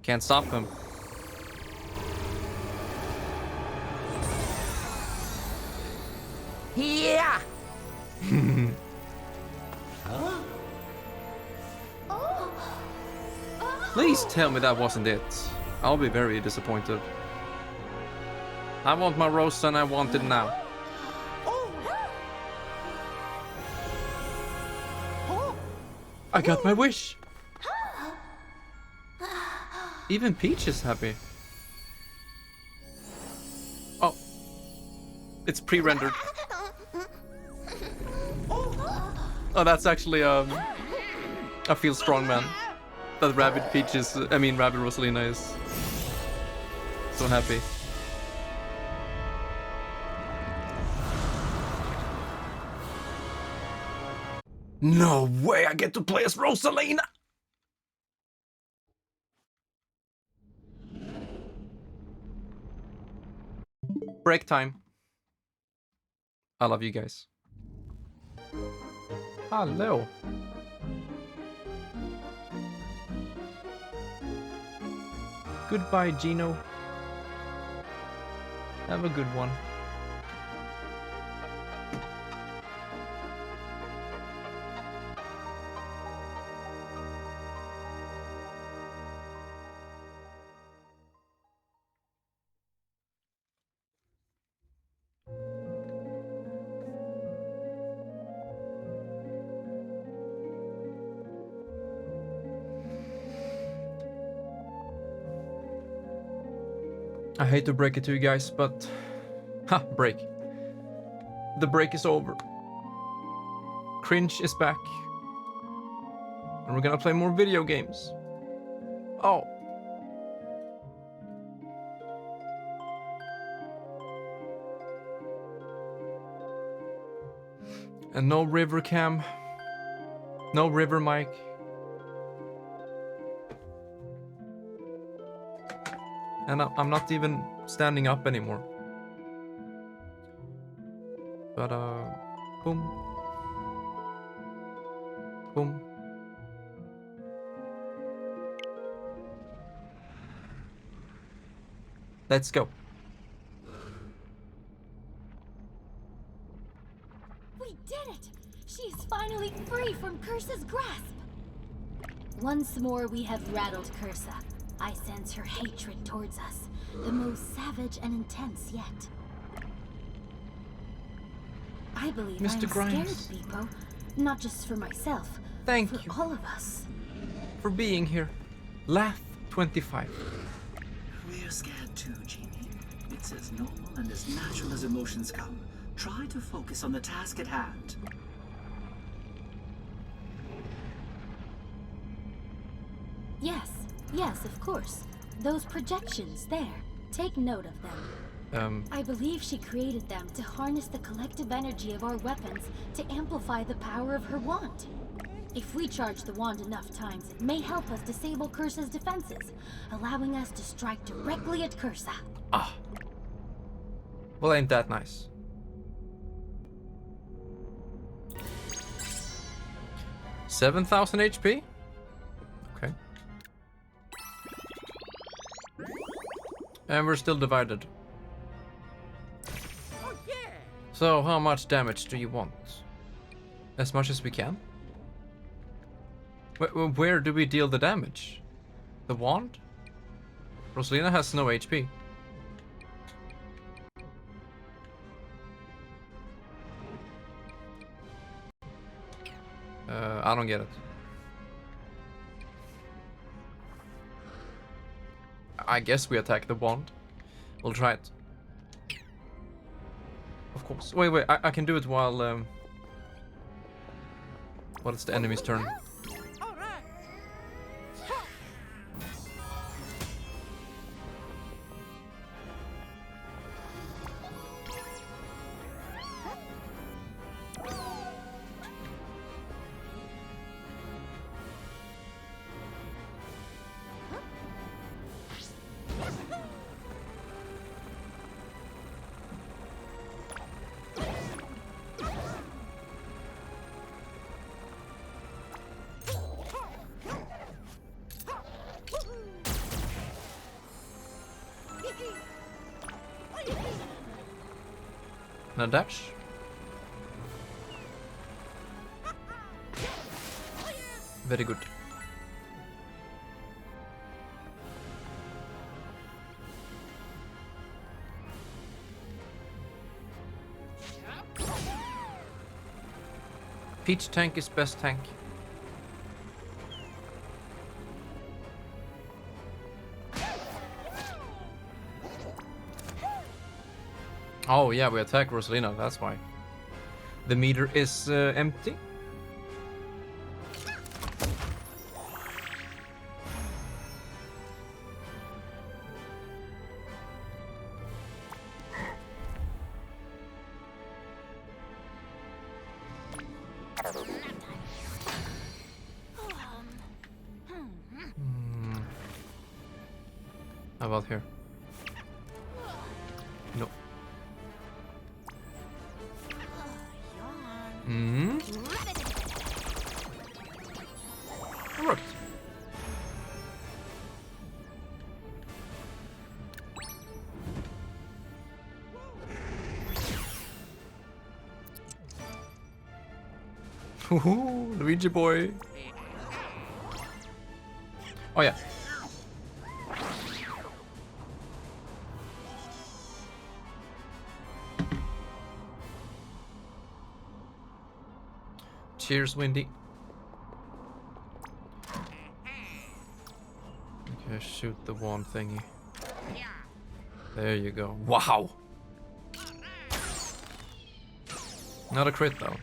Can't stop him. Yeah! Please tell me that wasn't it. I'll be very disappointed. I want my roast and I want it now. I got my wish. Even Peach is happy. Oh. It's pre-rendered. Oh, that's actually I feel strong, man. That Rabbid Peach is, Rabbid Rosalina is so happy. No way I get to play as Rosalina! Break time. I love you guys. Hello. Goodbye, Gino. Have a good one. I hate to break it to you guys, but... break. The break is over. Cringe is back. And we're gonna play more video games. Oh. And no river cam. No river mic. And I'm not even standing up anymore. But boom. Boom. Let's go. We did it! She is finally free from Cursa's grasp! Once more we have rattled Cursa. I sense her hatred towards us, the most savage and intense yet. I believe Mr. I'm Grimes. scared, Beepo. Not just for myself. Thank for you all of us. for being here. Laugh 25. We're scared too, Genie. It's as normal and as natural as emotions come. Try to focus on the task at hand. Yes, of course. Those projections there. Take note of them. I believe she created them to harness the collective energy of our weapons to amplify the power of her wand. If we charge the wand enough times, it may help us disable Cursa's defenses, allowing us to strike directly at Cursa. Ah. Well, ain't that nice? $7,000 HP? Okay. And we're still divided. Oh yeah! So, how much damage do you want? As much as we can? Where do we deal the damage? The wand? Rosalina has no HP. I don't get it. I guess we attack the wand. We'll try it. Of course. Wait, I can do it while it's the enemy's turn. All right. Now dash. Very good. Peach tank is best tank. Oh yeah, we attack Rosalina, that's why. The meter is empty. How about here? No. Hmm. Worked. Woohoo, Luigi boy. Oh yeah. Cheers, Windy. Okay, shoot the wand thingy. There you go. Wow! Not a crit though.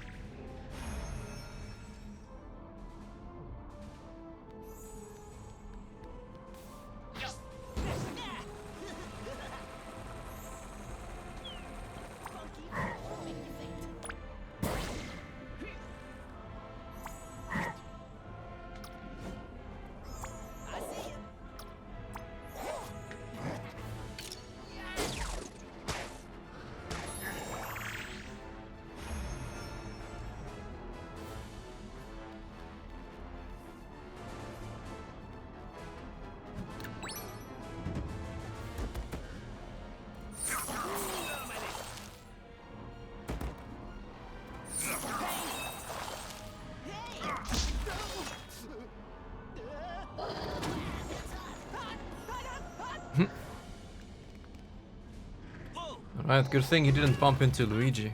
Alright, good thing he didn't bump into Luigi.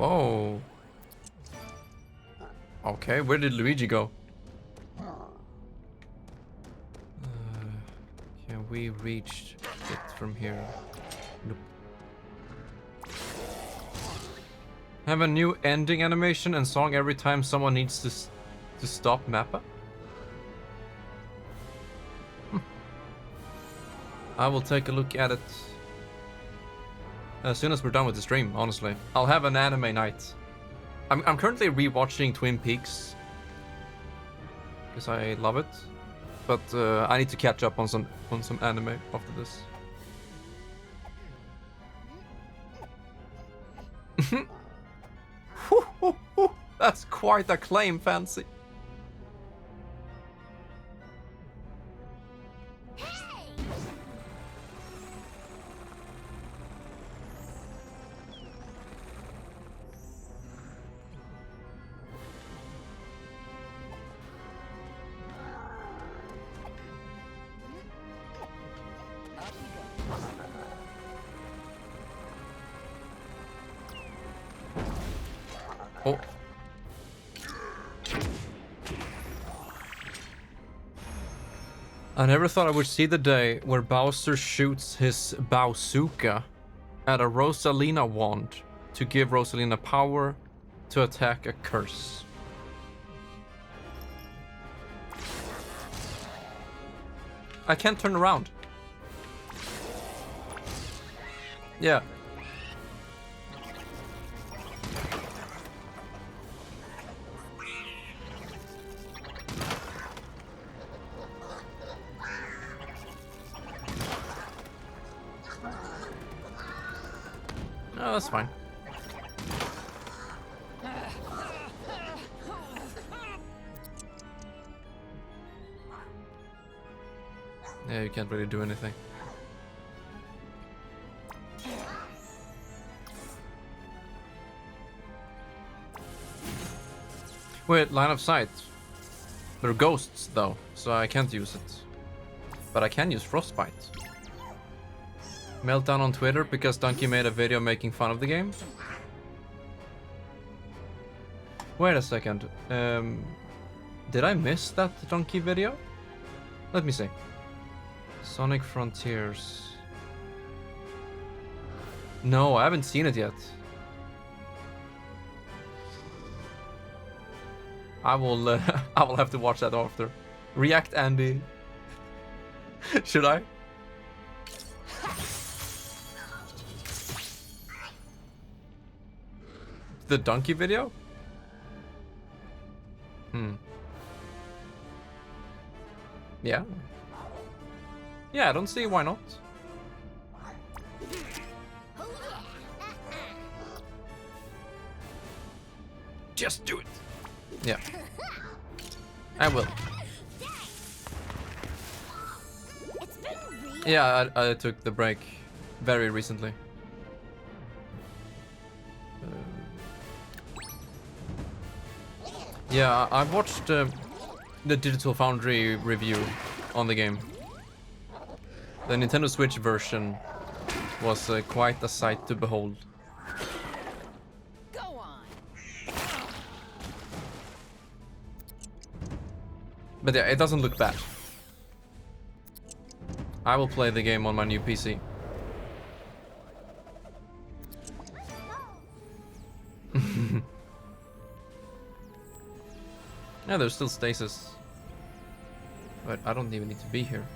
Whoa. Okay, where did Luigi go? Can we reach it from here? Nope. Have a new ending animation and song every time someone needs to stop Mappa? I will take a look at it as soon as we're done with the stream, honestly. I'll have an anime night. I'm currently rewatching Twin Peaks because I love it, but I need to catch up on some anime after this. That's quite a claim, Fancy. Oh. I never thought I would see the day where Bowser shoots his bazooka at a Rosalina wand to give Rosalina power to attack a curse. I can't turn around. Yeah. Oh, that's fine. Yeah, you can't really do anything. Wait, line of sight. There are ghosts though, so I can't use it. But I can use frostbite. Meltdown on Twitter because Donkey made a video making fun of the game. Wait a second. Did I miss that Donkey video? Let me see. Sonic Frontiers. No, I haven't seen it yet. I will I will have to watch that after. React Andy. Should I? The donkey video? Yeah. Yeah, I don't see why not. Just do it. Yeah. I will. Yeah, I took the break very recently. Yeah, I watched the Digital Foundry review on the game. The Nintendo Switch version was quite a sight to behold. Go on. But yeah, it doesn't look bad. I will play the game on my new PC. Yeah, there's still stasis. But I don't even need to be here.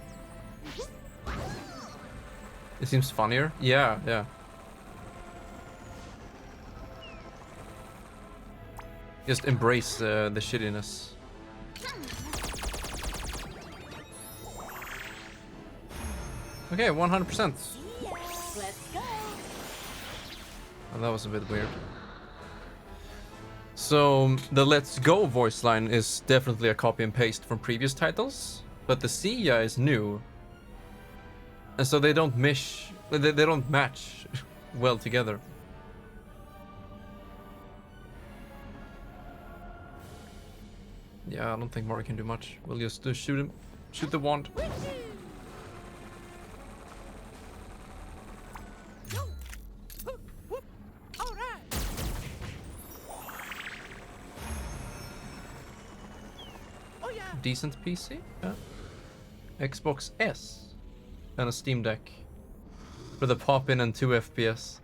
It seems funnier. Yeah, yeah. Just embrace the shittiness. Okay, 100%. Let's go. Oh, that was a bit weird. So the Let's Go voice line is definitely a copy and paste from previous titles, but the Sia is new, and so they don't they don't match well together. Yeah, I don't think Mario can do much. We'll just shoot him, shoot the wand. decent PC. Yeah. Xbox S and a Steam Deck with a pop-in and 2 FPS.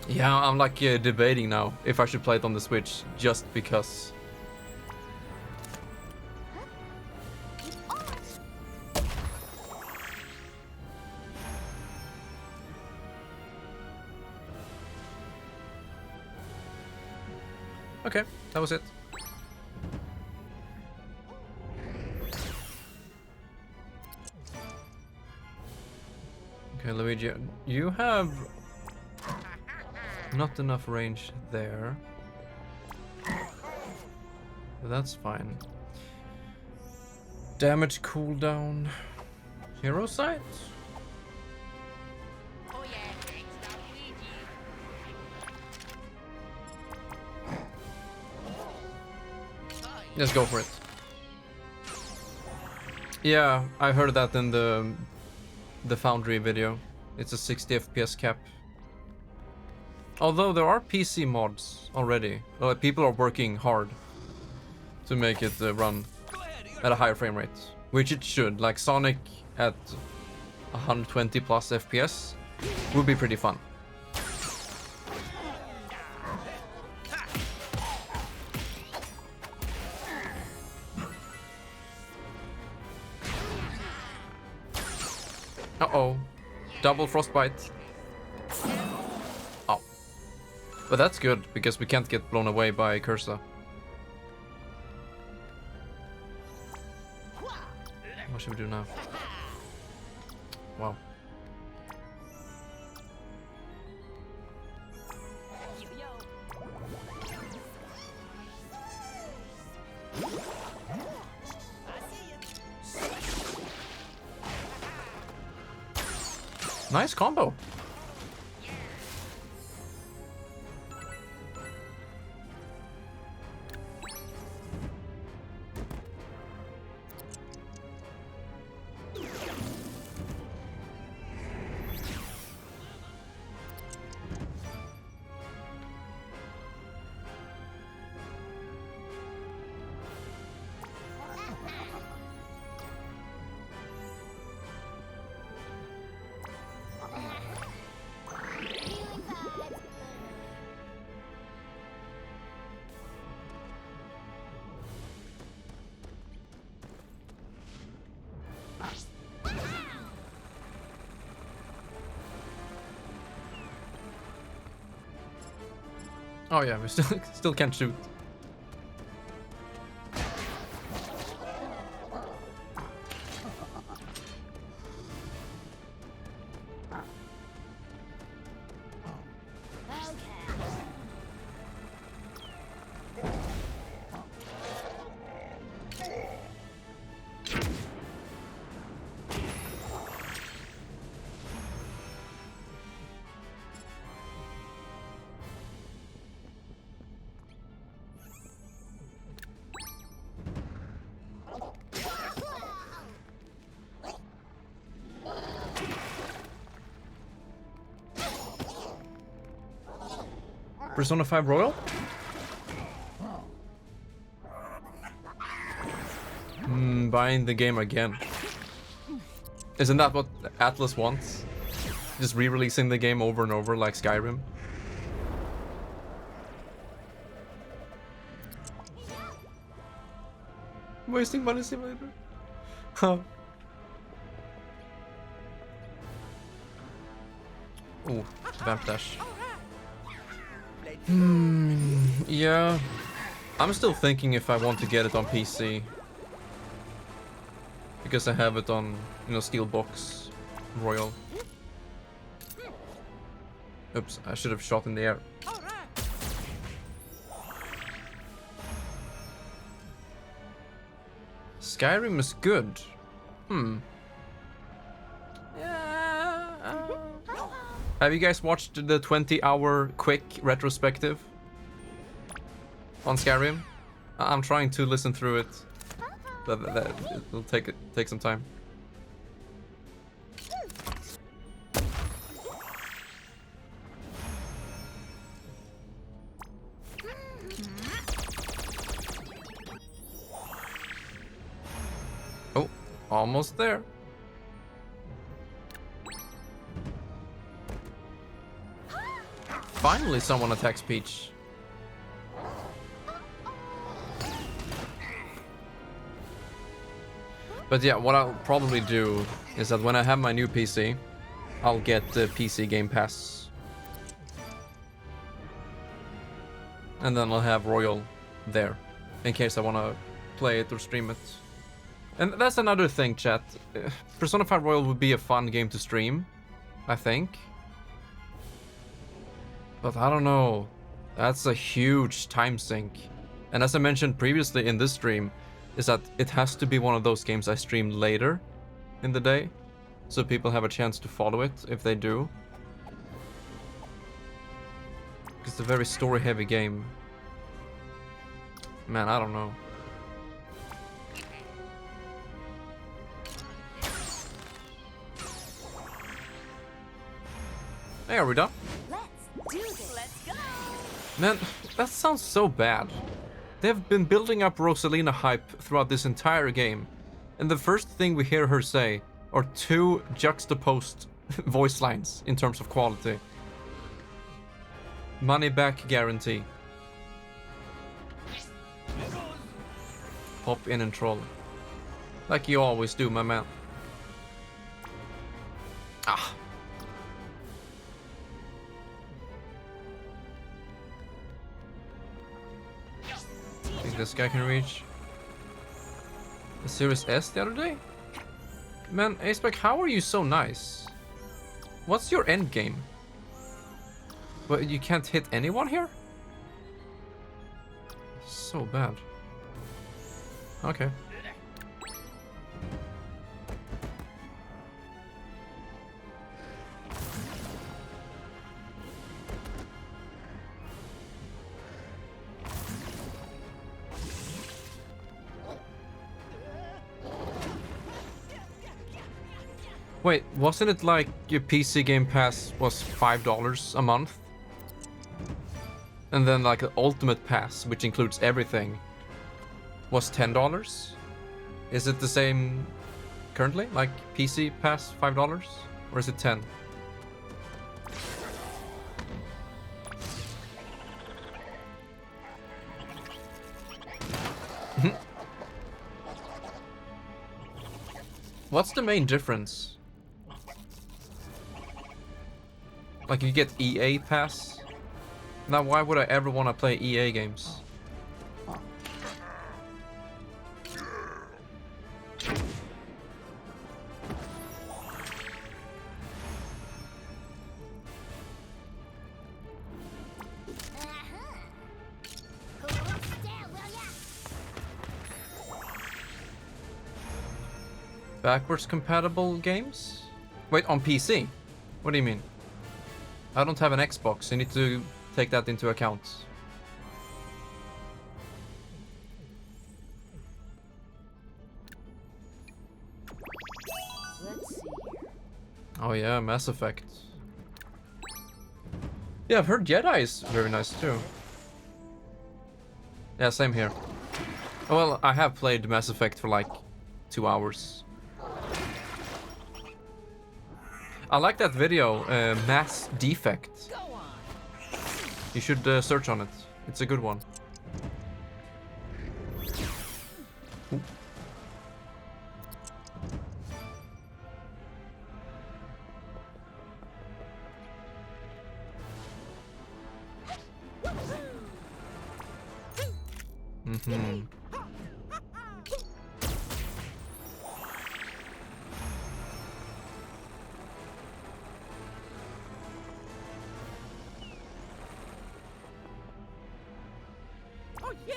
Yeah, I'm like debating now if I should play it on the Switch just because. Okay, that was it. Okay, Luigi, you have not enough range there. But that's fine. Damage cooldown. Hero sight? Oh yeah, thanks, Luigi. Let's go for it. Yeah, I heard that in the Foundry video. It's a 60 FPS cap. Although there are PC mods already. People are working hard to make it run at a higher frame rate, which it should. Like Sonic at 120 plus FPS would be pretty fun. Uh-oh. Double frostbite. Oh. But that's good, because we can't get blown away by Cursa. What should we do now? Wow. Nice combo. Oh yeah, we still can't shoot. Persona 5 Royal? Buying the game again. Isn't that what Atlas wants? Just re-releasing the game over and over like Skyrim? Wasting money simulator? Huh. Ooh, vamp dash. Yeah. I'm still thinking if I want to get it on PC. Because I have it on, you know, Steelbox Royal. Oops, I should have shot in the air. Skyrim is good. Have you guys watched the 20-hour quick retrospective on Skyrim? I'm trying to listen through it. It'll take some time. Almost there. Finally someone attacks Peach. But yeah, what I'll probably do is that when I have my new PC, I'll get the PC Game Pass. And then I'll have Royal there, in case I want to play it or stream it. And that's another thing, chat. Persona 5 Royal would be a fun game to stream, I think. But I don't know. That's a huge time sink. And as I mentioned previously in this stream, is that it has to be one of those games I stream later in the day, so people have a chance to follow it if they do. It's a very story-heavy game. Man, I don't know. Hey, are we done? Let's do this. Let's go. Man, that sounds so bad. They've been building up Rosalina hype throughout this entire game, and the first thing we hear her say are two juxtaposed voice lines in terms of quality. Money back guarantee. Hop in and troll. Like you always do, my man. Ah. I think this guy can reach the Series S the other day? Man, Aceback, how are you so nice? What's your end game? But you can't hit anyone here? So bad. Okay. Wait, wasn't it like your PC Game Pass was $5 a month? And then like the Ultimate Pass, which includes everything, was $10? Is it the same currently? Like PC Pass $5? Or is it 10? What's the main difference? Like you get EA Pass? Now why would I ever want to play EA games? Backwards compatible games? Wait, on PC? What do you mean? I don't have an Xbox, you need to take that into account. Let's see. Oh yeah, Mass Effect. Yeah, I've heard Jedi is very nice too. Yeah, same here. Well, I have played Mass Effect for like 2 hours. I like that video, Mass Defect. Go on. You should search on it. It's a good one. Ooh. Mm-hmm. Oh yeah.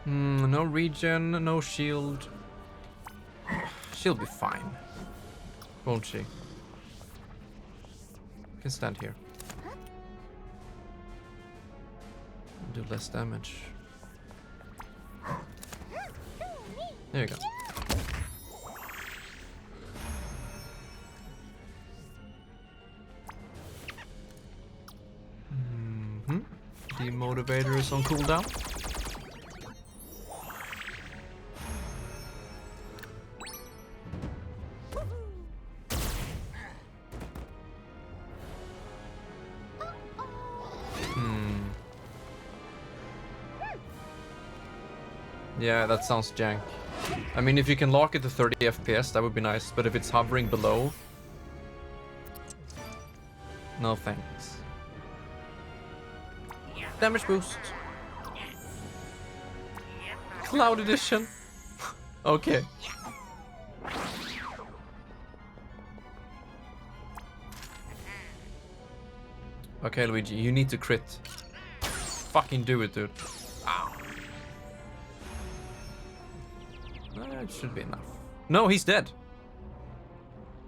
No regen, no shield. She'll be fine, won't she? Can stand here. Do less damage. There you go. Demotivator is on cooldown. Yeah, that sounds jank. I mean, if you can lock it to 30 FPS, that would be nice. But if it's hovering below, no thanks. Damage boost. Cloud edition. Okay. Okay, Luigi, you need to crit. Fucking do it, dude. Ow. It should be enough. No, he's dead.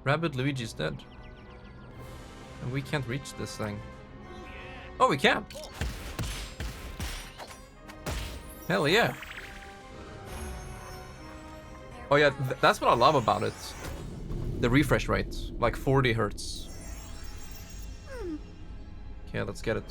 Rabbid Luigi's dead. And we can't reach this thing. Oh, we can. Hell yeah. Oh yeah, that's what I love about it. The refresh rate, like 40 hertz. Okay, let's get it.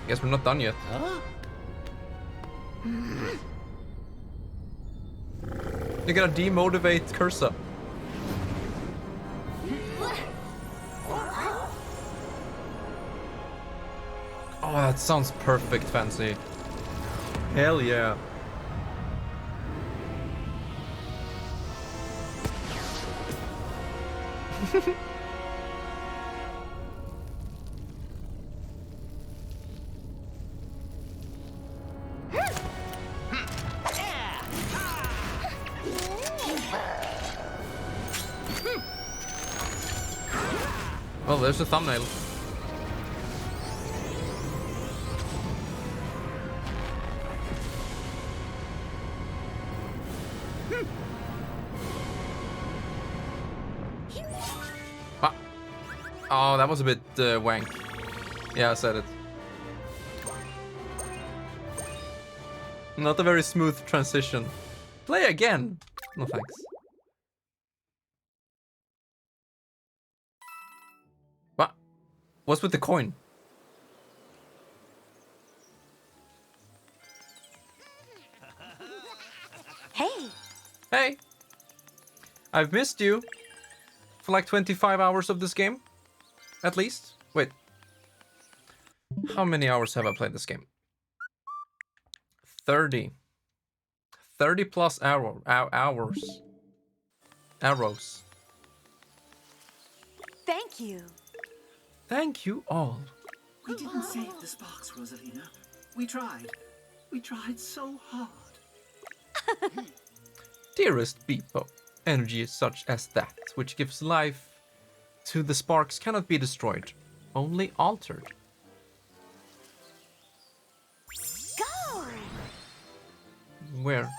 Guess we're not done yet. You're gonna demotivate Cursa. Oh, that sounds perfect, Fancy. Hell yeah. Well, there's the thumbnail. Ah. Oh, that was a bit wank. Yeah, I said it. Not a very smooth transition. Play again. No thanks. What? What's with the coin? Hey. Hey. I've missed you for like 25 hours of this game. At least. Wait. How many hours have I played this game? 30. 30 plus hours. Arrows. Thank you. Thank you all. We didn't save this box, Rosalina. We tried. We tried so hard. Dearest Beepo, energy such as that, which gives life to the sparks, cannot be destroyed, only altered. Go. Where?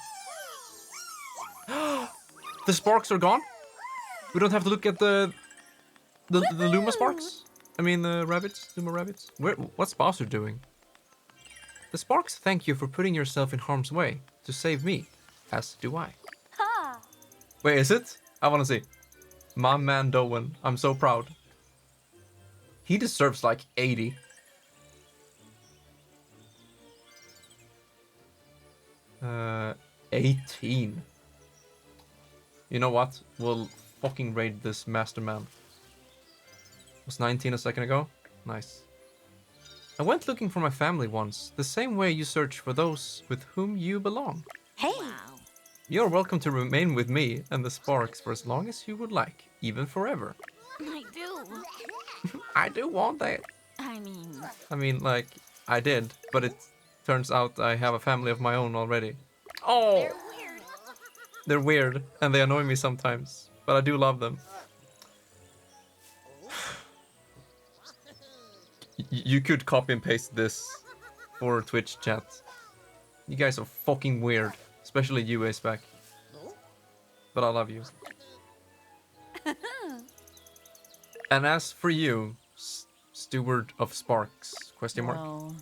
The sparks are gone? We don't have to look at the Luma sparks? I mean the rabbits, Luma rabbits? What's Bowser doing? The sparks thank you for putting yourself in harm's way to save me, as do I. Ha. Wait, is it? I wanna see. My man Dowen, I'm so proud. He deserves like 80. Uh, 18. You know what? We'll fucking raid this master man. Was 19 a second ago? Nice. I went looking for my family once, the same way you search for those with whom you belong. Hey. You're welcome to remain with me and the sparks for as long as you would like, even forever. I do. I do want that. I mean, like, I did, but it turns out I have a family of my own already. Oh! They're weird, and they annoy me sometimes, but I do love them. You could copy and paste this for Twitch chat. You guys are fucking weird, especially you, Aceback. But I love you. And as for you, Steward of Sparks, question mark. No.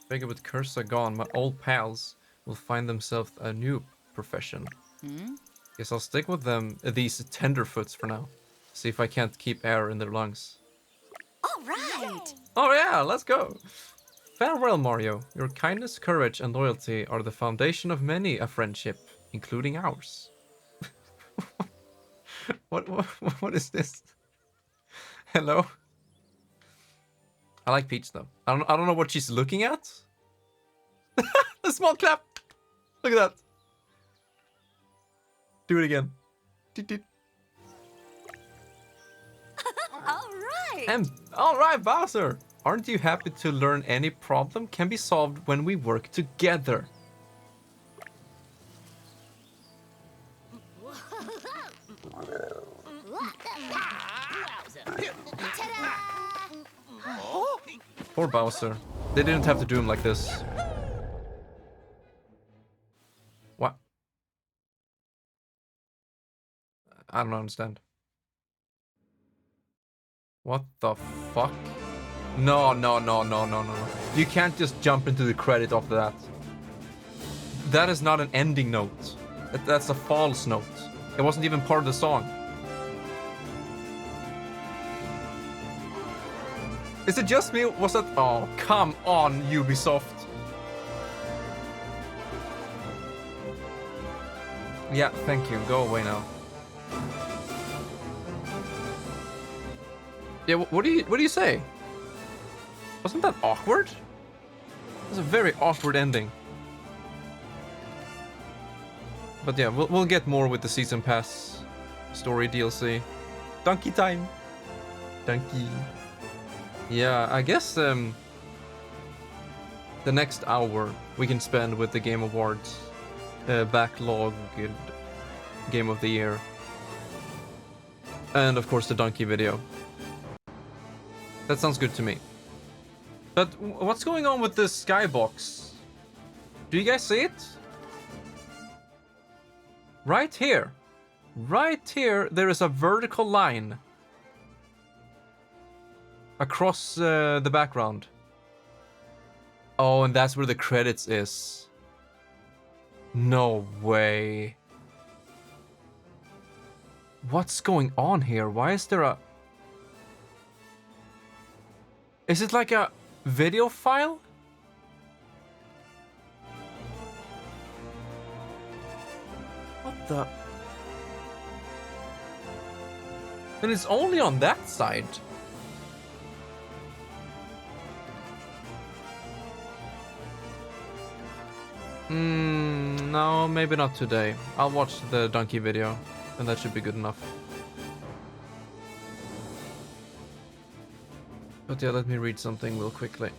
Figure with Cursa gone, my old pals will find themselves a new profession. Guess I'll stick with them, these tenderfoots for now. See if I can't keep air in their lungs. All right. Oh yeah, let's go. Farewell, Mario. Your kindness, courage, and loyalty are the foundation of many a friendship, including ours. What is this? Hello? I like Peach though. I don't know what she's looking at. A small clap. Look at that. Do it again. All right. And all right, Bowser. Aren't you happy to learn any problem can be solved when we work together? Poor Bowser. They didn't have to do him like this. What? I don't understand. What the fuck? No. You can't just jump into the credit after that. That is not an ending note. That's a false note. It wasn't even part of the song. Is it just me? Was that? Oh, come on, Ubisoft. Yeah, thank you. Go away now. Yeah, what do you say? Wasn't that awkward? It was a very awkward ending. But yeah, we'll get more with the season pass story DLC. Donkey time. Donkey. Yeah, I guess the next hour we can spend with the Game Awards backlog Game of the Year. And of course the Donkey video. That sounds good to me. But what's going on with this skybox? Do you guys see it? Right here. Right here there is a vertical line across the background. Oh, and that's where the credits is. No way. What's going on here? Why is there a... Is it like a video file? What the... And it's only on that side. No, maybe not today. I'll watch the Donkey video, and that should be good enough. But yeah, let me read something real quickly.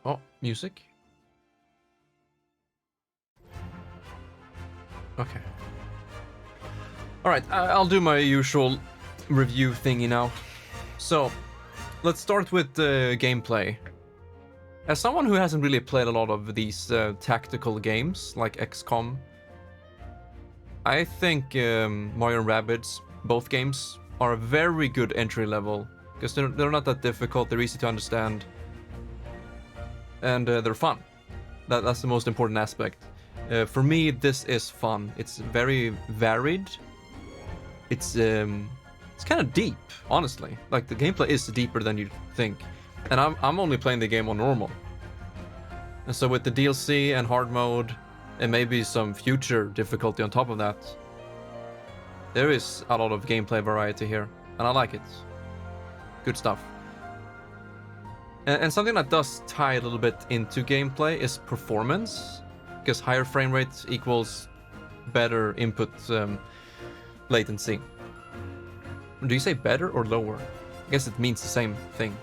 Oh, music. Okay. Alright, I'll do my usual review thingy now. So, let's start with the gameplay. As someone who hasn't really played a lot of these tactical games, like XCOM, I think Mario and Rabbids, both games, are a very good entry level. Because they're not that difficult, they're easy to understand. And they're fun. That's the most important aspect. For me, this is fun. It's very varied. It's kind of deep, honestly. Like, the gameplay is deeper than you'd think. And I'm only playing the game on normal. And so with the DLC and hard mode, and maybe some future difficulty on top of that, there is a lot of gameplay variety here. And I like it. Good stuff. And something that does tie a little bit into gameplay is performance. Because higher frame rate equals better input latency. Do you say better or lower? I guess it means the same thing.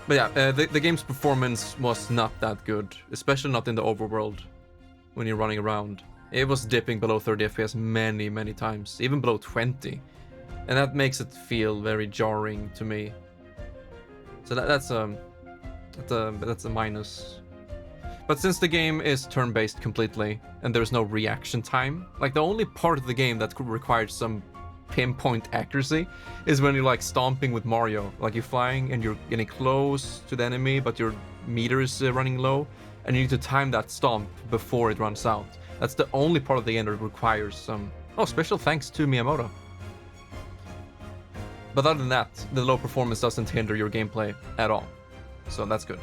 But yeah, the game's performance was not that good, especially not in the overworld when you're running around. It was dipping below 30 FPS many times, even below 20. And that makes it feel very jarring to me. So that's a minus. But since the game is turn-based completely, and there's no reaction time, like the only part of the game that requires some pinpoint accuracy is when you're like stomping with Mario. Like you're flying and you're getting close to the enemy, but your meter is running low, and you need to time that stomp before it runs out. That's the only part of the game that requires some... Oh, special thanks to Miyamoto. But other than that, the low performance doesn't hinder your gameplay at all. So that's good.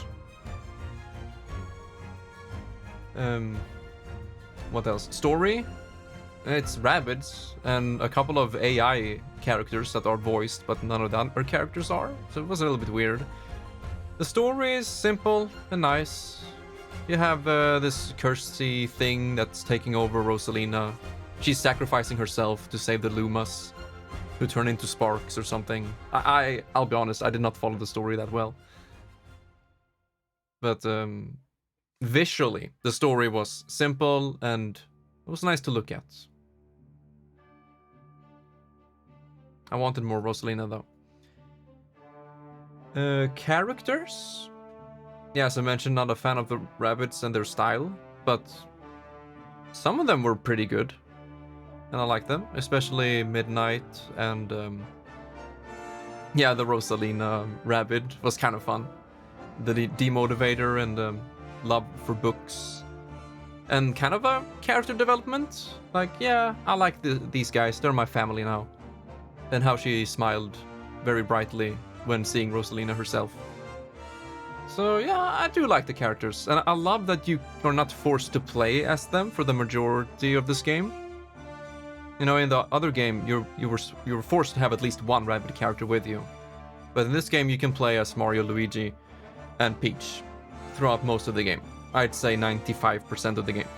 What else? Story? It's Rabbids and a couple of AI characters that are voiced, but none of the other characters are. So it was a little bit weird. The story is simple and nice. You have this Kirsty thing that's taking over Rosalina. She's sacrificing herself to save the Lumas, who turn into sparks or something. I'll be honest, I did not follow the story that well. But visually, the story was simple and it was nice to look at. I wanted more Rosalina though. Characters? Yeah, as I mentioned, not a fan of the Rabbids and their style, but some of them were pretty good. And I like them, especially Midnight and yeah, the Rosalina Rabbid was kind of fun. The demotivator and love for books. And kind of a character development. Like, yeah, I like these guys, they're my family now. And how she smiled very brightly when seeing Rosalina herself. So yeah, I do like the characters, and I love that you are not forced to play as them for the majority of this game. You know, in the other game, you were forced to have at least one Rabbid character with you, but in this game you can play as Mario, Luigi, and Peach throughout most of the game. I'd say 95% of the game.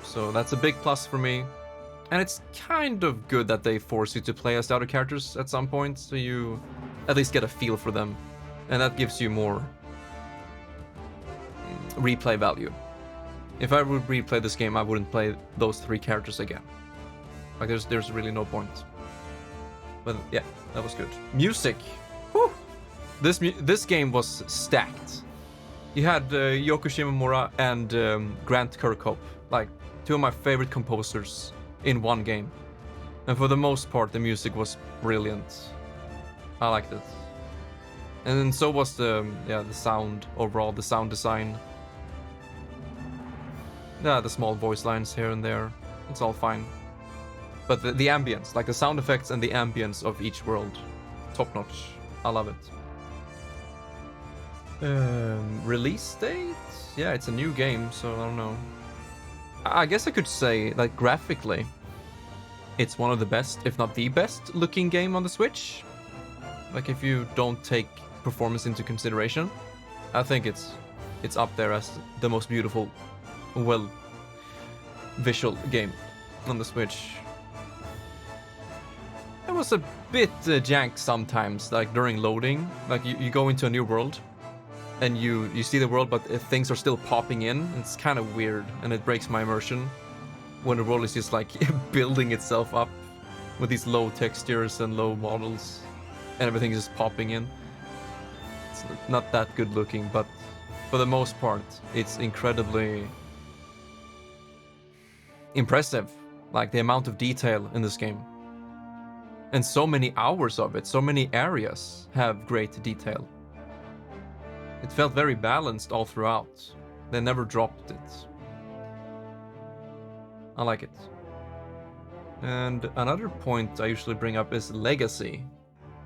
So that's a big plus for me, and it's kind of good that they force you to play as the other characters at some point, so you at least get a feel for them, and that gives you more replay value. If I would replay this game, I wouldn't play those three characters again. Like, there's really no point. But yeah, that was good. Music. Whew. This game was stacked. You had Yoko Shimomura and Grant Kirkhope, like two of my favorite composers in one game. And for the most part, the music was brilliant. I liked it. And then so was the sound overall, the sound design. Yeah, the small voice lines here and there. It's all fine. But the ambience, like the sound effects and the ambience of each world, top notch. I love it. Release date? Yeah, it's a new game, so I don't know. I guess I could say, like, graphically, it's one of the best, if not the best, looking game on the Switch. Like, if you don't take performance into consideration, I think it's up there as the most beautiful, well, visual game on the Switch. It was a bit jank sometimes, like during loading. Like you go into a new world and you see the world, but things are still popping in. It's kind of weird, and it breaks my immersion when the world is just like building itself up with these low textures and low models, and everything is just popping in. It's not that good looking, but for the most part, it's incredibly impressive. Like the amount of detail in this game. And so many hours of it, so many areas have great detail. It felt very balanced all throughout. They never dropped it. I like it. And another point I usually bring up is legacy.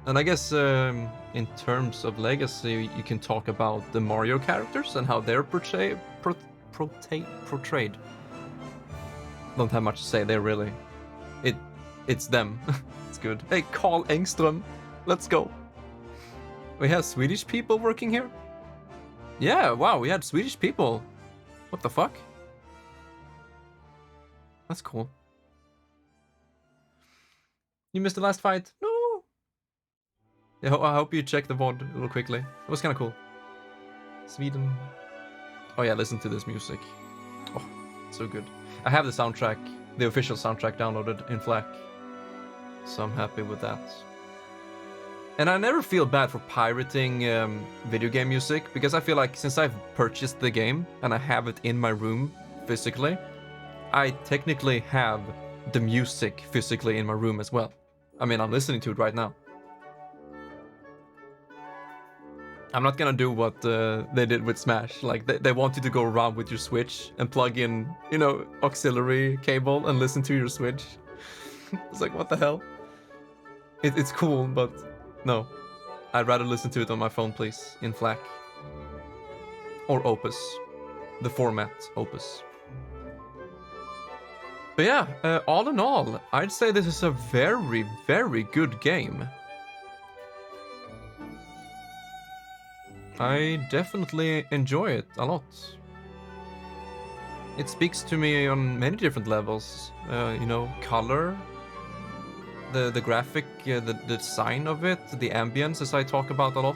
And I guess in terms of legacy, you can talk about the Mario characters and how they're portrayed. Don't have much to say there, really. It's them. It's good. Hey, Carl Engström, let's go. We have Swedish people working here? Yeah, wow, we had Swedish people. What the fuck? That's cool. You missed the last fight? No! Yeah, I hope you checked the VOD a little quickly. It was kind of cool. Sweden. Oh yeah, listen to this music. Oh, so good. I have the soundtrack, the official soundtrack downloaded in FLAC. So I'm happy with that. And I never feel bad for pirating video game music, because I feel like since I've purchased the game and I have it in my room physically, I technically have the music physically in my room as well. I mean, I'm listening to it right now. I'm not gonna do what they did with Smash. Like, they want you to go around with your Switch and plug in, you know, auxiliary cable and listen to your Switch. It's like, what the hell? It's cool, but No. I'd rather listen to it on my phone, please, in FLAC. Or Opus. The format Opus. But yeah, all in all, I'd say this is a very, very good game. I definitely enjoy it a lot. It speaks to me on many different levels. You know, color, the graphic, the design of it, the ambience, as I talk about a lot,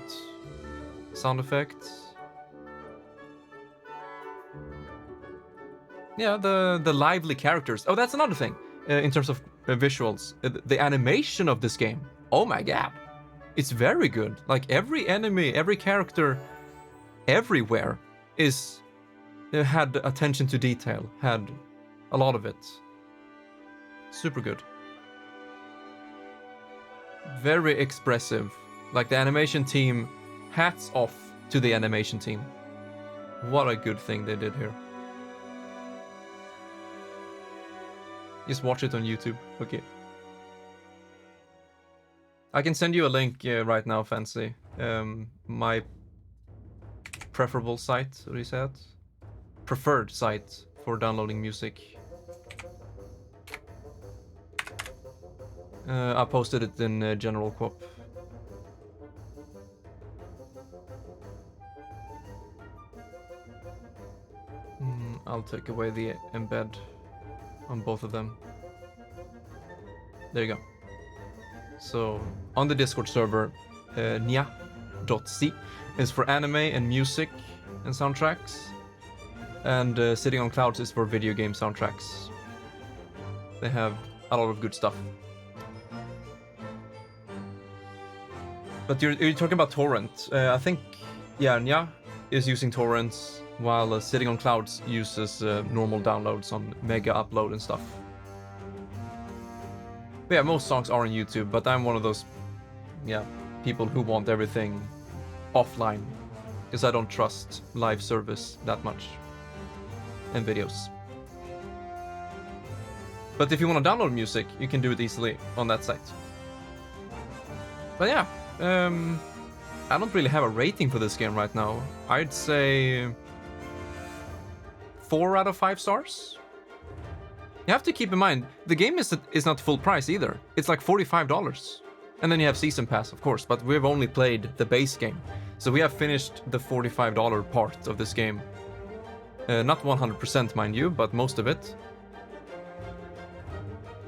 sound effects. Yeah, the lively characters. Oh, that's another thing in terms of visuals. The animation of this game. Oh my god. It's very good. Like every enemy, every character, everywhere is had attention to detail, had a lot of it. Super good. Very expressive. Like the animation team, hats off to the animation team. What a good thing they did here. Just watch it on YouTube. Okay. I can send you a link right now, Fancy. My preferable site, what do you say that? Preferred site for downloading music. I posted it in General Coop. I'll take away the embed on both of them. There you go. So on the Discord server, nya.c is for anime and music and soundtracks, and Sitting on Clouds is for video game soundtracks. They have a lot of good stuff. But you're talking about torrent. I think, yeah, Nya is using torrents, while Sitting on Clouds uses normal downloads on Mega Upload and stuff. But yeah, most songs are on YouTube, but I'm one of those, yeah, people who want everything offline, because I don't trust live service that much and videos. But if you want to download music, you can do it easily on that site. But yeah, I don't really have a rating for this game right now. I'd say 4 out of 5 stars. You have to keep in mind, the game is not full price either. It's like $45. And then you have Season Pass, of course, but we've only played the base game. So we have finished the $45 part of this game. Not 100%, mind you, but most of it.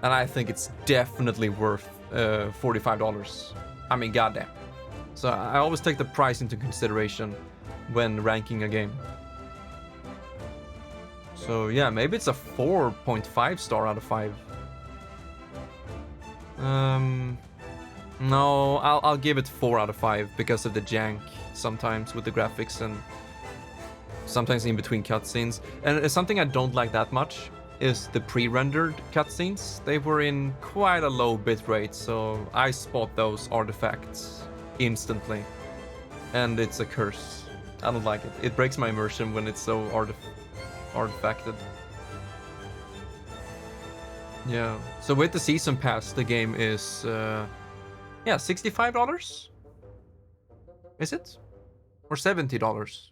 And I think it's definitely worth $45. I mean, goddamn. So I always take the price into consideration when ranking a game. So yeah, maybe it's a 4.5 star out of 5. No, I'll give it 4 out of 5 because of the jank sometimes with the graphics and sometimes in between cutscenes. And something I don't like that much is the pre-rendered cutscenes. They were in quite a low bitrate, so I spot those artifacts instantly. And it's a curse. I don't like it. It breaks my immersion when it's so artifacted. Yeah. So with the Season Pass, the game is yeah, $65? Is it? Or $70?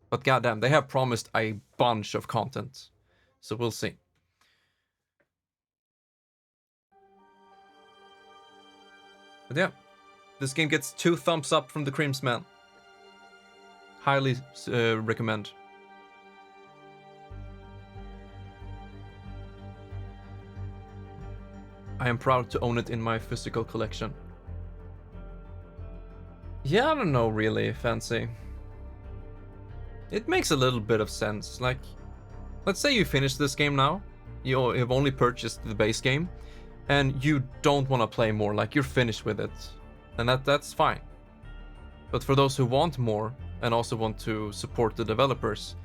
But goddamn, they have promised a bunch of content. So we'll see. But yeah, this game gets 2 thumbs up from the Crims man. Highly recommend. I am proud to own it in my physical collection. Yeah, I don't know really, Fancy. It makes a little bit of sense. Like, let's say you finish this game now. You have only purchased the base game, and you don't want to play more. Like, you're finished with it, and that's fine. But for those who want more and also want to support the developers,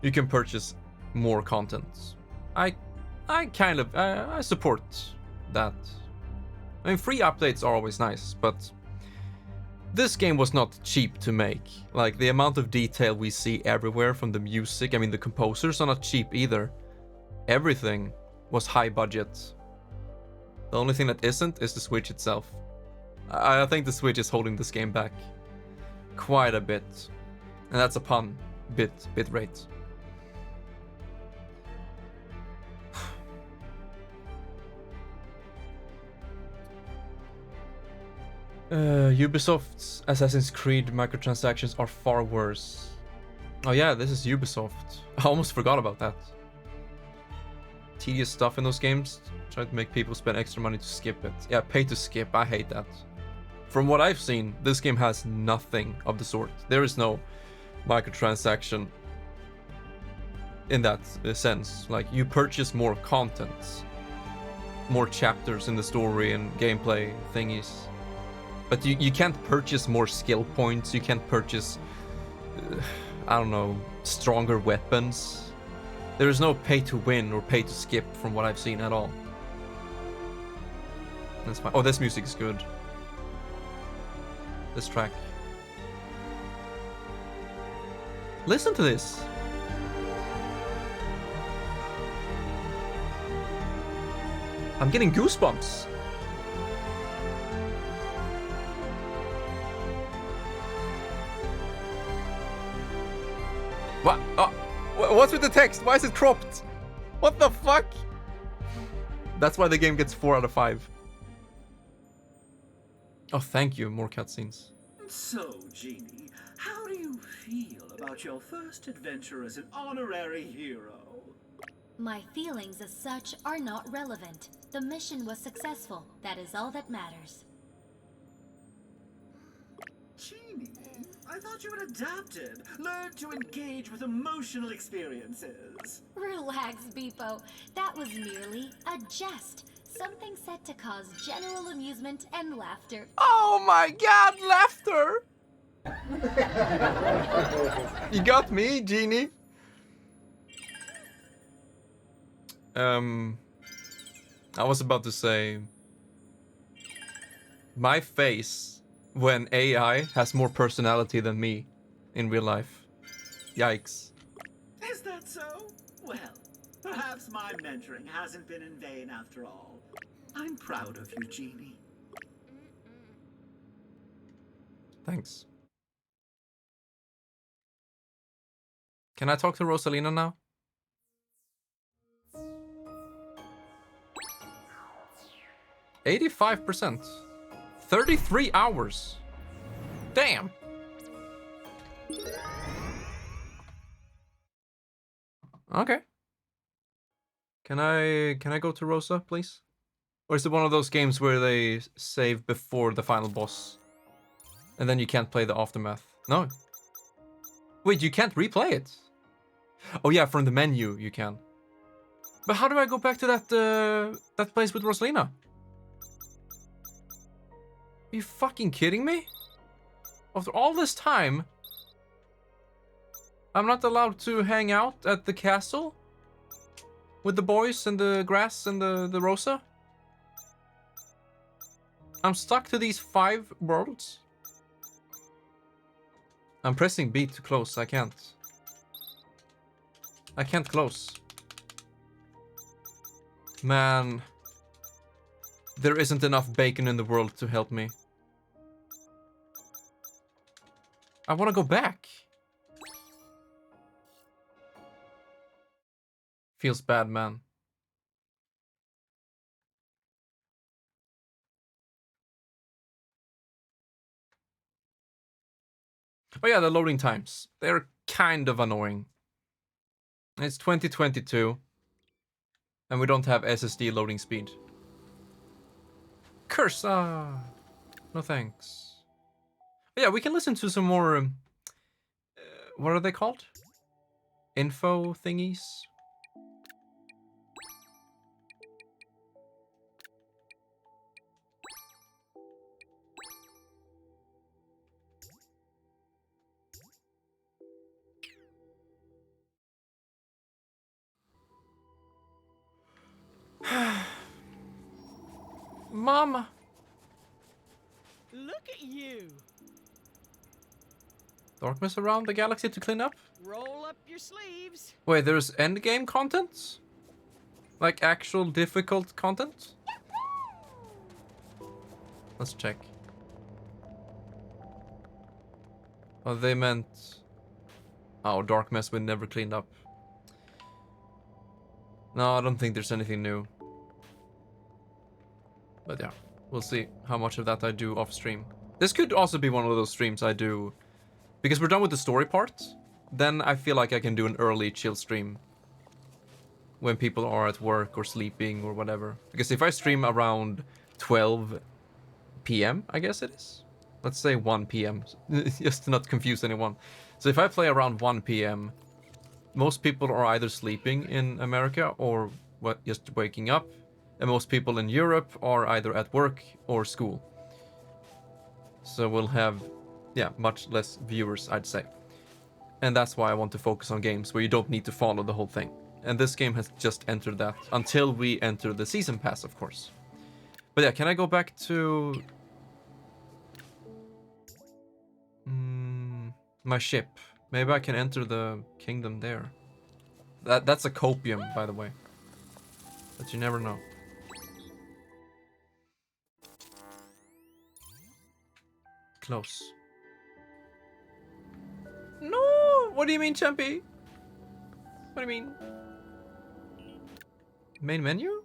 you can purchase more content. I support that. I mean, free updates are always nice, but this game was not cheap to make. Like, the amount of detail we see everywhere from the music, I mean, the composers are not cheap either. Everything was high budget. The only thing that isn't is the Switch itself. I think the Switch is holding this game back quite a bit. And that's a pun. Bit rate. Ubisoft's Assassin's Creed microtransactions are far worse. Oh yeah, this is Ubisoft. I almost forgot about that. Tedious stuff in those games. Try to make people spend extra money to skip it. Yeah, pay to skip. I hate that. From what I've seen, this game has nothing of the sort. There is no microtransaction in that sense. Like, you purchase more content, more chapters in the story and gameplay thingies. But you can't purchase more skill points. You can't purchase, I don't know, stronger weapons. There is no pay to win or pay to skip from what I've seen at all. That's fine. Oh, this music is good. This track. Listen to this. I'm getting goosebumps. What? Oh, what's with the text? Why is it cropped? What the fuck? That's why the game gets 4 out of 5. Oh, thank you. More cutscenes. So, Genie, how do you feel about your first adventure as an honorary hero? My feelings as such are not relevant. The mission was successful. That is all that matters. Genie, I thought you had adapted, learned to engage with emotional experiences. Relax, Beepo. That was merely a jest. Something set to cause general amusement and laughter. Oh my god, laughter! You got me, Genie. I was about to say, my face when AI has more personality than me in real life. Yikes. Is that so? Well, perhaps my mentoring hasn't been in vain after all. I'm proud of you, Genie. Thanks. Can I talk to Rosalina now? %. 33 hours. Damn. Okay. Can I go to Rosa, please? Or is it one of those games where they save before the final boss? And then you can't play the aftermath? No. Wait, you can't replay it? Oh yeah, from the menu you can. But how do I go back to that place with Rosalina? Are you fucking kidding me? After all this time, I'm not allowed to hang out at the castle? With the boys and the grass and the Rosa? I'm stuck to these 5 worlds? I'm pressing B to close, I can't. I can't close. Man. There isn't enough bacon in the world to help me. I want to go back. Feels bad, man. Oh yeah, the loading times. They're kind of annoying. It's 2022. And we don't have SSD loading speed. Curse! No thanks. But yeah, we can listen to some more... what are they called? Info thingies? Mama! Look at you. Darkness around the galaxy to clean up? Roll up your sleeves. Wait, there's endgame content? Like actual difficult content? Let's check. Oh, they meant... Oh, dark mess we never cleaned up. No, I don't think there's anything new. But yeah, we'll see how much of that I do off stream. This could also be one of those streams I do... Because we're done with the story part, then I feel like I can do an early chill stream. When people are at work or sleeping or whatever. Because if I stream around 12 p.m., I guess it is. Let's say 1 p.m. just to not confuse anyone. So if I play around 1 p.m., most people are either sleeping in America or just waking up. And most people in Europe are either at work or school. So we'll have, yeah, much less viewers, I'd say. And that's why I want to focus on games where you don't need to follow the whole thing. And this game has just entered that, until we enter the season pass, of course. But yeah, can I go back to... my ship. Maybe I can enter the kingdom there. That's a copium, by the way. But you never know. Close. No! What do you mean, Champy? What do you mean? Main menu?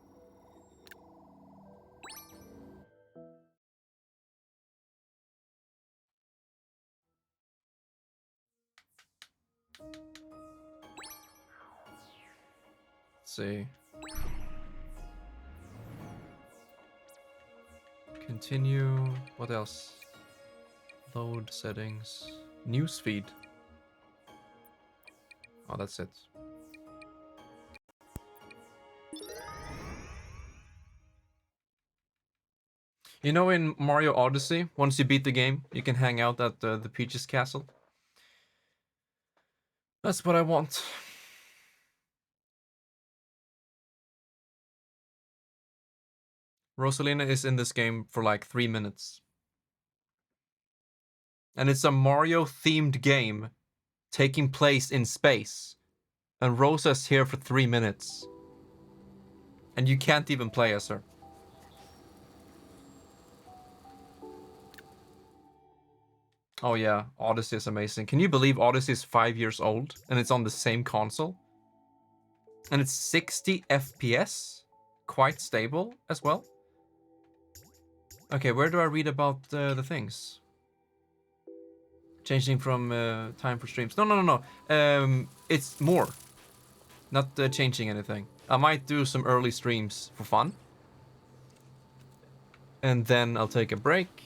Let's see. Continue. What else? Load settings. Newsfeed. Oh, that's it. You know, in Mario Odyssey, once you beat the game, you can hang out at the Peach's castle. That's what I want. Rosalina is in this game for like 3 minutes. And it's a Mario-themed game taking place in space. And Rosa's here for 3 minutes. And you can't even play as her. Oh yeah, Odyssey is amazing. Can you believe Odyssey is 5 years old and it's on the same console? And it's 60 FPS? Quite stable as well. Okay, where do I read about the things? Changing from time for streams. No. It's more. Not changing anything. I might do some early streams for fun. And then I'll take a break,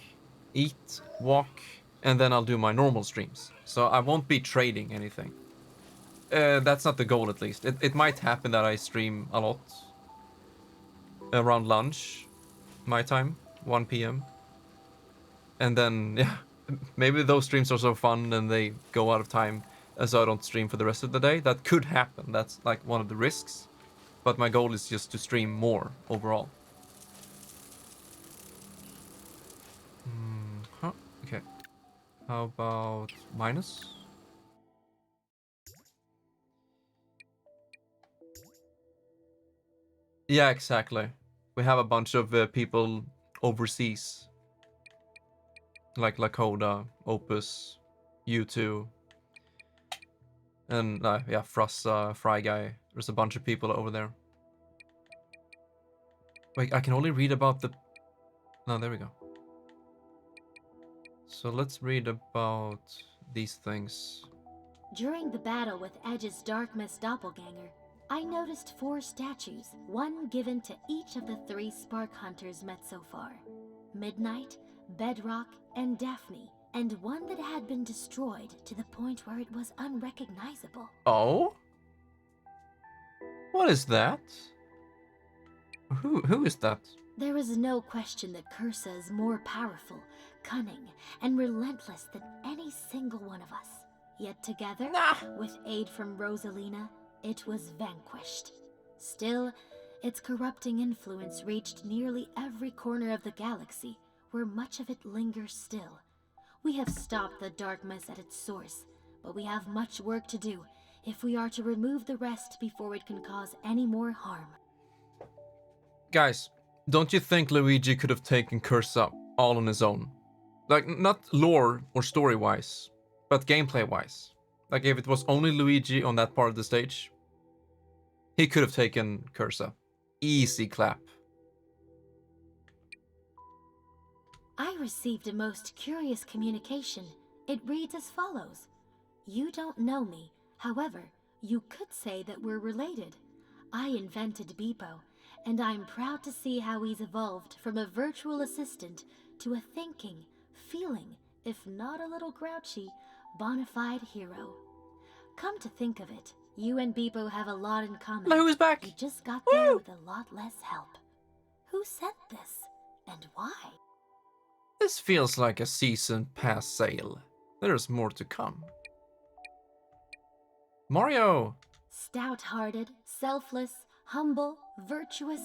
eat, walk, and then I'll do my normal streams. So I won't be trading anything. That's not the goal, at least. It might happen that I stream a lot. Around lunch, my time, 1 p.m. And then, yeah, maybe those streams are so fun and they go out of time, and so I don't stream for the rest of the day. That could happen. That's like one of the risks. But my goal is just to stream more overall. Okay. How about minus? Yeah, exactly. We have a bunch of people overseas. Like Lakoda, Opus, U2. And yeah, Frossa, Fry Guy. There's a bunch of people over there. Wait, I can only read about the... No, there we go. So let's read about these things. During the battle with Edge's Darkmist doppelganger, I noticed 4 statues, one given to each of the 3 Spark Hunters met so far. Midnight, Bedrock, and Daphne, and one that had been destroyed to the point where it was unrecognizable. Oh? What is that? Who is that? There is no question that Cursa is more powerful, cunning, and relentless than any single one of us. Yet together, with aid from Rosalina, it was vanquished. Still, its corrupting influence reached nearly every corner of the galaxy, where much of it lingers still. We have stopped the darkness at its source, but we have much work to do if we are to remove the rest before it can cause any more harm. Guys, don't you think Luigi could have taken Cursa all on his own. Like, not lore or story-wise, but gameplay-wise. Like, if it was only Luigi on that part of the stage, he could have taken Cursa. Easy clap. I received a most curious communication. It reads as follows. You don't know me. However, you could say that we're related. I invented Beepo, and I'm proud to see how he's evolved from a virtual assistant to a thinking, feeling, if not a little grouchy, bona fide hero. Come to think of it, you and Beepo have a lot in common. Now who's back? You just got there with a lot less help. Who sent this, and why? This feels like a season pass sale. There's more to come. Mario! Stout-hearted, selfless, humble, virtuous.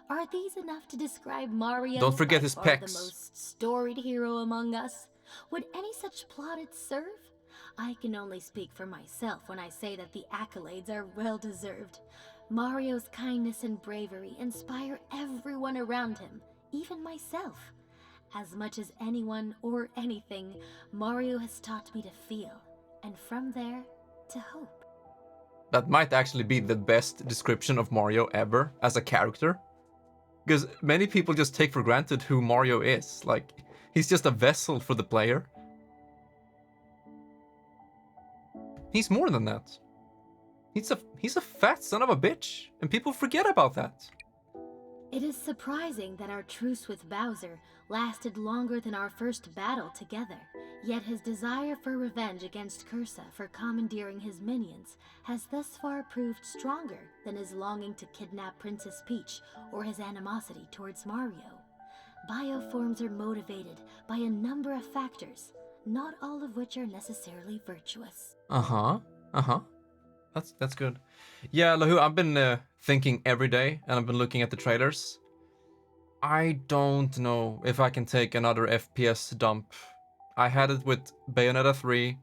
Are these enough to describe Mario? Don't forget by his far the pecs. most storied hero among us? Would any such plaudits serve? I can only speak for myself when I say that the accolades are well-deserved. Mario's kindness and bravery inspire everyone around him, even myself. As much as anyone or anything, Mario has taught me to feel, and from there, to hope. That might actually be the best description of Mario ever as a character. Because many people just take for granted who Mario is. Like, he's just a vessel for the player. He's more than that. He's a fat son of a bitch, and people forget about that. It is surprising that our truce with Bowser lasted longer than our first battle together, yet his desire for revenge against Cursa for commandeering his minions has thus far proved stronger than his longing to kidnap Princess Peach or his animosity towards Mario. Bioforms are motivated by a number of factors, not all of which are necessarily virtuous. That's good. Yeah, Lahu, I've been thinking every day, and I've been looking at the trailers. I don't know if I can take another FPS dump. I had it with Bayonetta 3,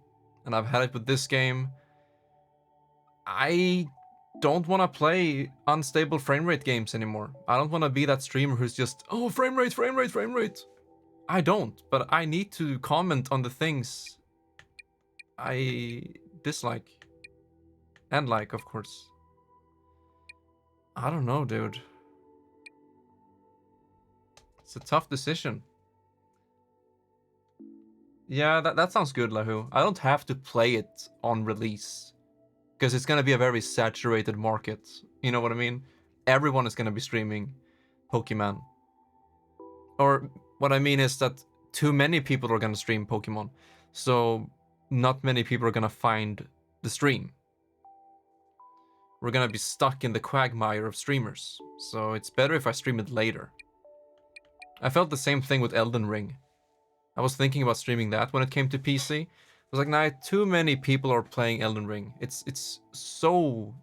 and I've had it with this game. I don't want to play unstable framerate games anymore. I don't want to be that streamer who's just, oh, framerate, framerate, framerate. I don't, but I need to comment on the things I dislike. And like, of course. I don't know, dude. It's a tough decision. Yeah, that sounds good, Lahu. I don't have to play it on release. Because it's gonna be a very saturated market. You know what I mean? Everyone is gonna be streaming Pokemon. Or what I mean is that too many people are gonna stream Pokemon. So not many people are gonna find the stream. We're gonna be stuck in the quagmire of streamers. So it's better if I stream it later. I felt the same thing with Elden Ring. I was thinking about streaming that when it came to PC. I was like, nah, too many people are playing Elden Ring. It's so...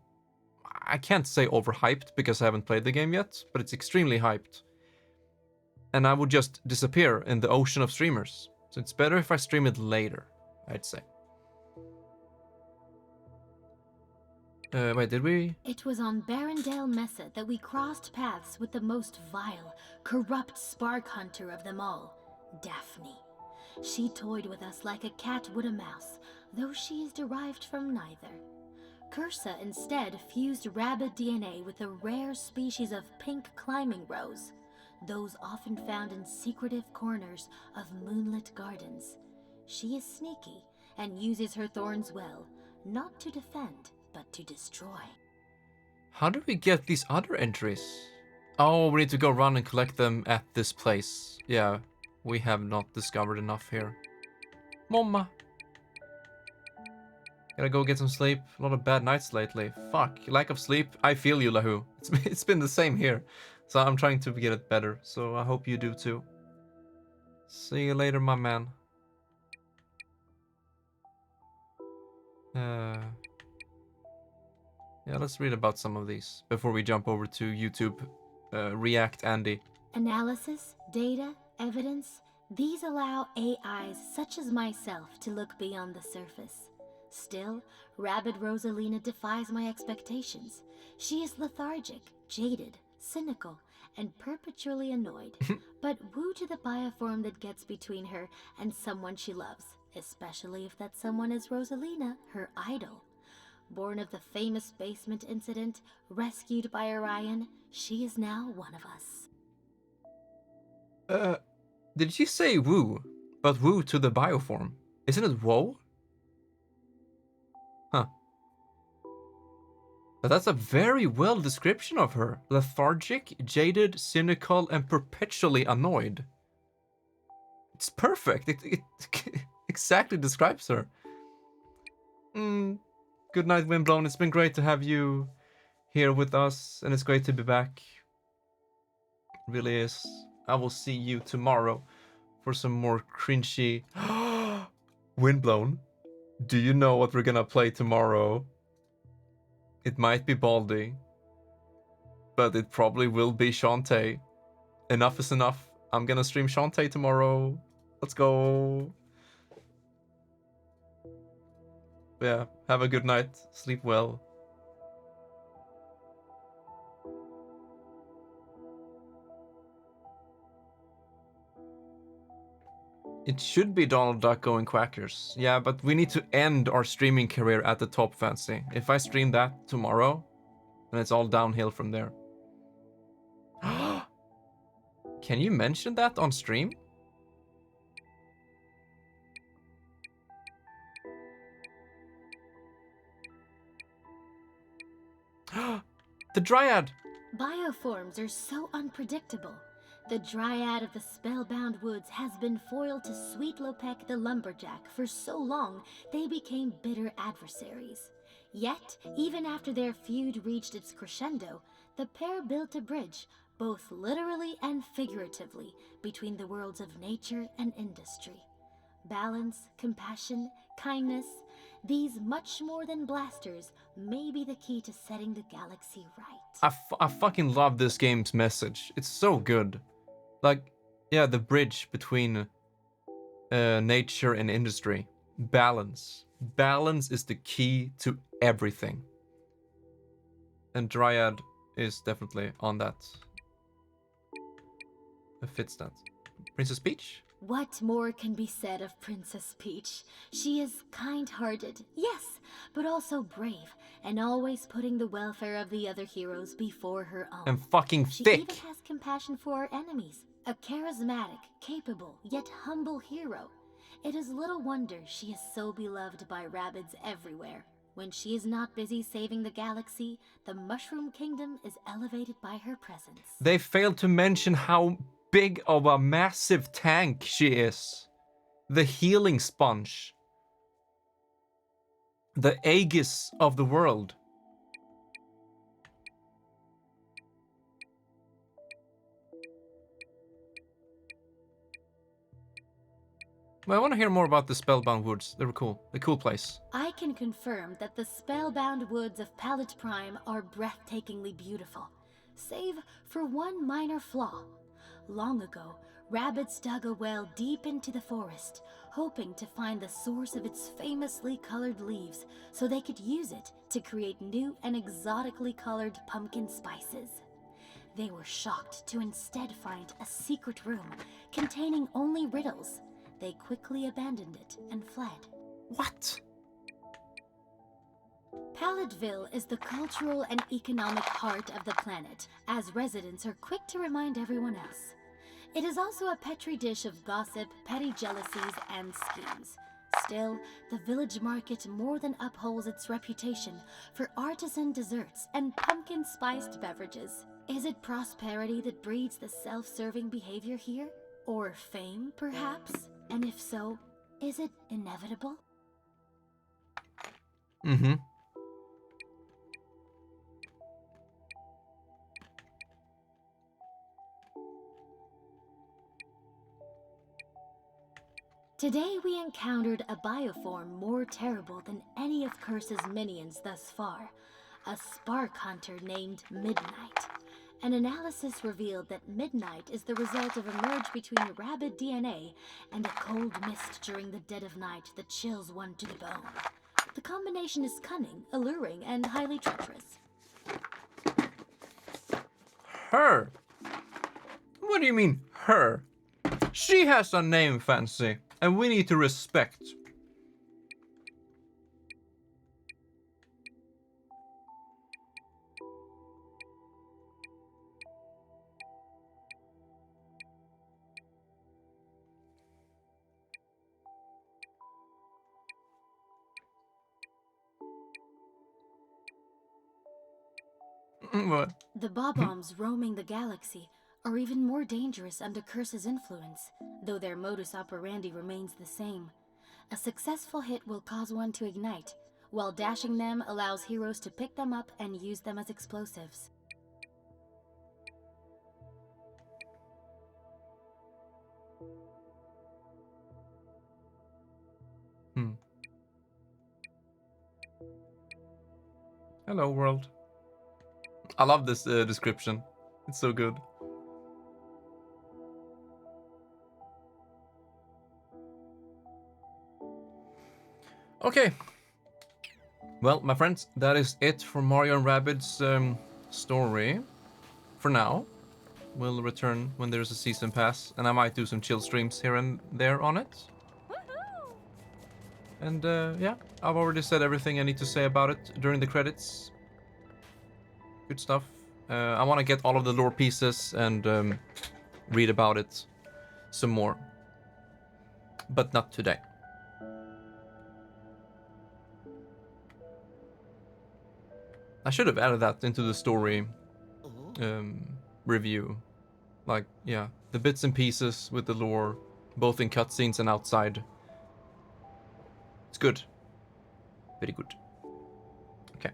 I can't say overhyped because I haven't played the game yet, but it's extremely hyped. And I would just disappear in the ocean of streamers. So it's better if I stream it later, I'd say. Wait, did we? It was on Barrendale Mesa that we crossed paths with the most vile, corrupt spark hunter of them all, Daphne. She toyed with us like a cat would a mouse, though she is derived from neither. Cursa instead fused Rabbid DNA with a rare species of pink climbing rose, those often found in secretive corners of moonlit gardens. She is sneaky and uses her thorns well, not to defend, but to destroy. How do we get these other entries? Oh, we need to go run and collect them at this place. Yeah, we have not discovered enough here. Mama. Gotta go get some sleep. A lot of bad nights lately. Fuck, lack of sleep. I feel you, Lahu. It's been the same here. So I'm trying to get it better. So I hope you do too. See you later, my man. Yeah, let's read about some of these before we jump over to YouTube. React Andy. Analysis, data, evidence, these allow AIs such as myself to look beyond the surface. Still, Rabid Rosalina defies my expectations. She is lethargic, jaded, cynical, and perpetually annoyed, but woo to the bioform that gets between her and someone she loves, especially if that someone is Rosalina, her idol. Born of the famous basement incident, rescued by Orion, she is now one of us. Did she say woo? But woo to the bioform. Isn't it woe? Huh. But that's a very well description of her. Lethargic, jaded, cynical, and perpetually annoyed. It's perfect. It exactly describes her. Good night, Windblown. It's been great to have you here with us, and it's great to be back. It really is. I will see you tomorrow for some more cringy. Windblown, do you know what we're gonna play tomorrow? It might be Baldi, but it probably will be Shantae. Enough is enough. I'm gonna stream Shantae tomorrow. Let's go. Yeah, have a good night. Sleep well. It should be Donald Duck going quackers. Yeah, but we need to end our streaming career at the top, Fancy. If I stream that tomorrow, then it's all downhill from there. Can you mention that on stream? The Dryad! Bioforms are so unpredictable. The Dryad of the Spellbound Woods has been foiled to Sweet Lopek the Lumberjack for so long they became bitter adversaries. Yet, even after their feud reached its crescendo, the pair built a bridge, both literally and figuratively, between the worlds of nature and industry. Balance, compassion, kindness, these much more than blasters may be the key to setting the galaxy right. I fucking love this game's message. It's so good. Like, yeah, the bridge between nature and industry. Balance. Balance is the key to everything. And Dryad is definitely on that. It fits that. Princess Peach? What more can be said of Princess Peach? She is kind-hearted, yes, but also brave, and always putting the welfare of the other heroes before her own. And fucking She thick! even has compassion for her enemies. A charismatic, capable, yet humble hero. It is little wonder she is so beloved by Rabbids everywhere. When she is not busy saving the galaxy, the Mushroom Kingdom is elevated by her presence. They failed to mention how big of a massive tank she is. The healing sponge. The Aegis of the world. Well, I want to hear more about the Spellbound Woods. They were cool. A cool place. I can confirm that the spellbound woods of Pallet Prime are breathtakingly beautiful, save for one minor flaw. Long ago, Rabbids dug a well deep into the forest, hoping to find the source of its famously colored leaves so they could use it to create new and exotically colored pumpkin spices. They were shocked to instead find a secret room containing only riddles. They quickly abandoned it and fled. What? Paladville is the cultural and economic heart of the planet, as residents are quick to remind everyone else. It is also a petri dish of gossip, petty jealousies, and schemes. Still, the village market more than upholds its reputation for artisan desserts and pumpkin-spiced beverages. Is it prosperity that breeds the self-serving behavior here? Or fame, perhaps? And if so, is it inevitable? Mm-hmm. Today we encountered a bioform more terrible than any of Curse's minions thus far, a spark hunter named Midnight. An analysis revealed that Midnight is the result of a merge between Rabbid DNA and a cold mist during the dead of night that chills one to the bone. The combination is cunning, alluring, and highly treacherous. her? What do you mean, her? She has a name, Fancy, and we need to respect. What? The Bob-ombs roaming the galaxy are even more dangerous under Curse's influence, though their modus operandi remains the same. A successful hit will cause one to ignite, while dashing them allows heroes to pick them up and use them as explosives. Hello, world. I love this description. It's so good. Okay. Well, my friends, that is it for Mario and Rabbids' story. For now. We'll return when there's a season pass, and I might do some chill streams here and there on it. And yeah, I've already said everything I need to say about it during the credits. Good stuff. I want to get all of the lore pieces and read about it some more. But not today. I should have added that into the story review. Like, yeah, the bits and pieces with the lore, both in cutscenes and outside. It's good. Very good. Okay.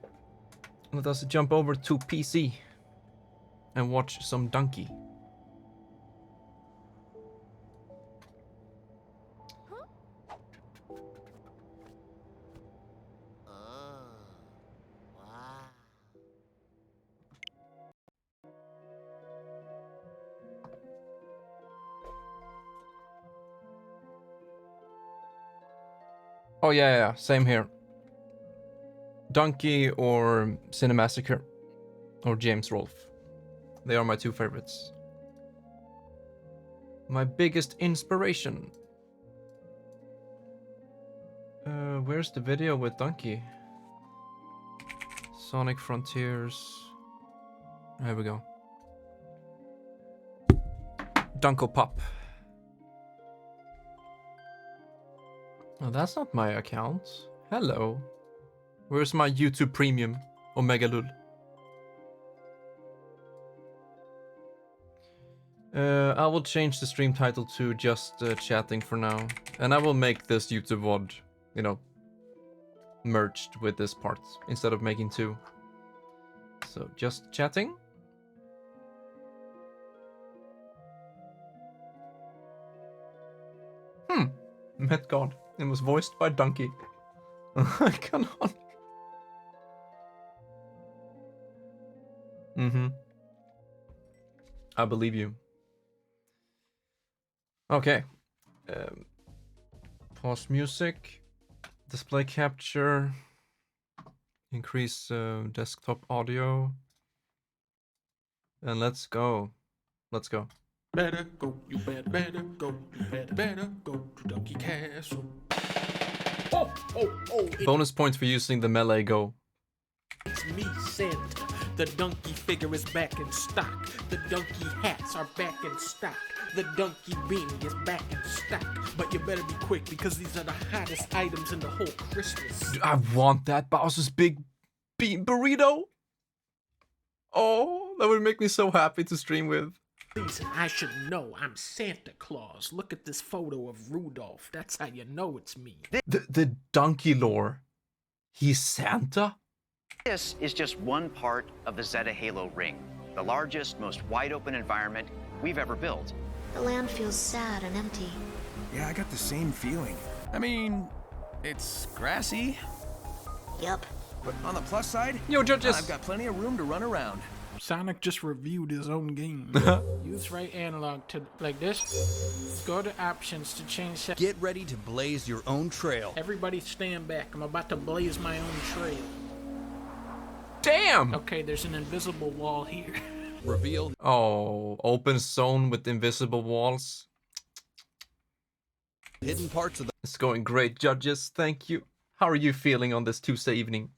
Let us jump over to PC and watch some Donkey. Oh yeah, same here. Donkey or Cinemassacre or James Rolfe. They are my two favorites. My biggest inspiration. Where's the video with Donkey? Sonic Frontiers. There we go. Dunko Pop. Oh, that's not my account. Hello. Where's my YouTube Premium? Omega Lul. I will change the stream title to just chatting for now. And I will make this YouTube VOD, you know, merged with this part instead of making two. So just chatting. Met God. It was voiced by Donkey. Come on. I believe you. Okay. Pause music. Display capture. Increase desktop audio. And let's go. Let's go. Better go, you better go, you better go to Donkey Castle. Oh, Bonus points for using the melee go. it's me, Santa. The donkey figure is back in stock. The donkey hats are back in stock. The donkey ring is back in stock. But you better be quick because these are the hottest items in the whole Christmas. Dude, I want that Bowser's big bean burrito. Oh, that would make me so happy to stream with. Reason I should know I'm Santa Claus. Look at this photo of Rudolph. That's how you know it's me. The donkey lore. He's Santa? This is just one part of the Zeta Halo ring, the largest, most wide-open environment we've ever built. The land feels sad and empty. Yeah, I got the same feeling. I mean, it's grassy, Yep. but on the plus side, Yo, judges. I've got plenty of room to run around. Sonic just reviewed his own game. Use right analog to like this. Go to options to change. Get ready to blaze your own trail. Everybody stand back. I'm about to blaze my own trail. Damn! Okay, there's an invisible wall here. reveal Oh, open zone with invisible walls. hidden parts of It's going great, judges. Thank you. How are you feeling on this Tuesday evening?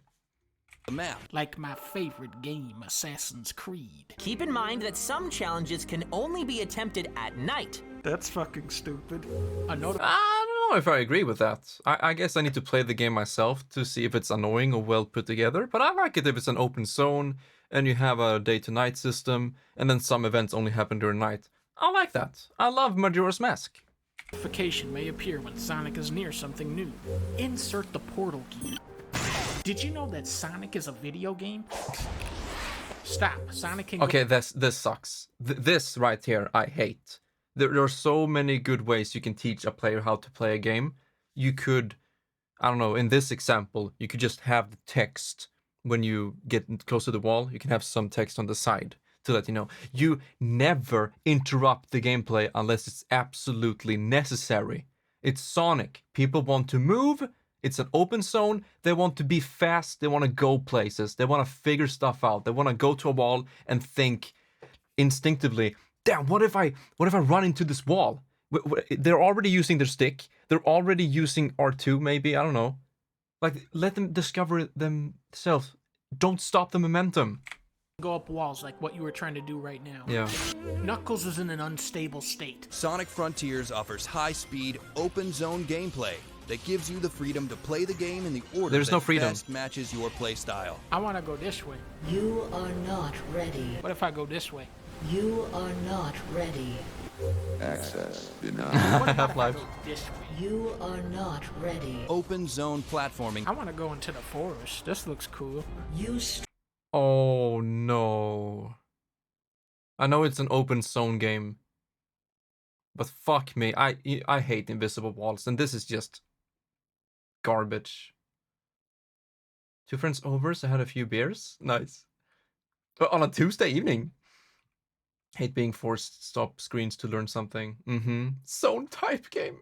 the map. Like my favorite game, Assassin's Creed. Keep in mind that some challenges can only be attempted at night. That's fucking stupid. I don't know if I agree with that. I guess I need to play the game myself to see if it's annoying or well put together, but I like it if it's an open zone and you have a day-to-night system and then some events only happen during night. I like that. I love Majora's Mask. Notification may appear when Sonic is near something new. Insert the portal key. Did you know that Sonic is a video game? Stop. Sonic can Okay, this sucks. This right here, I hate. There are so many good ways you can teach a player how to play a game. You could, I don't know, in this example, you could just have the text when you get close to the wall. You can have some text on the side to let you know. You never interrupt the gameplay unless it's absolutely necessary. It's Sonic. People want to move. It's an open zone. They want to be fast. They want to go places. They want to figure stuff out. They want to go to a wall and think instinctively, damn, what if I run into this wall? They're already using their stick. They're already using R2 maybe. I don't know. Like, let them discover themselves. Don't stop the momentum. go up walls like what you were trying to do right now. Yeah. Knuckles is in an unstable state. Sonic Frontiers offers high-speed, open-zone gameplay that gives you the freedom to play the game in the order There's no freedom. best matches your playstyle. I want to go this way. You are not ready. What if I go this way? You are not ready. Access denied. Half-Life. This way. You are not ready. Open zone platforming. I want to go into the forest. This looks cool. Oh no. I know it's an open zone game, but fuck me, I hate invisible walls, and this is just garbage. 2 friends over, so I had a few beers. Nice. But on a Tuesday evening. Hate being forced to stop screens to learn something. Zone type game.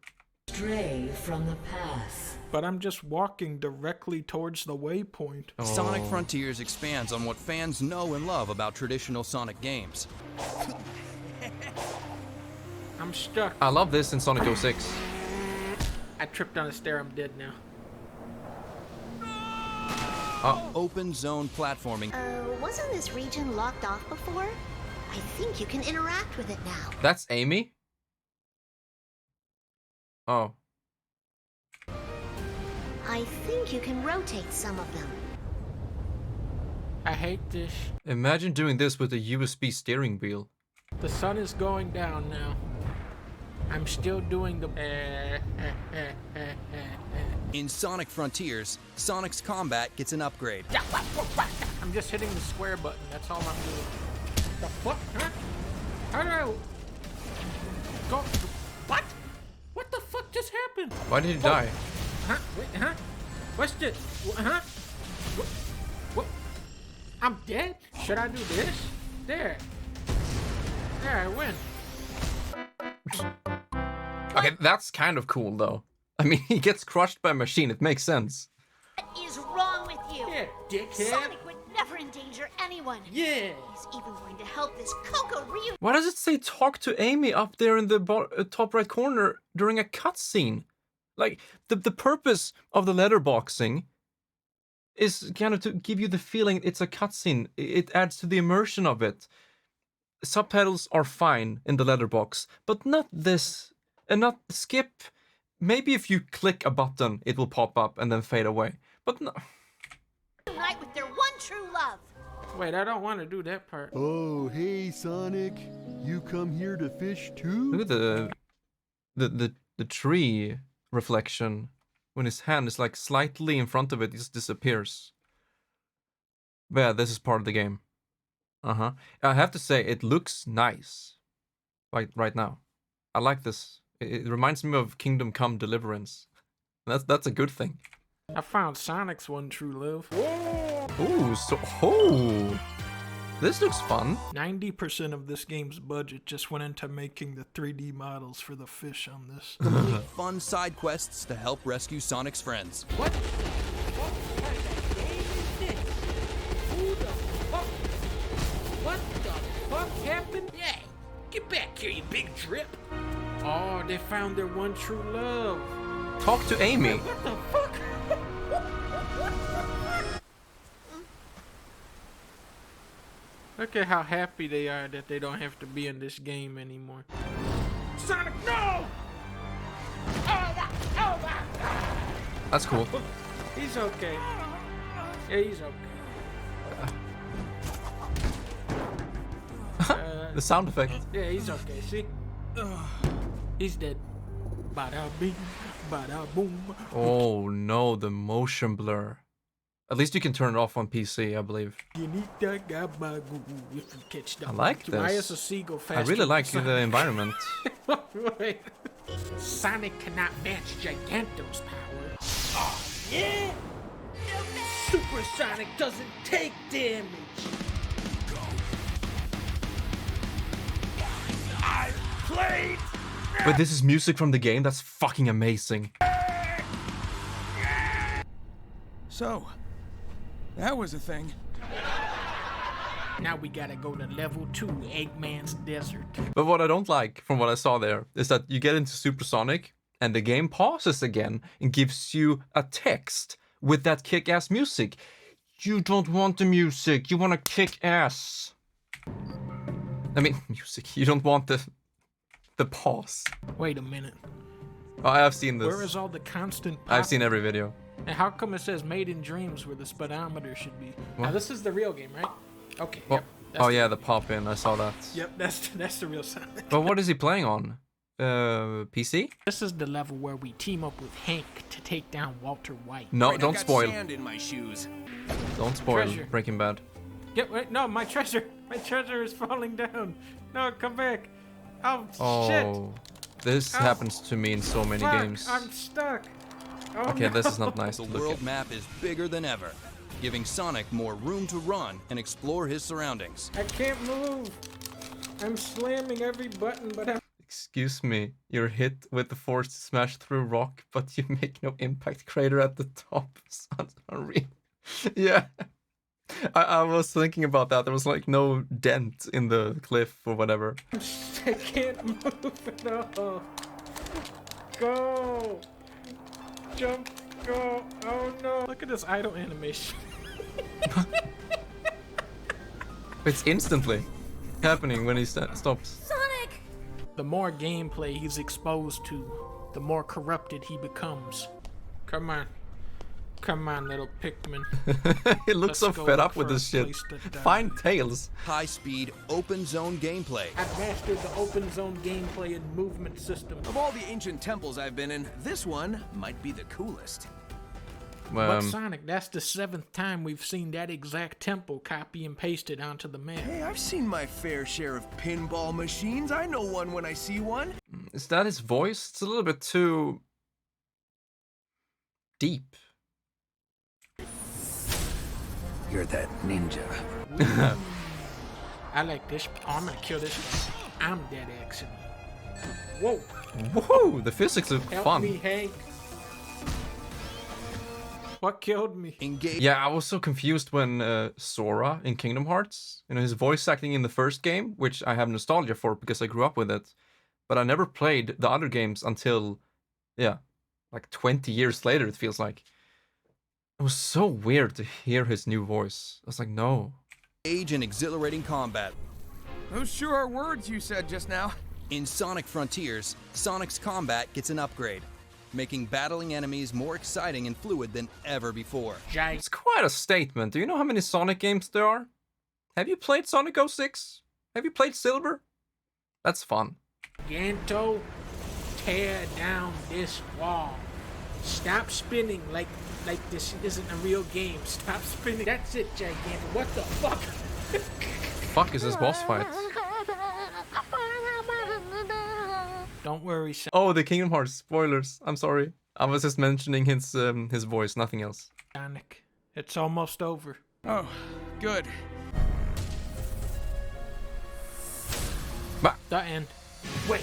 Stray from the path. But I'm just walking directly towards the waypoint. Oh. Sonic Frontiers expands on what fans know and love about traditional Sonic games. I'm stuck. I love this in Sonic 06. I tripped on a stair. I'm dead now. Open zone platforming. Wasn't this region locked off before? I think you can interact with it now. That's Amy? Oh. I think you can rotate some of them. I hate this. Imagine doing this with a USB steering wheel. The sun is going down now. I'm still doing the In Sonic Frontiers, Sonic's combat gets an upgrade. I'm just hitting the square button. That's all I'm doing. The fuck? Huh? How do I go? What? What the fuck just happened? Why did he die? Huh? Wait, huh? What's this? Huh? What? I'm dead? Should I do this? There. There, I win. Okay, that's kind of cool though. I mean, he gets crushed by a machine. It makes sense. What is wrong with you? Yeah, dickhead. Sonic would never endanger anyone. Yeah. He's even going to help this Coco Ryu. Why does it say talk to Amy up there in the top right corner during a cutscene? Like, the purpose of the letterboxing is kind of to give you the feeling it's a cutscene. It adds to the immersion of it. Subtitles are fine in the letterbox, but not this. And not skip. Maybe if you click a button, it will pop up and then fade away. But no. Right with their one true love. Wait, I don't want to do that part. Oh, hey, Sonic. You come here to fish too? Look at the tree reflection. When his hand is like slightly in front of it, it just disappears. But yeah, this is part of the game. I have to say, it looks nice. Like right now. I like this. It reminds me of Kingdom Come Deliverance. That's a good thing. I found Sonic's one true love. Ooh, this looks fun. 90% of this game's budget just went into making the 3D models for the fish on this. Complete fun side quests to help rescue Sonic's friends. What the fuck kind of game is this? Who the fuck? What the fuck? Get back here, you big drip. Oh, they found their one true love. Talk to Amy. What the fuck? Look at how happy they are that they don't have to be in this game anymore. Sonic, no! That's cool. He's okay. Yeah, he's okay. The sound effect. Yeah, he's okay. See? He's dead. Bada bing, bada boom. Oh no, the motion blur. At least you can turn it off on PC, I believe. You need that gabagool if you catch that. I like Why is this. a seagull I faster really like than the environment. Wait. Sonic cannot match Giganto's power. Oh, yeah? Super Sonic doesn't take damage. I played. But this is music from the game. That's fucking amazing. So, that was a thing. Now we gotta go to level 2, Eggman's Desert. But what I don't like from what I saw there is that you get into Supersonic and the game pauses again and gives you a text with that kick-ass music. You don't want the music, you want to kick ass. I mean, music, you don't want the pause. Wait a minute. Oh, I have seen this. Where is all the constant pop? I've seen every video. And how come it says made in dreams where the speedometer should be? What? Now this is the real game, right? Okay. Well, Yep, oh yeah, the pop-in, I saw that. Yep, that's the real Sonic. But what is he playing on? PC? This is the level where we team up with Hank to take down Walter White. No, Right, I don't got spoil. Sand in my shoes. Don't spoil Treasure. Breaking Bad. Get wait, no, my treasure. My treasure is falling down. No, come back. Oh, shit. Oh, this Ow. happens to me in so many Fuck, games. I'm stuck. Oh, Okay, no. this is not nice The to look world at. map is bigger than ever, giving Sonic more room to run and explore his surroundings. I can't move. I'm slamming every button, but I'm... Excuse me, you're hit with the force to smash through rock, but you make no impact crater at the top. Sounds unreal. Yeah. I was thinking about that. There was like no dent in the cliff or whatever. I can't move at all. Go. Jump. Go. Oh no. Look at this idle animation. It's instantly happening when he stops. Sonic! The more gameplay he's exposed to, the more corrupted he becomes. Come on. Come on, little Pikmin. He looks so Let's go fed look up with for a this shit. place to die. Find Tails. High-speed, open-zone gameplay. I've mastered the open zone gameplay and movement system. Of all the ancient temples I've been in, this one might be the coolest. But Sonic, that's the 7th time we've seen that exact temple copy and pasted onto the map. Hey, I've seen my fair share of pinball machines. I know one when I see one. Is that his voice? It's a little bit too deep. You're that ninja. I like this. Oh, I'm gonna kill this guy. I'm dead, actually. Whoa. Whoa, the physics look Help fun. me, Hank. What killed me? Yeah, I was so confused when Sora in Kingdom Hearts, you know, his voice acting in the first game, which I have nostalgia for because I grew up with it, but I never played the other games until, yeah, like 20 years later, it feels like. It was so weird to hear his new voice. I was like, no. Age and exhilarating combat. Those sure are words you said just now. In Sonic Frontiers, Sonic's combat gets an upgrade, making battling enemies more exciting and fluid than ever before. It's quite a statement. Do you know how many Sonic games there are? Have you played Sonic 06? Have you played Silver? That's fun. Giganto, tear down this wall. Stop spinning like this isn't a real game. Stop spinning. That's it, Giganto. What the fuck? Fuck is this boss fight? Don't worry, son. Oh, the Kingdom Hearts spoilers. I'm sorry. I was just mentioning his voice, nothing else. Sonic, it's almost over. Oh, good. The end. Wait.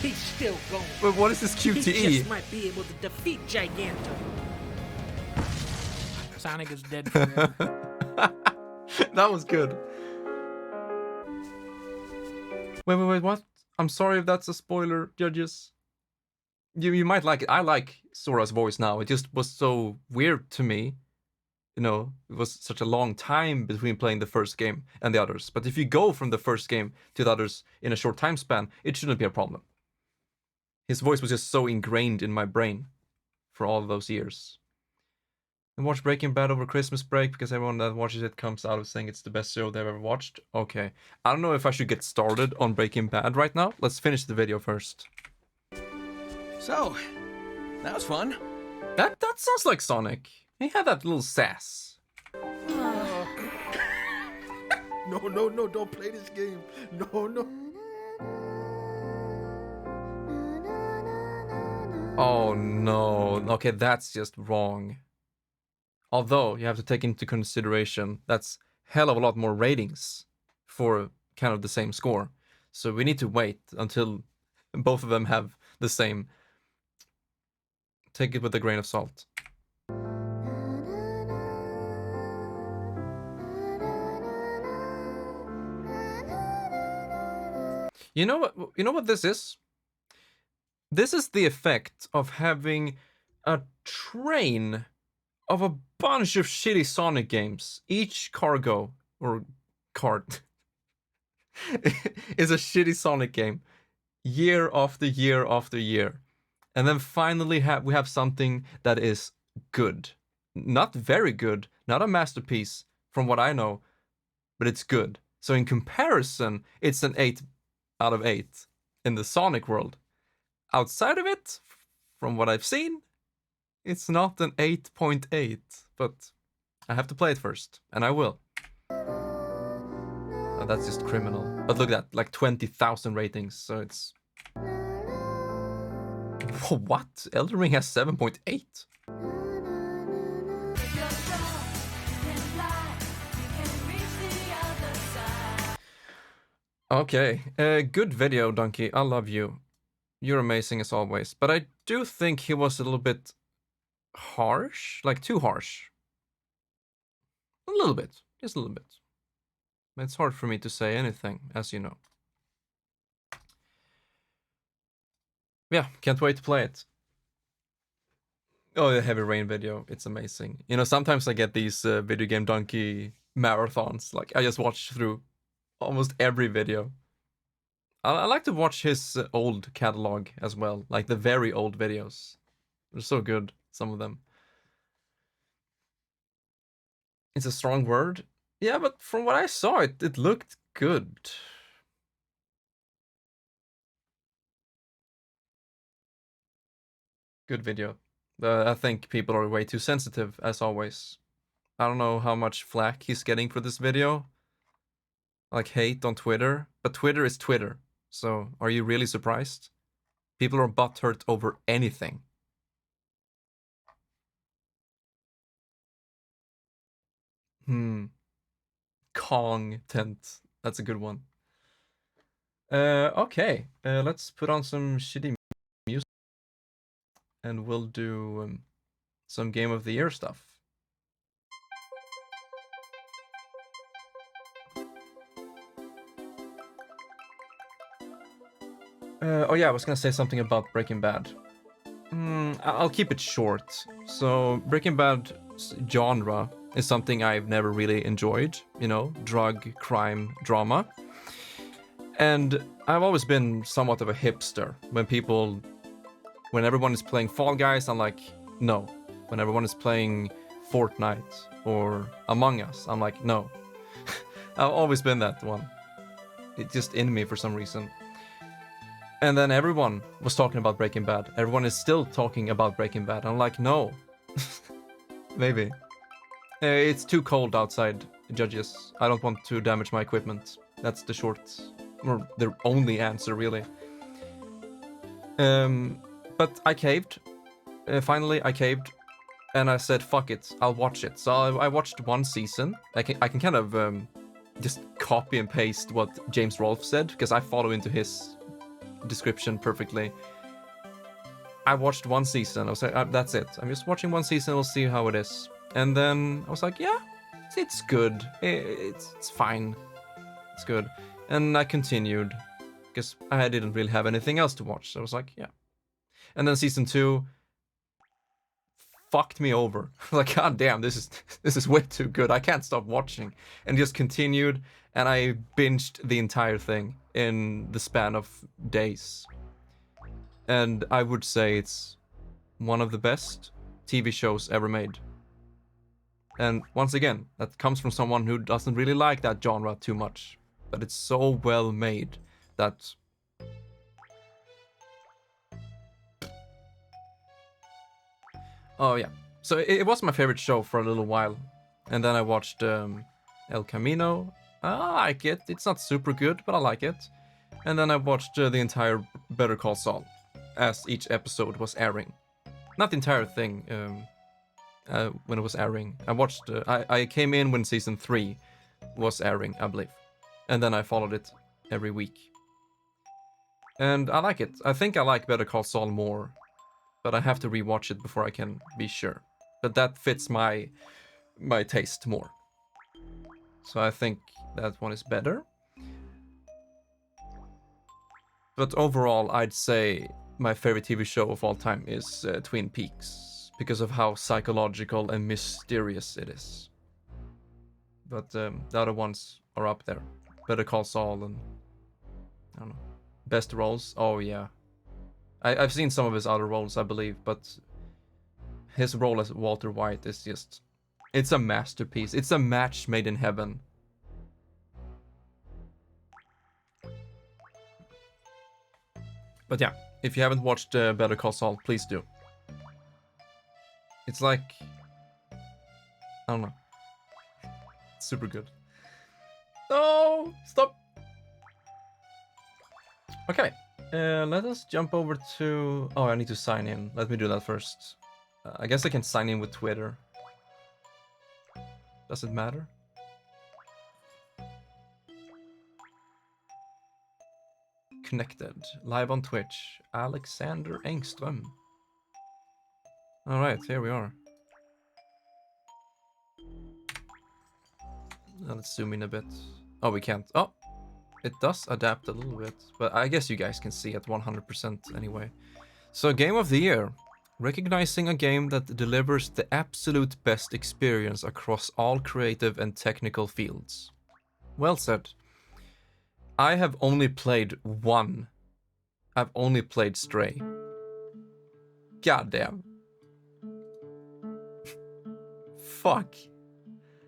He's still going. But what is this He QTE? just might be able to defeat Giganto. Sonic is dead forever. That was good. Wait, what? I'm sorry if that's a spoiler, judges. You might like it. I like Sora's voice now. It just was so weird to me. You know, it was such a long time between playing the first game and the others. But if you go from the first game to the others in a short time span, it shouldn't be a problem. His voice was just so ingrained in my brain for all those years. And watch Breaking Bad over Christmas break because everyone that watches it comes out of saying it's the best show they've ever watched. Okay. I don't know if I should get started on Breaking Bad right now. Let's finish the video first. So, that was fun. That sounds like Sonic. He had that little sass. No, don't play this game. No. Oh no. Okay, that's just wrong. Although, you have to take into consideration that's hell of a lot more ratings for kind of the same score. So we need to wait until both of them have the same. Take it with a grain of salt. You know what this is? This is the effect of having a train of a bunch of shitty Sonic games. Each cargo or cart is a shitty Sonic game year after year after year. And then finally we have something that is good. Not very good, not a masterpiece from what I know, but it's good. So in comparison, it's an 8 out of 8 in the Sonic world. Outside of it, from what I've seen, it's not an 8.8, but I have to play it first, and I will. Oh, that's just criminal. But look at that, like 20,000 ratings, so it's... What? Elden Ring has 7.8? Okay, good video, Donkey. I love you. You're amazing as always. But I do think he was a little bit harsh, like too harsh. A little bit, just a little bit. It's hard for me to say anything, as you know. Yeah, can't wait to play it. Oh, the Heavy Rain video, it's amazing. You know, sometimes I get these Video Game Donkey marathons. Like, I just watch through almost every video. I like to watch his old catalog as well, like the very old videos. They're so good, some of them. It's a strong word. Yeah, but from what I saw, it looked good. Good video. I think people are way too sensitive, as always. I don't know how much flack he's getting for this video. Like hate on Twitter. But Twitter is Twitter. So, are you really surprised? People are butthurt over anything. Kong tent. That's a good one. Okay. Let's put on some shitty music. And we'll do some Game of the Year stuff. Oh yeah, I was gonna say something about Breaking Bad. I'll keep it short. So, Breaking Bad's genre is something I've never really enjoyed. You know, drug, crime, drama. And I've always been somewhat of a hipster. When everyone is playing Fall Guys, I'm like, no. When everyone is playing Fortnite or Among Us, I'm like, no. I've always been that one. It's just in me for some reason. And then everyone was talking about Breaking Bad. Everyone is still talking about Breaking Bad. I'm like, no. Maybe. It's too cold outside, judges. I don't want to damage my equipment. That's the short, or the only answer, really. But I caved. Finally, I caved. And I said, fuck it, I'll watch it. So I watched one season. I can kind of just copy and paste what James Rolfe said, because I follow into his description perfectly. I watched one season. I was like, that's it. I'm just watching one season. We'll see how it is. And then I was like, yeah, it's good. It's fine. It's good. And I continued. because I didn't really have anything else to watch. So I was like, yeah. And then season 2 fucked me over. Like, god damn, this is way too good. I can't stop watching. And just continued, and I binged the entire thing in the span of days. And I would say it's one of the best TV shows ever made. And once again, that comes from someone who doesn't really like that genre too much. But it's so well made that... Oh yeah, so it was my favorite show for a little while. And then I watched El Camino. I like it. It's not super good, but I like it. And then I watched the entire Better Call Saul, as each episode was airing. Not the entire thing, when it was airing. I watched, I came in when season 3 was airing, I believe. And then I followed it every week. And I like it. I think I like Better Call Saul more. But I have to rewatch it before I can be sure. But that fits my taste more. So I think that one is better. But overall, I'd say my favorite TV show of all time is Twin Peaks. Because of how psychological and mysterious it is. But the other ones are up there. Better Call Saul and... I don't know. Best roles? Oh yeah. I've seen some of his other roles, I believe, but his role as Walter White is just... It's a masterpiece. It's a match made in heaven. But yeah, if you haven't watched Better Call Saul, please do. It's like... I don't know. It's super good. No! Stop! Okay. Let us jump over to... Oh, I need to sign in. Let me do that first. I guess I can sign in with Twitter. Does it matter? Connected. Live on Twitch. Alexander Engström. Alright, here we are. Now let's zoom in a bit. Oh, we can't. Oh! It does adapt a little bit, but I guess you guys can see at 100% anyway. So, Game of the Year. Recognizing a game that delivers the absolute best experience across all creative and technical fields. Well said. I have only played one. I've only played Stray. Goddamn. Fuck.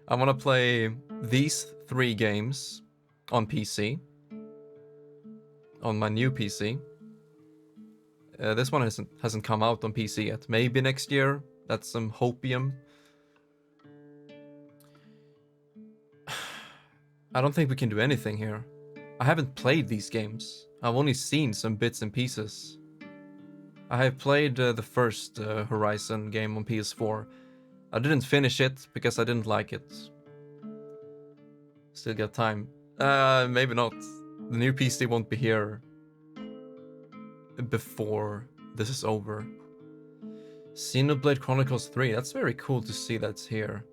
I want to play these 3 games on PC. On my new PC. This one hasn't come out on PC yet. Maybe next year. That's some hopium. I don't think we can do anything here. I haven't played these games. I've only seen some bits and pieces. I have played the first Horizon game on PS4. I didn't finish it because I didn't like it. Still got time. Maybe not. The new PC won't be here before this is over. Xenoblade Chronicles 3. That's very cool to see that's here.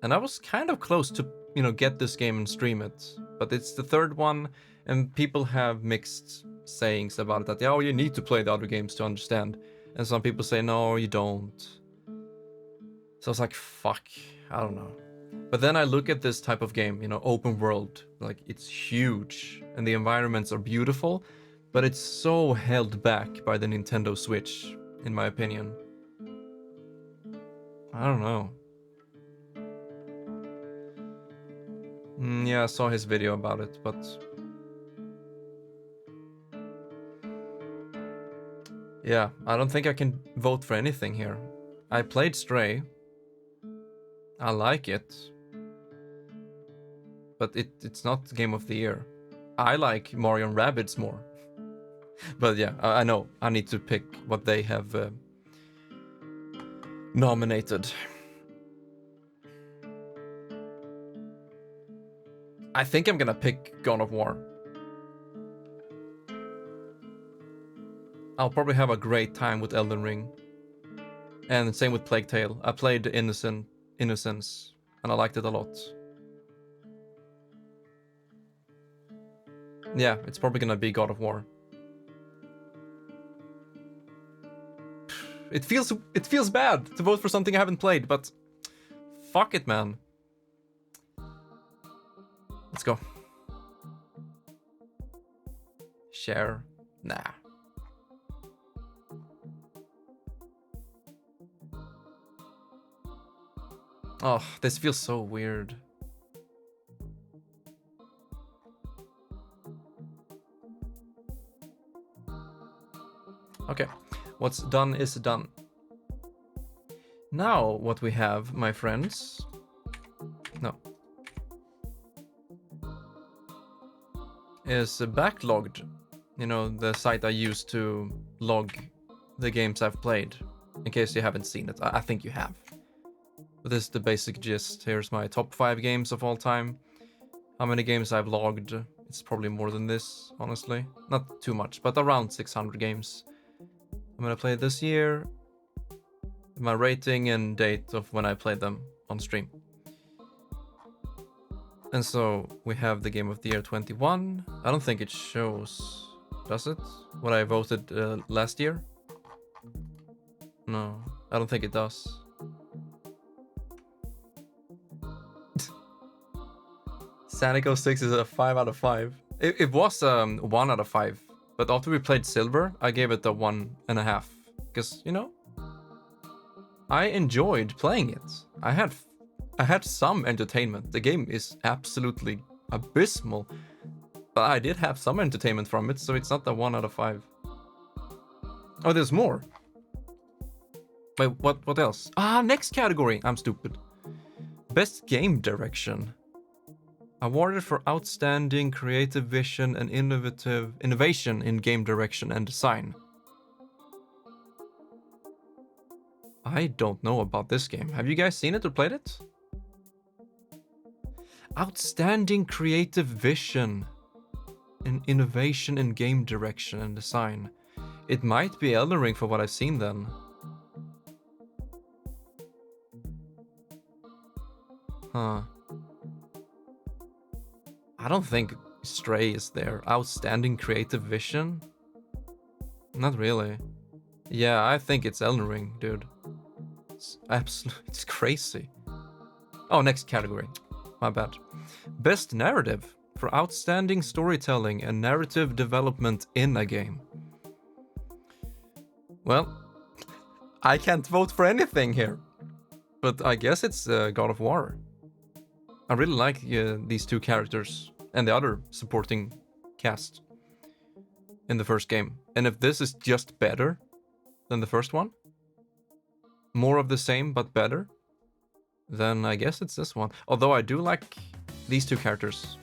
And I was kind of close to, you know, get this game and stream it. But it's the 3rd one, and people have mixed sayings about it. That, oh, you need to play the other games to understand. And some people say, no, you don't. So I was like, fuck, I don't know. But then I look at this type of game, you know, open world, like it's huge and the environments are beautiful, but it's so held back by the Nintendo Switch, in my opinion. I don't know. Yeah, I saw his video about it, but... Yeah, I don't think I can vote for anything here. I played Stray. I like it. But it's not Game of the Year. I like Mario and Rabbids more. But yeah, I know. I need to pick what they have nominated. I think I'm gonna pick God of War. I'll probably have a great time with Elden Ring. And same with Plague Tale. I played Innocence, and I liked it a lot. Yeah, it's probably gonna be God of War. It feels bad to vote for something I haven't played, but fuck it, man. Let's go. Share. Nah. Oh, this feels so weird. Okay, what's done is done. Now what we have, my friends... No. Is backlogged. You know, the site I use to log the games I've played. In case you haven't seen it. I think you have. But this is the basic gist. Here's my top 5 games of all time. How many games I've logged. It's probably more than this, honestly. Not too much, but around 600 games. I'm gonna play this year. My rating and date of when I played them on stream. And so we have the Game of the Year 21. I don't think it shows, does it? What I voted last year? No, I don't think it does. Sonic 06 is a 5 out of 5. It was 1 out of 5. But after we played Silver, I gave it a 1.5. Because, you know, I enjoyed playing it. I had some entertainment. The game is absolutely abysmal. But I did have some entertainment from it, so it's not a 1 out of 5. Oh, there's more. Wait, what else? Ah, next category. I'm stupid. Best game direction. Awarded for outstanding creative vision and innovation in game direction and design. I don't know about this game. Have you guys seen it or played it? Outstanding creative vision and innovation in game direction and design. It might be Elden Ring for what I've seen then. Huh. I don't think Stray is there. Outstanding creative vision? Not really. Yeah, I think it's Elden Ring, dude. It's crazy. Oh, next category. My bad. Best narrative for outstanding storytelling and narrative development in a game. Well, I can't vote for anything here. But I guess it's God of War. I really like these two characters and the other supporting cast in the first game. And if this is just better than the first one, more of the same but better, then I guess it's this one. Although I do like these two characters.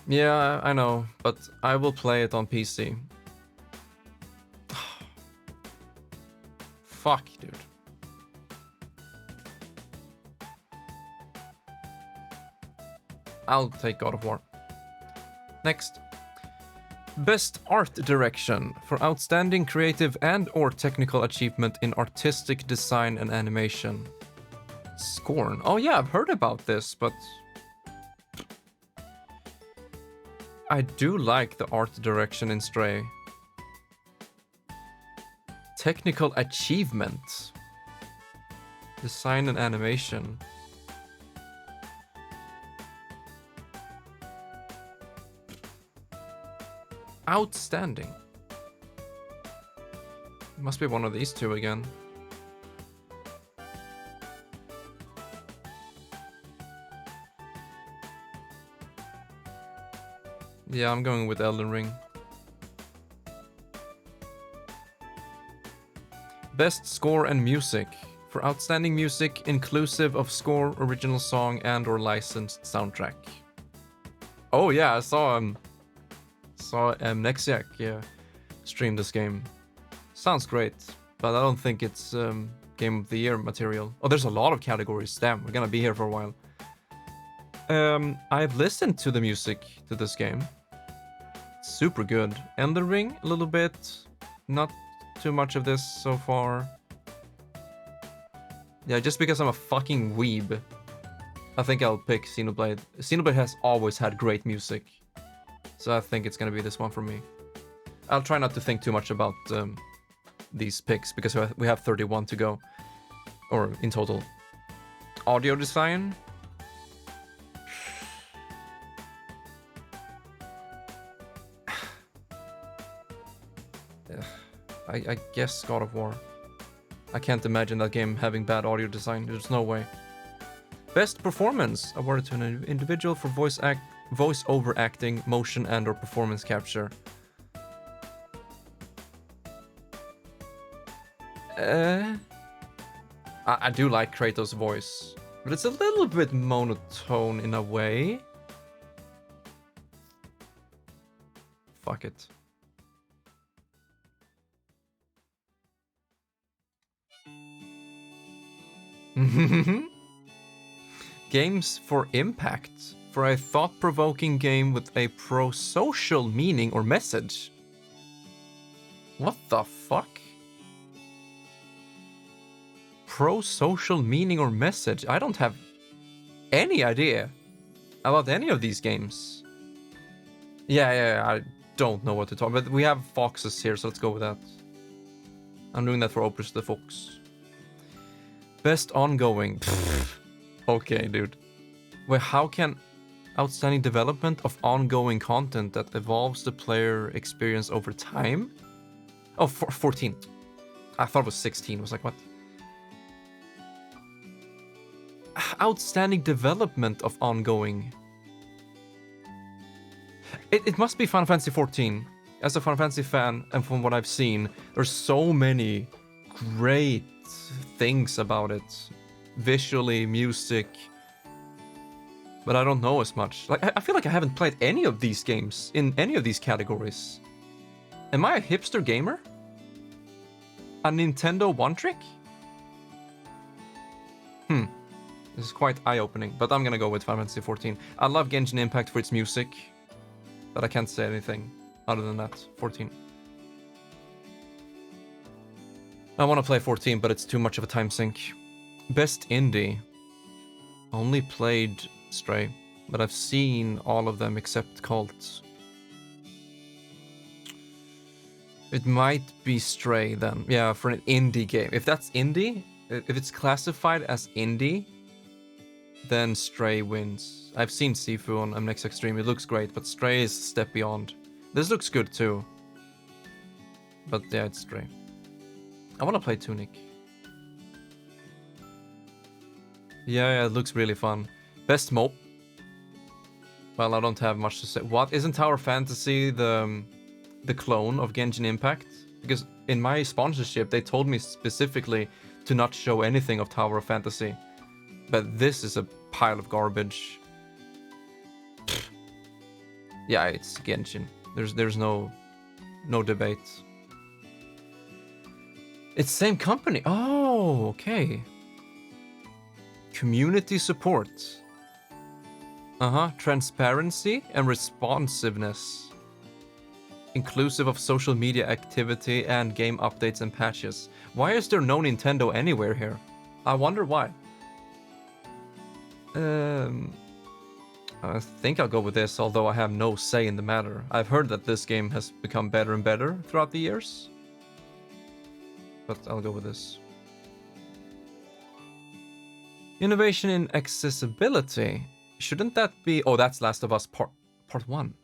Yeah, I know, but I will play it on PC. Fuck, dude. I'll take God of War. Next. Best art direction for outstanding creative and/or technical achievement in artistic design and animation. Scorn. Oh yeah, I've heard about this, but I do like the art direction in Stray. Technical achievement. Design and animation. Outstanding. It must be one of these two again. Yeah, I'm going with Elden Ring. Best score and music. For outstanding music inclusive of score, original song, and/or licensed soundtrack. Oh yeah, I saw Nexiac stream this game. Sounds great, but I don't think it's Game of the Year material. Oh, there's a lot of categories. Damn, we're gonna be here for a while. I've listened to the music to this game. Super good. Elden Ring, a little bit. Not too much of this so far. Yeah, just because I'm a fucking weeb. I think I'll pick Xenoblade. Xenoblade has always had great music. So I think it's gonna be this one for me. I'll try not to think too much about these picks because we have 31 to go. Or in total. Audio design. I guess God of War. I can't imagine that game having bad audio design. There's no way. Best performance awarded to an individual for voice over acting, motion and or performance capture. I do like Kratos' voice, but it's a little bit monotone in a way. Fuck it. Games for impact. For a thought-provoking game with a pro-social meaning or message. What the fuck? Pro-social meaning or message? I don't have any idea about any of these games. Yeah, I don't know what to talk about. But we have foxes here, so let's go with that. I'm doing that for Opus the Fox. Best ongoing. Okay, dude. Wait, how can outstanding development of ongoing content that evolves the player experience over time? Oh, 14. I thought it was 16. I was like, what? Outstanding development of ongoing. It must be Final Fantasy 14. As a Final Fantasy fan, and from what I've seen, there's so many great things about it. Visually, music. But I don't know as much. Like, I feel like I haven't played any of these games in any of these categories. Am I a hipster gamer? A Nintendo one-trick? This is quite eye-opening, but I'm gonna go with Final Fantasy 14. I love Genshin Impact for its music, but I can't say anything other than that. 14. I want to play 14, but it's too much of a time sink. Best indie. Only played Stray, but I've seen all of them except Cult. It might be Stray then. Yeah, for an indie game. If that's indie, if it's classified as indie, then Stray wins. I've seen Sifu on MX Extreme. It looks great, but Stray is a step beyond. This looks good too. But yeah, it's Stray. I want to play Tunic. Yeah, it looks really fun. Best mope. Well, I don't have much to say. What? Isn't Tower Fantasy the clone of Genshin Impact? Because in my sponsorship, they told me specifically to not show anything of Tower of Fantasy. But this is a pile of garbage. Yeah, it's Genshin. There's no debate. It's same company. Oh, okay. Community support. Transparency and responsiveness. Inclusive of social media activity and game updates and patches. Why is there no Nintendo anywhere here? I wonder why. I think I'll go with this, although I have no say in the matter. I've heard that this game has become better and better throughout the years. But I'll go with this. Innovation in accessibility. Shouldn't that be... Oh, that's Last of Us part 1.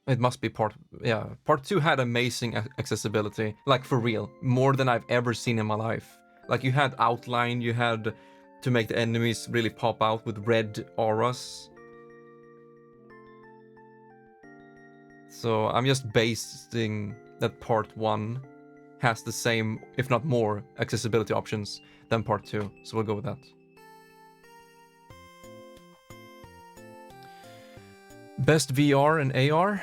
It must be part... Yeah, part 2 had amazing accessibility. Like, for real. More than I've ever seen in my life. Like, you had outline, you had to make the enemies really pop out with red auras. So, I'm just basing that part 1 has the same, if not more, accessibility options than part 2. So we'll go with that. Best VR and AR?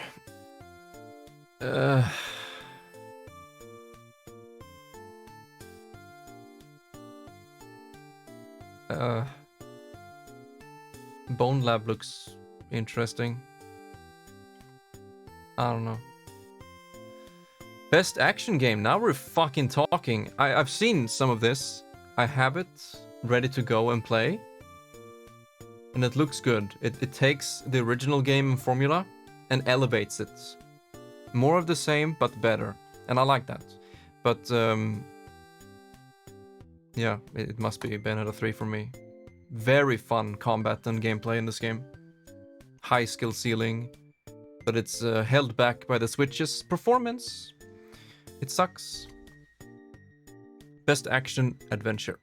Bone Lab looks interesting. I don't know. Best action game. Now we're fucking talking. I've seen some of this. I have it ready to go and play. and it looks good. It takes the original game formula and elevates it. More of the same, but better. And I like that. But, yeah, it must be Bayonetta 3 for me. Very fun combat and gameplay in this game. High skill ceiling, but it's held back by the Switch's performance. It sucks. Best action adventure.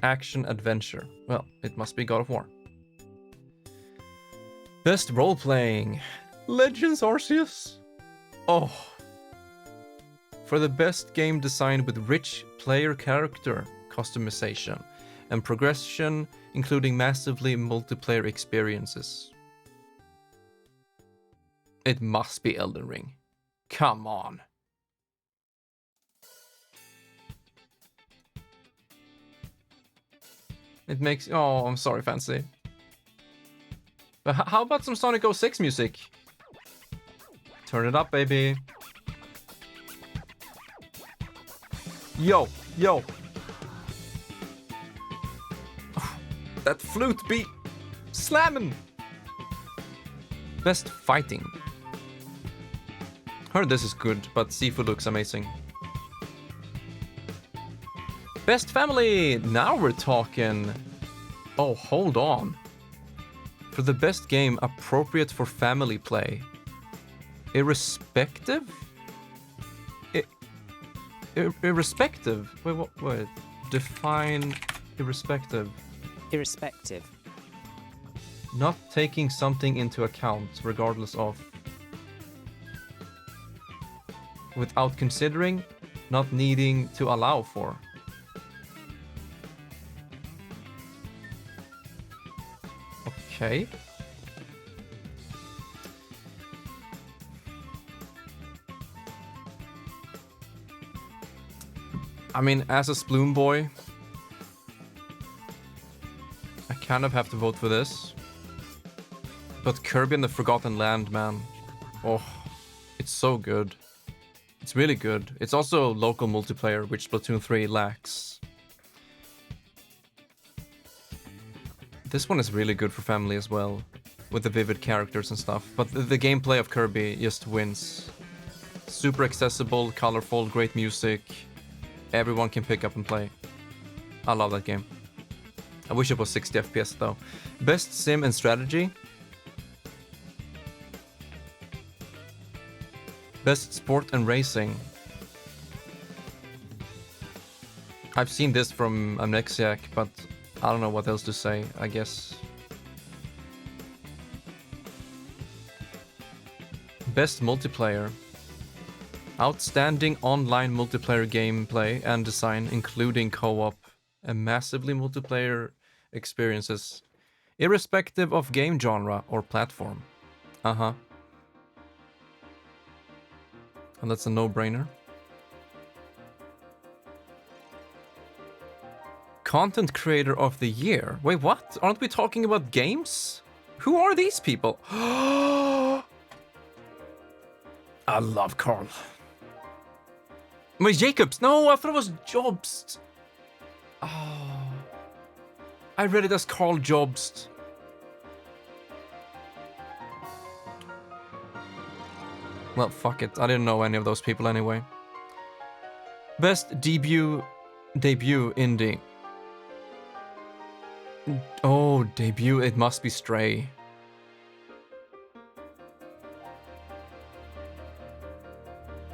Action adventure. Well, it must be God of War. Best role playing. Legends Arceus. Oh. For the best game design with rich player character customization and progression, including massively multiplayer experiences. It must be Elden Ring. Come on. It makes... Oh, I'm sorry, Fancy. But how about some Sonic 06 music? Turn it up, baby. Yo, yo. That flute beat. Slamming. Best fighting. Heard this is good, but Sifu looks amazing. Best family! Now we're talking. Oh, hold on. For the best game appropriate for family play. Irrespective? Irrespective? Wait, what? Define irrespective. Irrespective. Not taking something into account, regardless of. Without considering, not needing to allow for. Okay. I mean, as a Sploon boy, I kind of have to vote for this. But Kirby and the Forgotten Land, man. Oh, it's so good. It's really good. It's also local multiplayer, which Splatoon 3 lacks. This one is really good for family as well, with the vivid characters and stuff. But the gameplay of Kirby just wins. Super accessible, colorful, great music. Everyone can pick up and play. I love that game. I wish it was 60 FPS though. Best sim and strategy. Best sport and racing. I've seen this from Amnexiac, but I don't know what else to say, I guess. Best multiplayer. Outstanding online multiplayer gameplay and design, including co-op and massively multiplayer experiences, irrespective of game genre or platform. Uh-huh. And that's a no-brainer. Content Creator of the Year. Wait, what? Aren't we talking about games? Who are these people? I love Carl. Wait, Jacobs? No, I thought it was Jobst. Oh. I read it as Carl Jobst. Well, fuck it. I didn't know any of those people anyway. Best debut indie. Oh, debut. It must be Stray.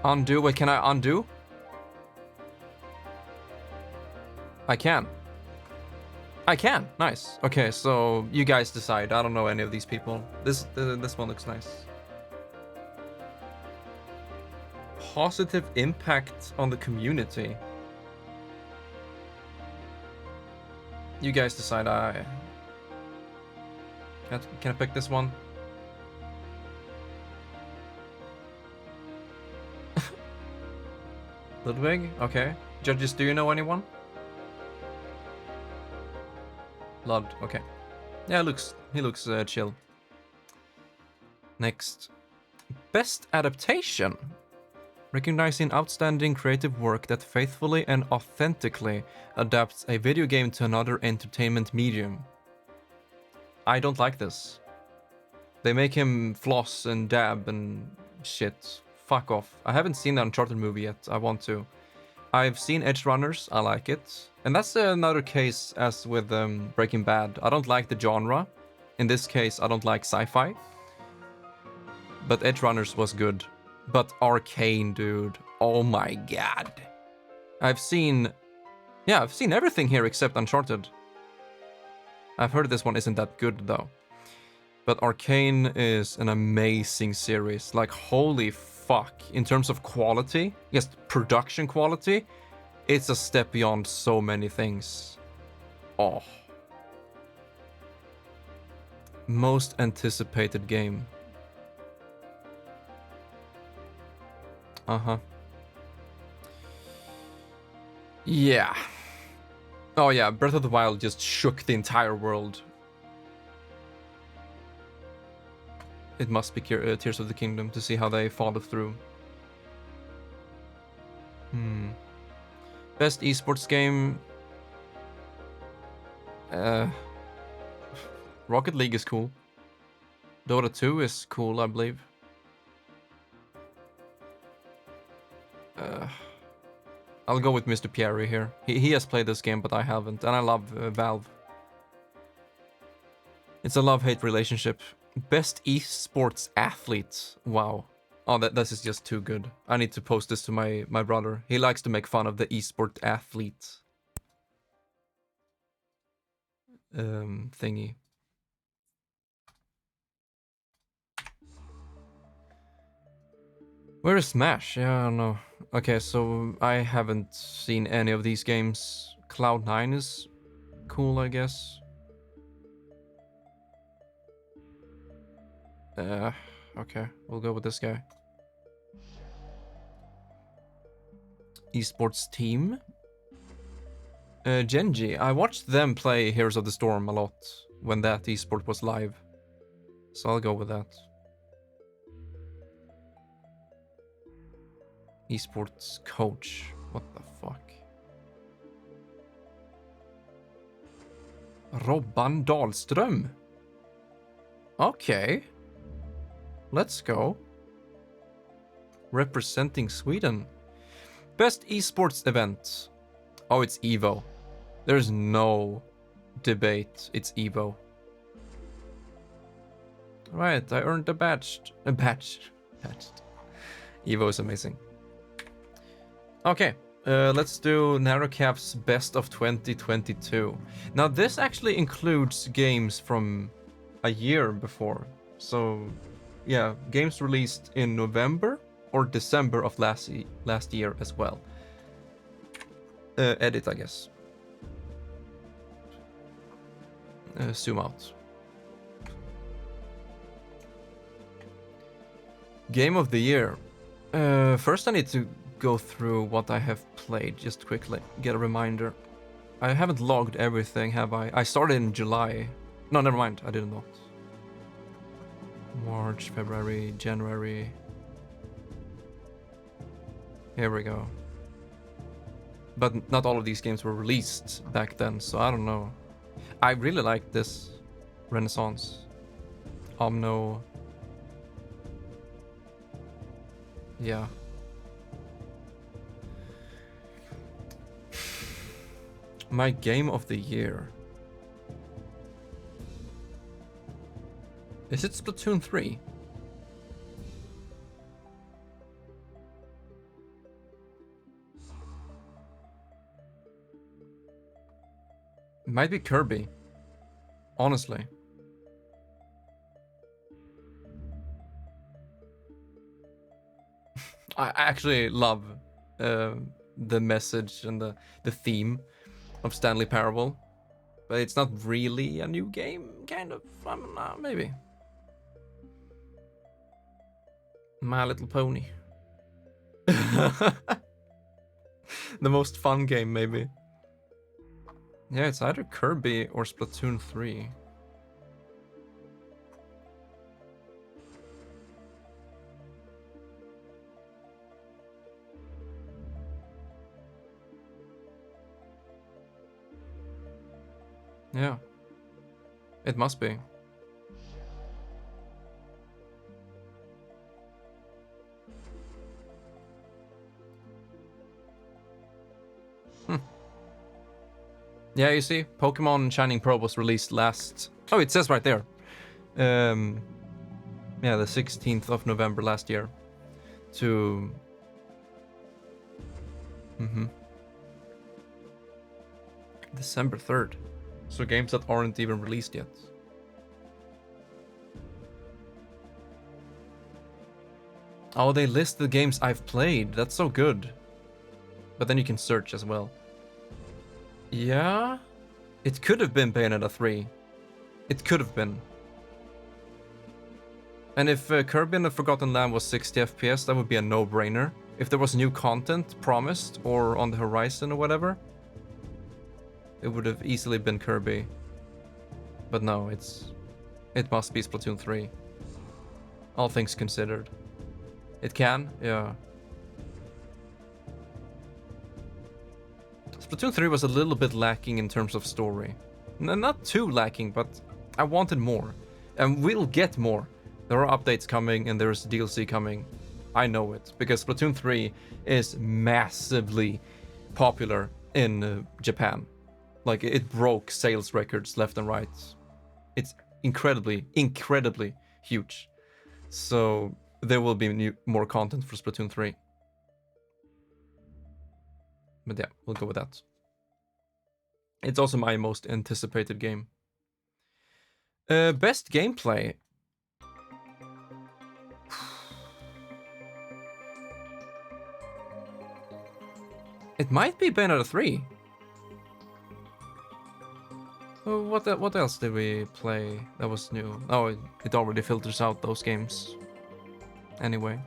Undo. Wait, can I undo? I can. I can. Nice. Okay, so you guys decide. I don't know any of these people. This one looks nice. Positive impact on the community. You guys decide. Can I pick this one? Ludwig? Okay. Judges, do you know anyone? Lud, okay. Yeah, he looks chill. Next. Best adaptation. Recognizing outstanding creative work that faithfully and authentically adapts a video game to another entertainment medium. I don't like this. They make him floss and dab and shit. Fuck off. I haven't seen the Uncharted movie yet. I want to. I've seen Edge Runners. I like it. And that's another case as with Breaking Bad. I don't like the genre. In this case, I don't like sci-fi. But Edge Runners was good. But Arcane, dude. Oh my god. I've seen everything here except Uncharted. I've heard this one isn't that good though. But Arcane is an amazing series. Like, holy fuck. In terms of quality, yes, production quality, it's a step beyond so many things. Oh. Most anticipated game. Uh-huh. Yeah. Oh yeah, Breath of the Wild just shook the entire world. It must be Tears of the Kingdom to see how they followed through. Best esports game. Rocket League is cool. Dota 2 is cool, I believe. I'll go with Mr. Pierre here. He has played this game, but I haven't, and I love Valve. It's a love-hate relationship. Best esports athlete. Wow. Oh, this is just too good. I need to post this to my brother. He likes to make fun of the esport athlete thingy. Where is Smash? Yeah, I don't know. Okay, so I haven't seen any of these games. Cloud9 is cool, I guess. Okay, we'll go with this guy. Esports team. Genji. I watched them play Heroes of the Storm a lot when that esport was live. So I'll go with that. Esports coach. What the fuck? Robban Dahlström. Okay. Let's go. Representing Sweden. Best esports event. Oh, it's Evo. There's no debate. It's Evo. Right, I earned a badge. Badged. Evo is amazing. Okay, let's do Narokath's Best of 2022. Now, this actually includes games from a year before. So, yeah, games released in November or December of last year as well. Edit, I guess. Zoom out. Game of the year. First I need to go through what I have played just quickly. Get a reminder. I haven't logged everything, have I? I started in July. No, never mind. I did not. March, February, January. Here we go. But not all of these games were released back then, so I don't know. I really like this Renaissance. Omno. Yeah. My game of the year. Is it Splatoon 3? It might be Kirby. Honestly. I actually love the message and the theme of Stanley Parable, but it's not really a new game, kind of. Maybe. My Little Pony. The most fun game, maybe. Yeah, it's either Kirby or Splatoon 3. Yeah. It must be. Yeah, you see, Pokemon Shining Pearl was released last... Oh, it says right there. Yeah, the 16th of November last year. To... December 3rd. So games that aren't even released yet. Oh, they list the games I've played. That's so good. But then you can search as well. Yeah? It could have been Bayonetta 3. It could have been. And if Kirby and the Forgotten Land was 60 FPS, that would be a no-brainer. If there was new content promised or on the horizon or whatever, it would have easily been Kirby. But no, it must be Splatoon 3. All things considered. It can? Yeah. Splatoon 3 was a little bit lacking in terms of story. Not too lacking, but I wanted more. And we'll get more. There are updates coming and there's DLC coming. I know it, because Splatoon 3 is massively popular in Japan. Like, it broke sales records left and right. It's incredibly, incredibly huge. So there will be more content for Splatoon 3. But yeah, we'll go with that. It's also my most anticipated game. Best gameplay. It might be Bayonetta 3. Oh, what else did we play that was new? Oh, it already filters out those games. Anyway.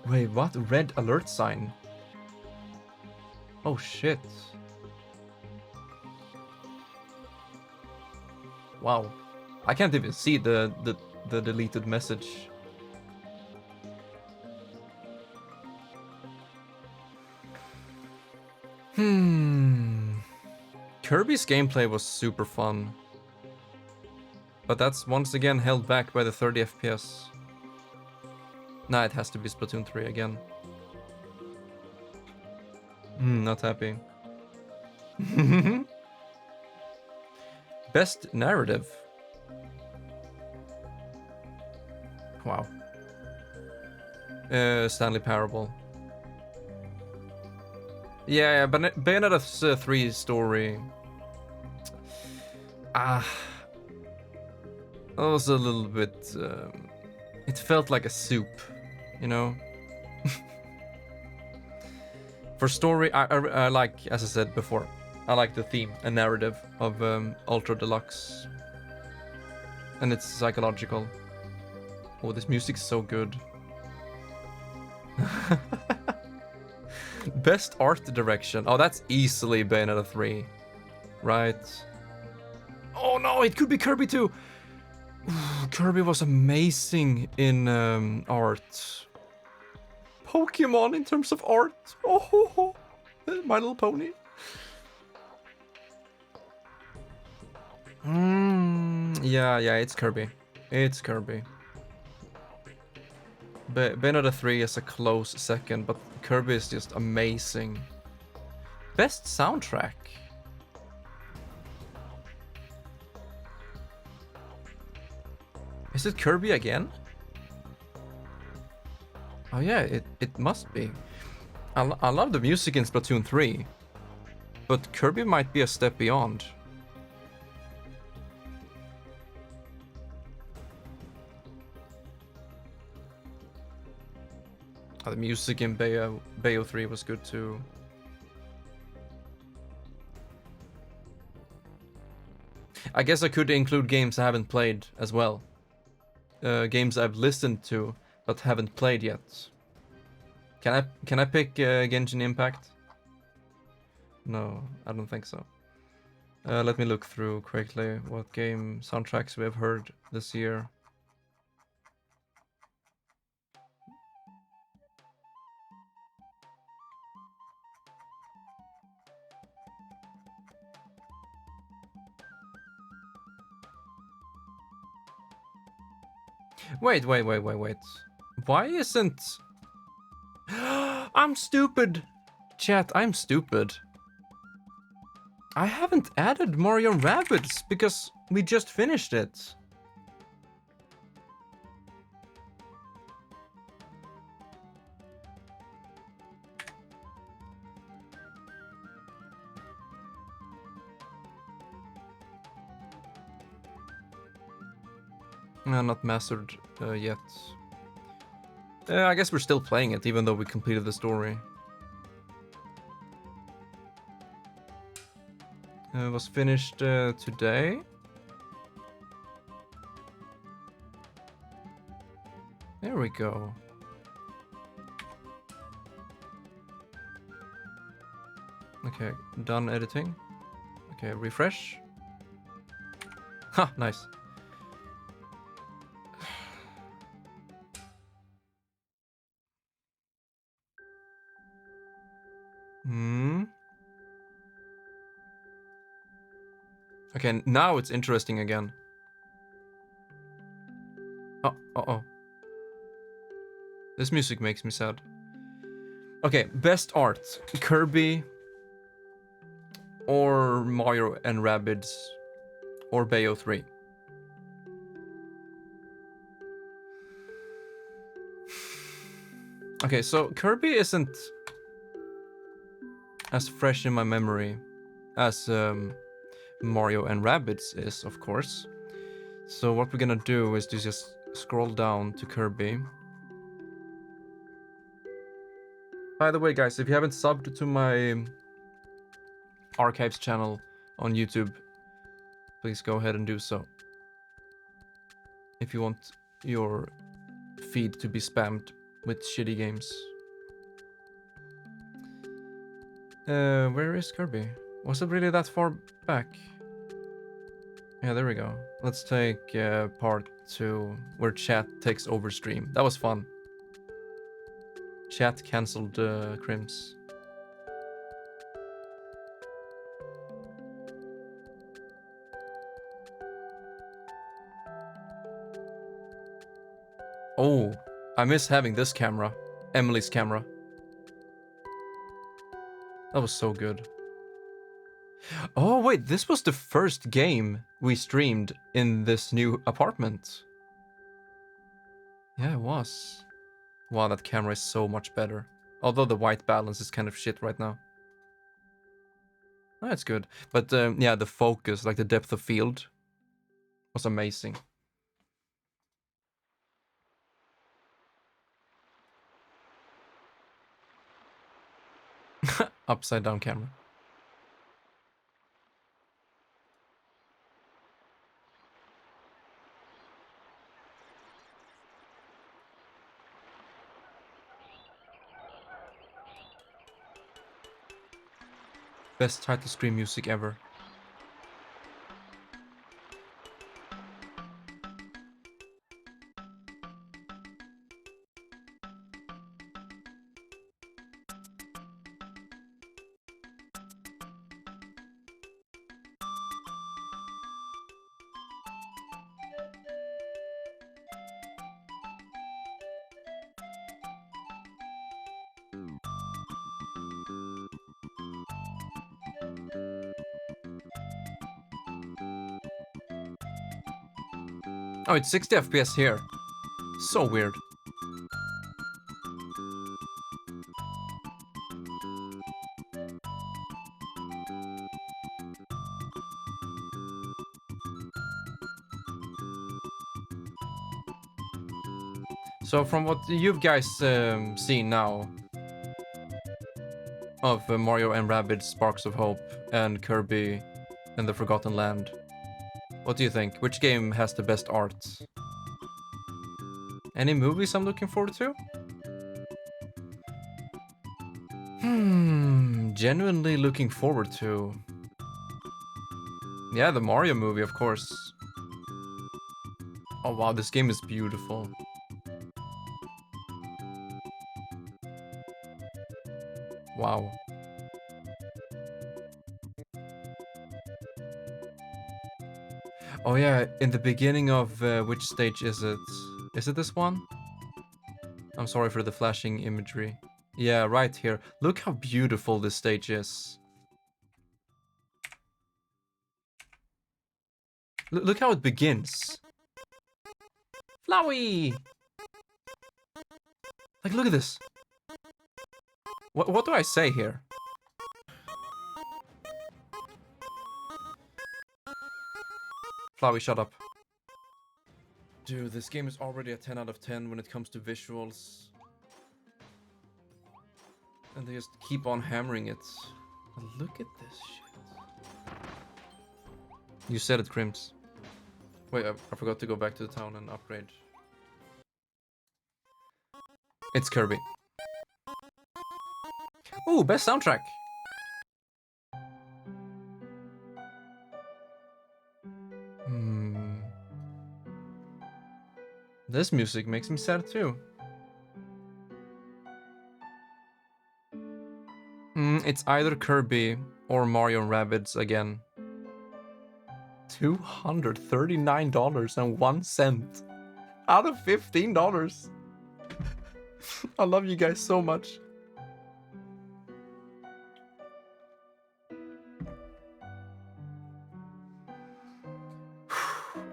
Wait, what? Red alert sign? Oh shit. Wow. I can't even see the deleted message. Kirby's gameplay was super fun. But that's once again held back by the 30 FPS. Nah, it has to be Splatoon 3 again. Not happy. Best narrative. Wow. Stanley Parable. Yeah, but Bayonetta's 3 story. That was a little bit. It felt like a soup, you know. For story, I like, as I said before, I like the theme and narrative of Ultra Deluxe, and it's psychological. Oh, this music's so good. Best art direction. Oh, that's easily Bayonetta 3, right? Oh no, it could be Kirby too. Kirby was amazing in art. Pokemon in terms of art. Oh, My Little Pony. Yeah, it's Kirby. It's Kirby. Bayonetta 3 is a close second, but Kirby is just amazing. Best soundtrack. Is it Kirby again? Oh yeah, it must be. I love the music in Splatoon 3, but Kirby might be a step beyond. Oh, the music in Bayo 3 was good too. I guess I could include games I haven't played as well. Games I've listened to but haven't played yet. Can I pick Genshin Impact? No, I don't think so. Let me look through quickly what game soundtracks we have heard this year. Wait. Why isn't... I'm stupid! Chat, I'm stupid. I haven't added Mario and Rabbids because we just finished it. No, not mastered yet. I guess we're still playing it, even though we completed the story. It was finished today. There we go. Okay, done editing. Okay, refresh. Ha, nice. Okay, now it's interesting again. Oh. This music makes me sad. Okay, best art. Kirby or Mario and Rabbids or Bayo 3. Okay, so Kirby isn't as fresh in my memory as Mario and Rabbids is, of course. So what we're gonna do is to just scroll down to Kirby. By the way, guys, if you haven't subbed to my archives channel on YouTube, please go ahead and do so. If you want your feed to be spammed with shitty games. Where is Kirby? Was it really that far back? Yeah, there we go. Let's take part 2 where chat takes over stream. That was fun. Chat cancelled Crims. Oh, I miss having this camera. Emily's camera. That was so good. Oh wait, this was the first game we streamed in this new apartment. Yeah, it was. Wow, that camera is so much better. Although the white balance is kind of shit right now. Oh, that's good. But yeah, the focus, like the depth of field, was amazing. Upside down camera. Best title screen music ever. Oh, it's 60 FPS here. So weird. So from what you guys seen now of Mario and Rabbids Sparks of Hope and Kirby and the Forgotten Land, what do you think? Which game has the best art? Any movies I'm looking forward to? Genuinely looking forward to... Yeah, the Mario movie, of course. Oh wow, this game is beautiful. Wow. Oh yeah, in the beginning of which stage is it? Is it this one? I'm sorry for the flashing imagery. Yeah, right here. Look how beautiful this stage is. Look how it begins. Flowey! Like, look at this. What do I say here? Flowey, shut up. Dude, this game is already a 10 out of 10 when it comes to visuals. And they just keep on hammering it. Look at this shit. You said it, Crims. Wait, I forgot to go back to the town and upgrade. It's Kirby. Ooh, best soundtrack. This music makes me sad too. It's either Kirby or Mario and Rabbids again. $239.01 out of $15. I love you guys so much.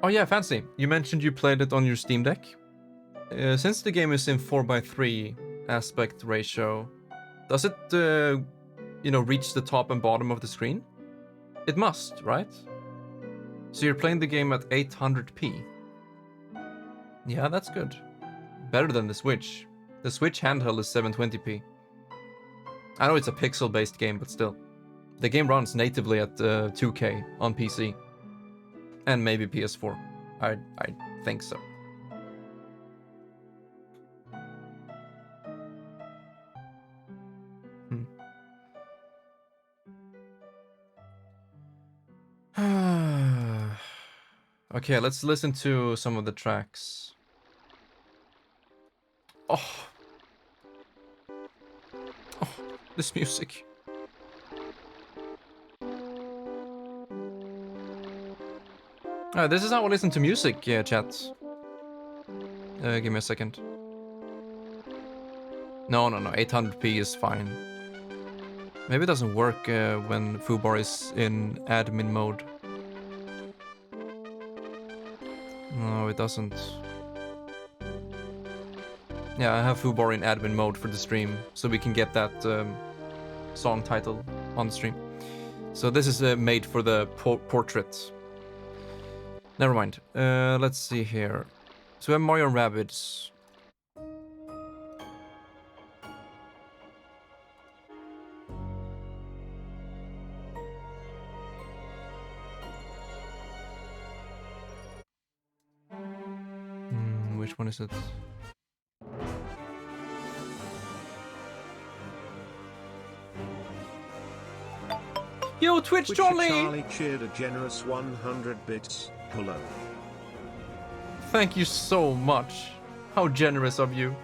Oh yeah, Fancy. You mentioned you played it on your Steam Deck. Since the game is in 4:3 aspect ratio, does it, reach the top and bottom of the screen? It must, right? So you're playing the game at 800p. Yeah, that's good. Better than the Switch. The Switch handheld is 720p. I know it's a pixel-based game, but still. The game runs natively at 2K on PC. And maybe PS4. I think so. Okay, let's listen to some of the tracks. Oh, this music. This is how I listen to music, chat. Give me a second. No, 800p is fine. Maybe it doesn't work when Fubar is in admin mode. No, it doesn't. Yeah, I have Fubar in admin mode for the stream, so we can get that song title on the stream. So this is made for the portrait. Never mind. Let's see here. So we have Mario and Rabbids. Which one is it? Yo, Twitch Jolly! Charlie cheered a generous 100 bits. Hello. Thank you so much. How generous of you.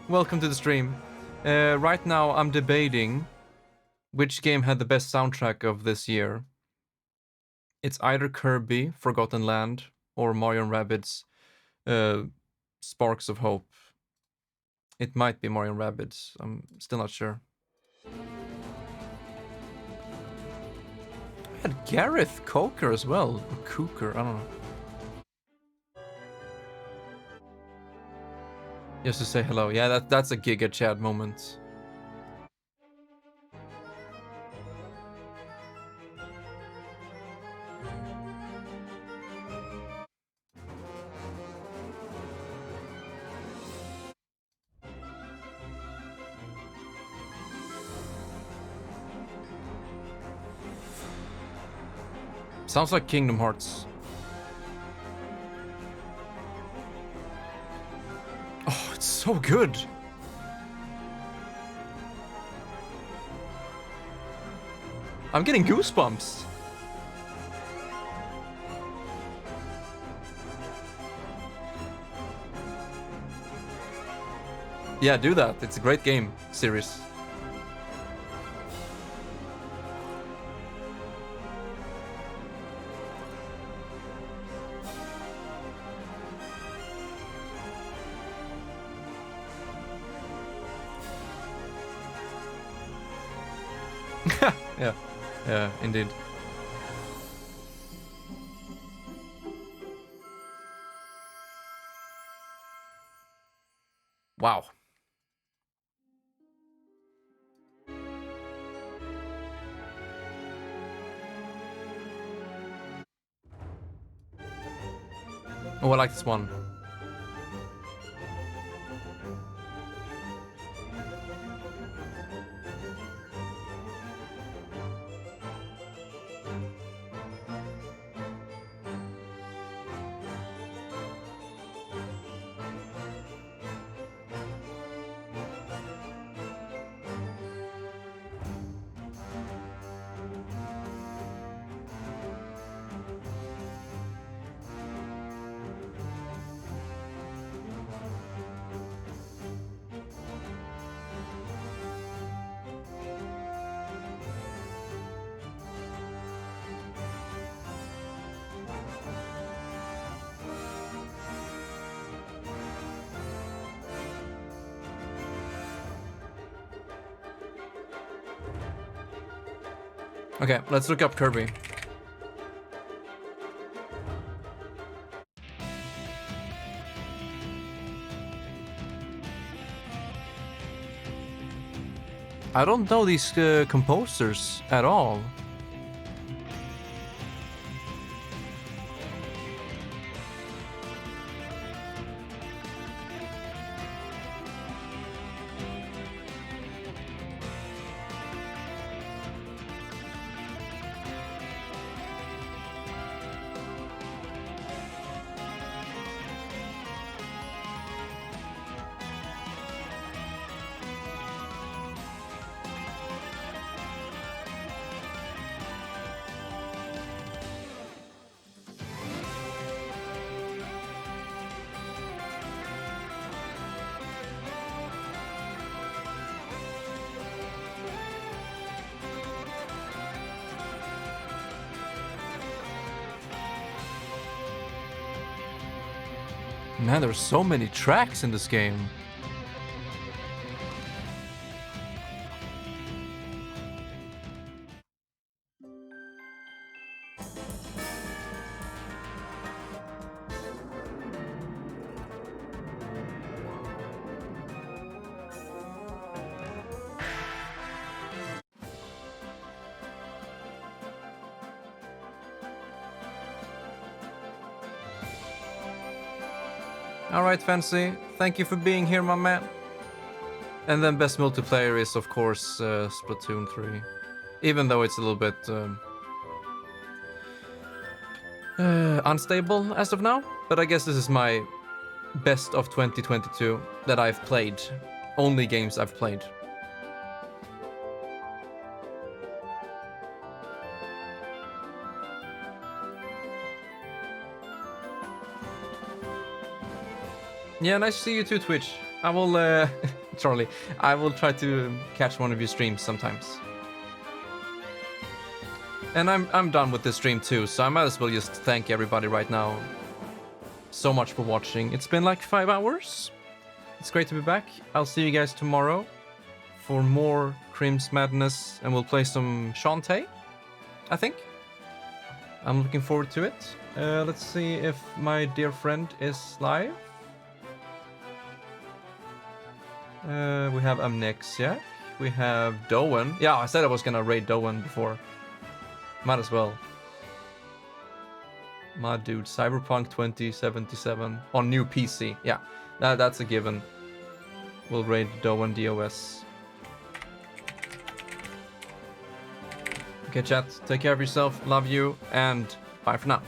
Welcome to the stream. Right now I'm debating which game had the best soundtrack of this year. It's either Kirby, Forgotten Land, or Mario and Rabbids, Sparks of Hope. It might be Mario and Rabbids. I'm still not sure. I had Gareth Coker as well. Or Cooker, I don't know. Just to say hello. Yeah, that's a Giga Chad moment. Sounds like Kingdom Hearts. Oh, it's so good. I'm getting goosebumps. Yeah, do that. It's a great game. Serious. Yeah, yeah, indeed. Wow. Oh, I like this one. Okay, let's look up Kirby. I don't know these composers at all. Man, there's so many tracks in this game. Alright, Fancy. Thank you for being here, my man. And then best multiplayer is, of course, Splatoon 3. Even though it's a little bit unstable as of now. But I guess this is my best of 2022 that I've played. Only games I've played. Yeah, nice to see you too, Twitch. I will, Charlie, I will try to catch one of your streams sometimes. And I'm done with this stream too, so I might as well just thank everybody right now so much for watching. It's been like 5 hours. It's great to be back. I'll see you guys tomorrow for more Crim's Madness, and we'll play some Shantae, I think. I'm looking forward to it. Let's see if my dear friend is live. We have Amnexiac. We have Doan. Yeah, I said I was gonna raid Doan before. Might as well. My dude, Cyberpunk 2077 on new PC. Yeah, that's a given. We'll raid Doan DOS. Okay, chat. Take care of yourself. Love you, and bye for now.